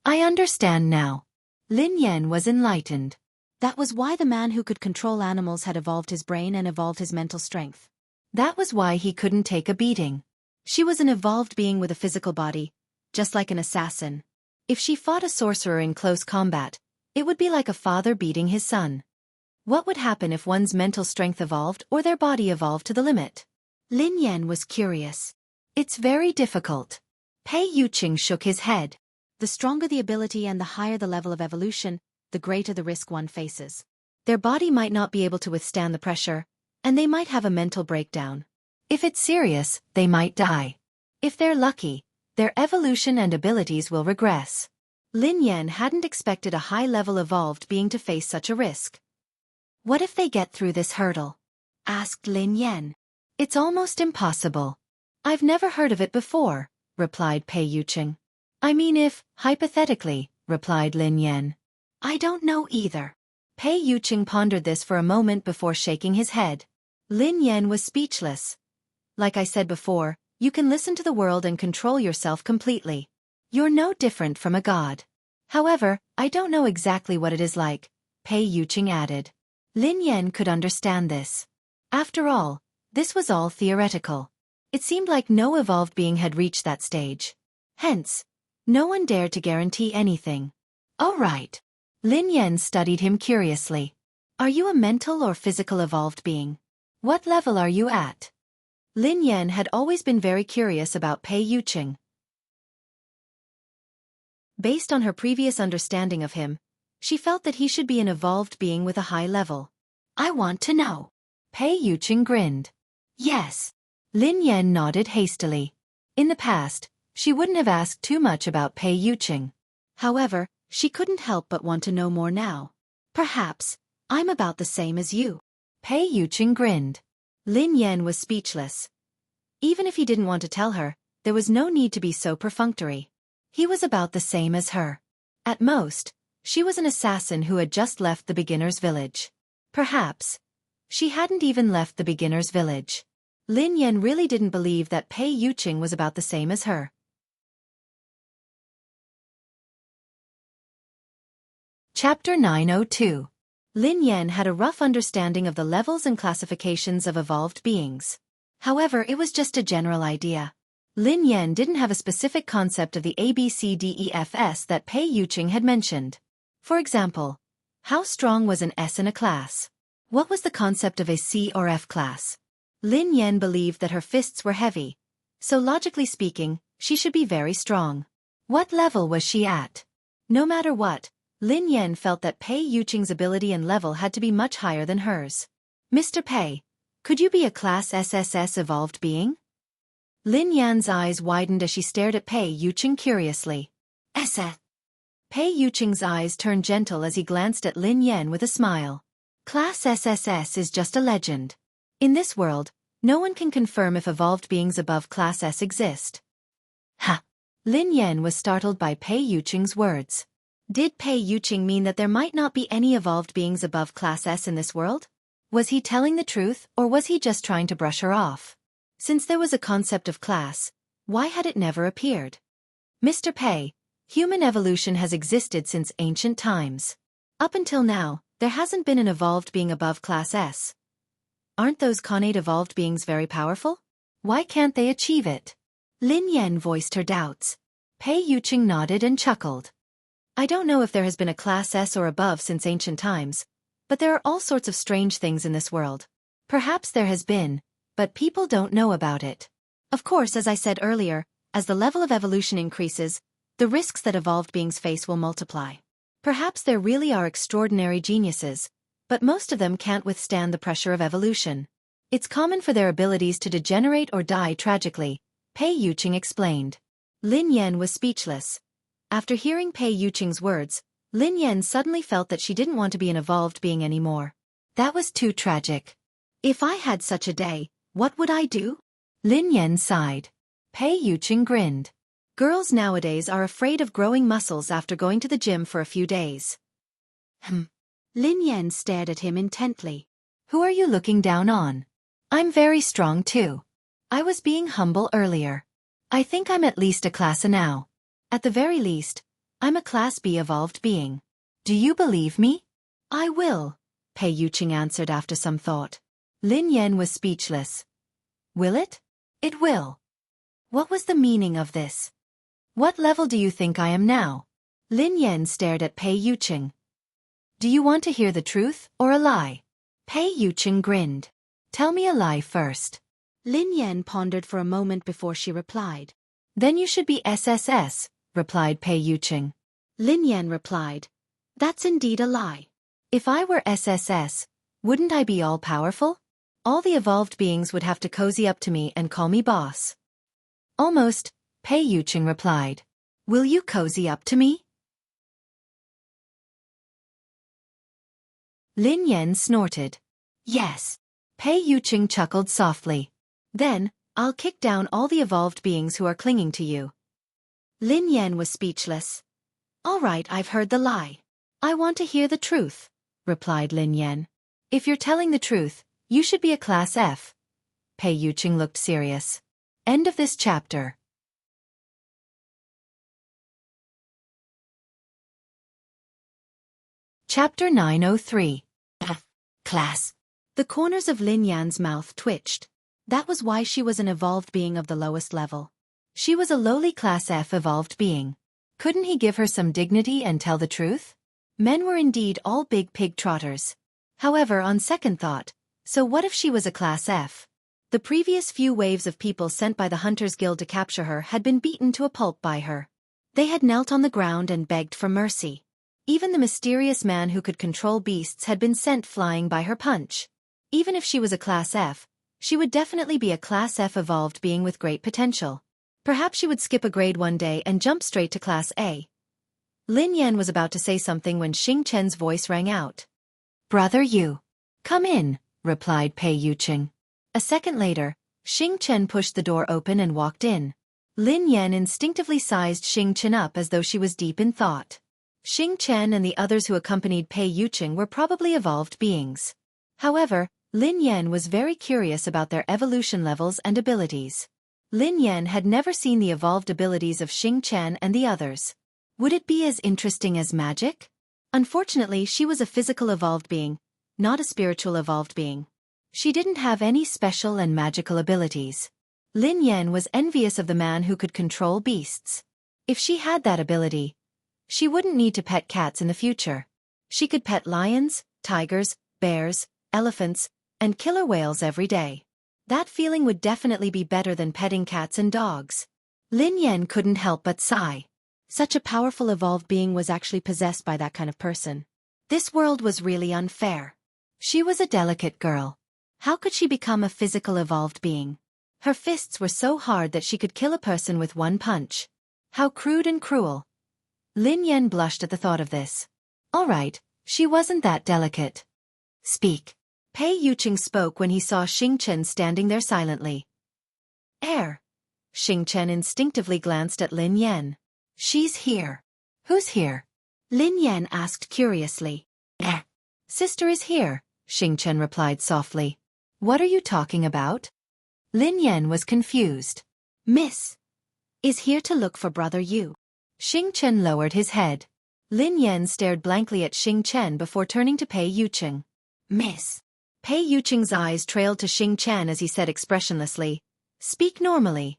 I understand now. Lin Yan was enlightened. That was why the man who could control animals had evolved his brain and evolved his mental strength. That was why he couldn't take a beating. She was an evolved being with a physical body, just like an assassin. If she fought a sorcerer in close combat, it would be like a father beating his son. What would happen if one's mental strength evolved or their body evolved to the limit? Lin Yan was curious. It's very difficult. Pei Yuqing shook his head. The stronger the ability and the higher the level of evolution, the greater the risk one faces. Their body might not be able to withstand the pressure, and they might have a mental breakdown. If it's serious, they might die. If they're lucky, their evolution and abilities will regress. Lin Yan hadn't expected a high-level evolved being to face such a risk. What if they get through this hurdle? Asked Lin Yan. It's almost impossible. I've never heard of it before, replied Pei Yuqing. I mean if, hypothetically, replied Lin Yan. I don't know either. Pei Yuqing pondered this for a moment before shaking his head. Lin Yan was speechless. Like I said before, you can listen to the world and control yourself completely. You're no different from a god. However, I don't know exactly what it is like, Pei Yuqing added. Lin Yan could understand this. After all, this was all theoretical. It seemed like no evolved being had reached that stage. Hence, no one dared to guarantee anything. All right. Lin Yan studied him curiously. Are you a mental or physical evolved being? What level are you at? Lin Yan had always been very curious about Pei Yuqing. Based on her previous understanding of him, she felt that he should be an evolved being with a high level. I want to know. Pei Yuqing grinned. Yes. Lin Yan nodded hastily. In the past, she wouldn't have asked too much about Pei Yuqing. However, she couldn't help but want to know more now. Perhaps, I'm about the same as you. Pei Yuqing grinned. Lin Yan was speechless. Even if he didn't want to tell her, there was no need to be so perfunctory. He was about the same as her. At most, she was an assassin who had just left the beginner's village. Perhaps, she hadn't even left the beginner's village. Lin Yan really didn't believe that Pei Yuqing was about the same as her. Chapter 902. Lin Yan had a rough understanding of the levels and classifications of evolved beings. However, it was just a general idea. Lin Yan didn't have a specific concept of the ABCDEFS that Pei Yuqing had mentioned. For example, how strong was an S in a class? What was the concept of a C or F class? Lin Yan believed that her fists were heavy, so logically speaking, she should be very strong. What level was she at? No matter what, Lin Yan felt that Pei Yuqing's ability and level had to be much higher than hers. Mr. Pei, could you be a Class SSS evolved being? Lin Yan's eyes widened as she stared at Pei Yuqing curiously. SS. Pei Yuqing's eyes turned gentle as he glanced at Lin Yan with a smile. Class SSS is just a legend. In this world, no one can confirm if evolved beings above Class S exist. Ha! Lin Yan was startled by Pei Yuqing's words. Did Pei Yuqing mean that there might not be any evolved beings above Class S in this world? Was he telling the truth, or was he just trying to brush her off? Since there was a concept of class, why had it never appeared? Mr. Pei, human evolution has existed since ancient times. Up until now, there hasn't been an evolved being above Class S. Aren't those connate evolved beings very powerful? Why can't they achieve it? Lin Yan voiced her doubts. Pei Yuqing nodded and chuckled. I don't know if there has been a Class S or above since ancient times, but there are all sorts of strange things in this world. Perhaps there has been, but people don't know about it. Of course, as I said earlier, as the level of evolution increases, the risks that evolved beings face will multiply. Perhaps there really are extraordinary geniuses, but most of them can't withstand the pressure of evolution. It's common for their abilities to degenerate or die tragically, Pei Yuqing explained. Lin Yan was speechless. After hearing Pei Yuqing's words, Lin Yan suddenly felt that she didn't want to be an evolved being anymore. That was too tragic. If I had such a day, what would I do? Lin Yan sighed. Pei Yuqing grinned. Girls nowadays are afraid of growing muscles after going to the gym for a few days. Lin Yan stared at him intently. Who are you looking down on? I'm very strong too. I was being humble earlier. I think I'm at least a class A now. At the very least, I'm a class B evolved being. Do you believe me? I will, Pei Yuqing answered after some thought. Lin Yan was speechless. Will it? It will. What was the meaning of this? What level do you think I am now? Lin Yan stared at Pei Yuqing. Do you want to hear the truth or a lie? Pei Yuqing grinned. Tell me a lie first. Lin Yan pondered for a moment before she replied. Then you should be SSS, replied Pei Yuqing. Lin Yan replied. That's indeed a lie. If I were SSS, wouldn't I be all-powerful? All the evolved beings would have to cozy up to me and call me boss. Almost, Pei Yuqing replied. Will you cozy up to me? Lin Yan snorted. Yes. Pei Yuqing chuckled softly. Then, I'll kick down all the evolved beings who are clinging to you. Lin Yan was speechless. All right, I've heard the lie. I want to hear the truth, replied Lin Yan. If you're telling the truth, you should be a class F. Pei Yuqing looked serious. End of this chapter. Chapter 903. Class. The corners of Lin Yan's mouth twitched. That was why she was an evolved being of the lowest level. She was a lowly class F evolved being. Couldn't he give her some dignity and tell the truth? Men were indeed all big pig trotters. However, on second thought, so what if she was a class F? The previous few waves of people sent by the Hunters Guild to capture her had been beaten to a pulp by her. They had knelt on the ground and begged for mercy. Even the mysterious man who could control beasts had been sent flying by her punch. Even if she was a class F, she would definitely be a class F evolved being with great potential. Perhaps she would skip a grade one day and jump straight to class A. Lin Yan was about to say something when Xing Chen's voice rang out. Brother Yu. Come in, replied Pei Yuqing. A second later, Xing Chen pushed the door open and walked in. Lin Yan instinctively sized Xing Chen up as though she was deep in thought. Xing Chen and the others who accompanied Pei Yuqing were probably evolved beings. However, Lin Yan was very curious about their evolution levels and abilities. Lin Yan had never seen the evolved abilities of Xing Chen and the others. Would it be as interesting as magic? Unfortunately, she was a physical evolved being, not a spiritual evolved being. She didn't have any special and magical abilities. Lin Yan was envious of the man who could control beasts. If she had that ability, she wouldn't need to pet cats in the future. She could pet lions, tigers, bears, elephants, and killer whales every day. That feeling would definitely be better than petting cats and dogs. Lin Yan couldn't help but sigh. Such a powerful evolved being was actually possessed by that kind of person. This world was really unfair. She was a delicate girl. How could she become a physical evolved being? Her fists were so hard that she could kill a person with one punch. How crude and cruel. Lin Yan blushed at the thought of this. All right, she wasn't that delicate. Speak. Pei Yuqing spoke when he saw Xing Chen standing there silently. Xing Chen instinctively glanced at Lin Yan. She's here. Who's here? Lin Yan asked curiously. Sister is here, Xing Chen replied softly. What are you talking about? Lin Yan was confused. Miss is here to look for Brother Yu. Xing Chen lowered his head. Lin Yan stared blankly at Xing Chen before turning to Pei Yuqing. Miss. Pei Yuqing's eyes trailed to Xing Chen as he said expressionlessly, Speak normally.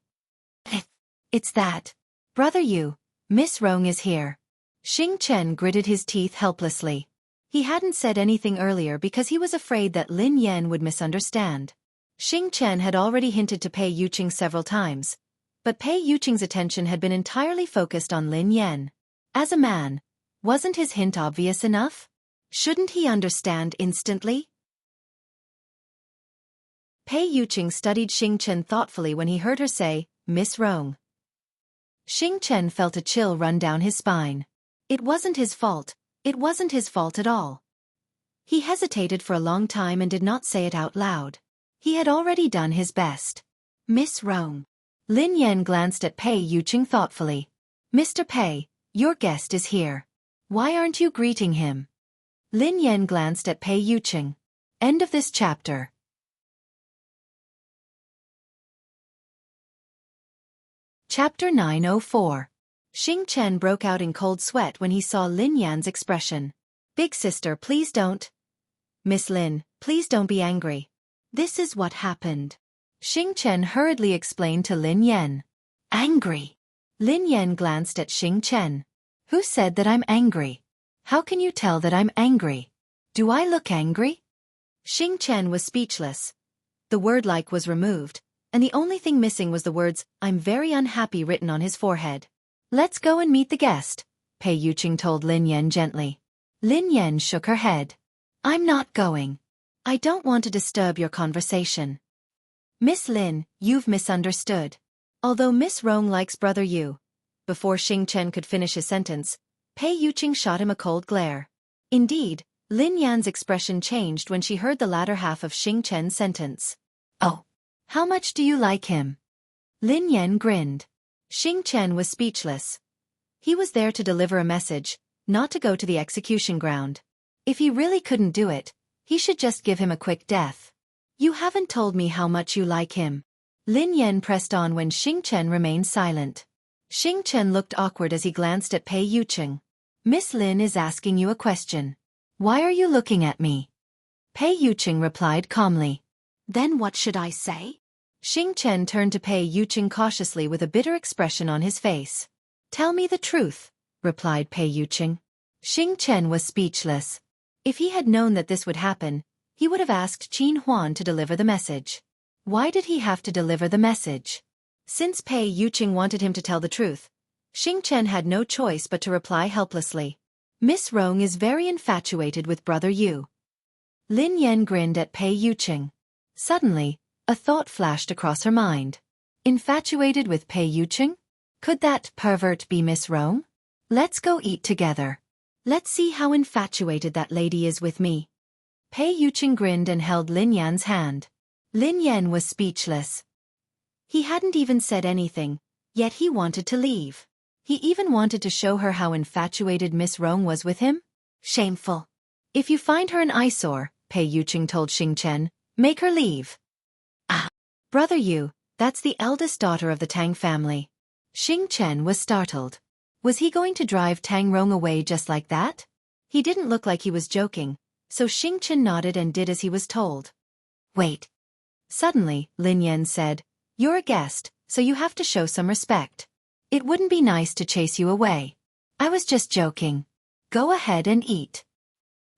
It's that. Brother Yu, Miss Rong is here. Xing Chen gritted his teeth helplessly. He hadn't said anything earlier because he was afraid that Lin Yan would misunderstand. Xing Chen had already hinted to Pei Yuqing several times, but Pei Yuqing's attention had been entirely focused on Lin Yan. As a man, wasn't his hint obvious enough? Shouldn't he understand instantly? Pei Yuqing studied Xing Chen thoughtfully when he heard her say, Miss Rong. Xing Chen felt a chill run down his spine. It wasn't his fault. It wasn't his fault at all. He hesitated for a long time and did not say it out loud. He had already done his best. Miss Rong. Lin Yan glanced at Pei Yuqing thoughtfully. Mr. Pei, your guest is here. Why aren't you greeting him? Lin Yan glanced at Pei Yuqing. End of this chapter. Chapter 904. Xing Chen broke out in cold sweat when he saw Lin Yan's expression. Big sister, please don't. Miss Lin, please don't be angry. This is what happened. Xing Chen hurriedly explained to Lin Yan. Angry? Lin Yan glanced at Xing Chen. Who said that I'm angry? How can you tell that I'm angry? Do I look angry? Xing Chen was speechless. The word like was removed, and the only thing missing was the words, I'm very unhappy written on his forehead. Let's go and meet the guest, Pei Yuqing told Lin Yan gently. Lin Yan shook her head. I'm not going. I don't want to disturb your conversation. Miss Lin, you've misunderstood. Although Miss Rong likes Brother Yu. Before Xing Chen could finish his sentence, Pei Yuqing shot him a cold glare. Indeed, Lin Yan's expression changed when she heard the latter half of Xing Chen's sentence. Oh, how much do you like him? Lin Yan grinned. Xing Chen was speechless. He was there to deliver a message, not to go to the execution ground. If he really couldn't do it, he should just give him a quick death. You haven't told me how much you like him. Lin Yan pressed on when Xing Chen remained silent. Xing Chen looked awkward as he glanced at Pei Yuqing. Miss Lin is asking you a question. Why are you looking at me? Pei Yuqing replied calmly. Then what should I say? Xing Chen turned to Pei Yuqing cautiously with a bitter expression on his face. Tell me the truth, replied Pei Yuqing. Xing Chen was speechless. If he had known that this would happen, he would have asked Qin Huan to deliver the message. Why did he have to deliver the message? Since Pei Yuqing wanted him to tell the truth, Xing Chen had no choice but to reply helplessly. Miss Rong is very infatuated with Brother Yu. Lin Yan grinned at Pei Yuqing. Suddenly, a thought flashed across her mind. Infatuated with Pei Yuqing? Could that pervert be Miss Rong? Let's go eat together. Let's see how infatuated that lady is with me. Pei Yuqing grinned and held Lin Yan's hand. Lin Yan was speechless. He hadn't even said anything, yet he wanted to leave. He even wanted to show her how infatuated Miss Rong was with him. Shameful. If you find her an eyesore, Pei Yuqing told Xing Chen, make her leave. Ah, Brother Yu, that's the eldest daughter of the Tang family. Xing Chen was startled. Was he going to drive Tang Rong away just like that? He didn't look like he was joking, so Xing Chen nodded and did as he was told. Wait. Suddenly, Lin Yan said, You're a guest, so you have to show some respect. It wouldn't be nice to chase you away. I was just joking. Go ahead and eat.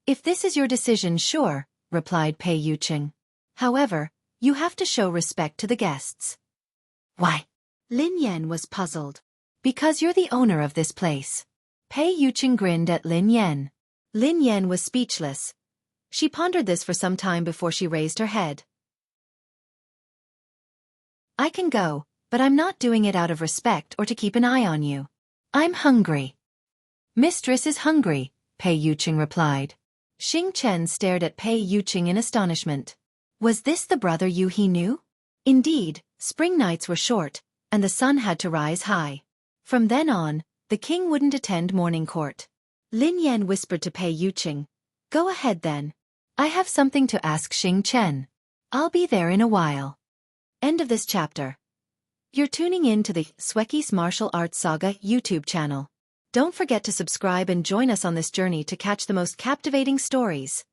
If this is your decision, sure, replied Pei Yuqing. However, you have to show respect to the guests. Why? Lin Yan was puzzled. Because you're the owner of this place. Pei Yuqing grinned at Lin Yan. Lin Yan was speechless. She pondered this for some time before she raised her head. I can go, but I'm not doing it out of respect or to keep an eye on you. I'm hungry. Mistress is hungry, Pei Yuqing replied. Xing Chen stared at Pei Yuqing in astonishment. Was this the Brother Yu he knew? Indeed, spring nights were short, and the sun had to rise high. From then on, the king wouldn't attend morning court. Lin Yan whispered to Pei Yuqing. Go ahead then. I have something to ask Xing Chen. I'll be there in a while. End of this chapter. You're tuning in to the Xueqi's Martial Arts Saga YouTube channel. Don't forget to subscribe and join us on this journey to catch the most captivating stories.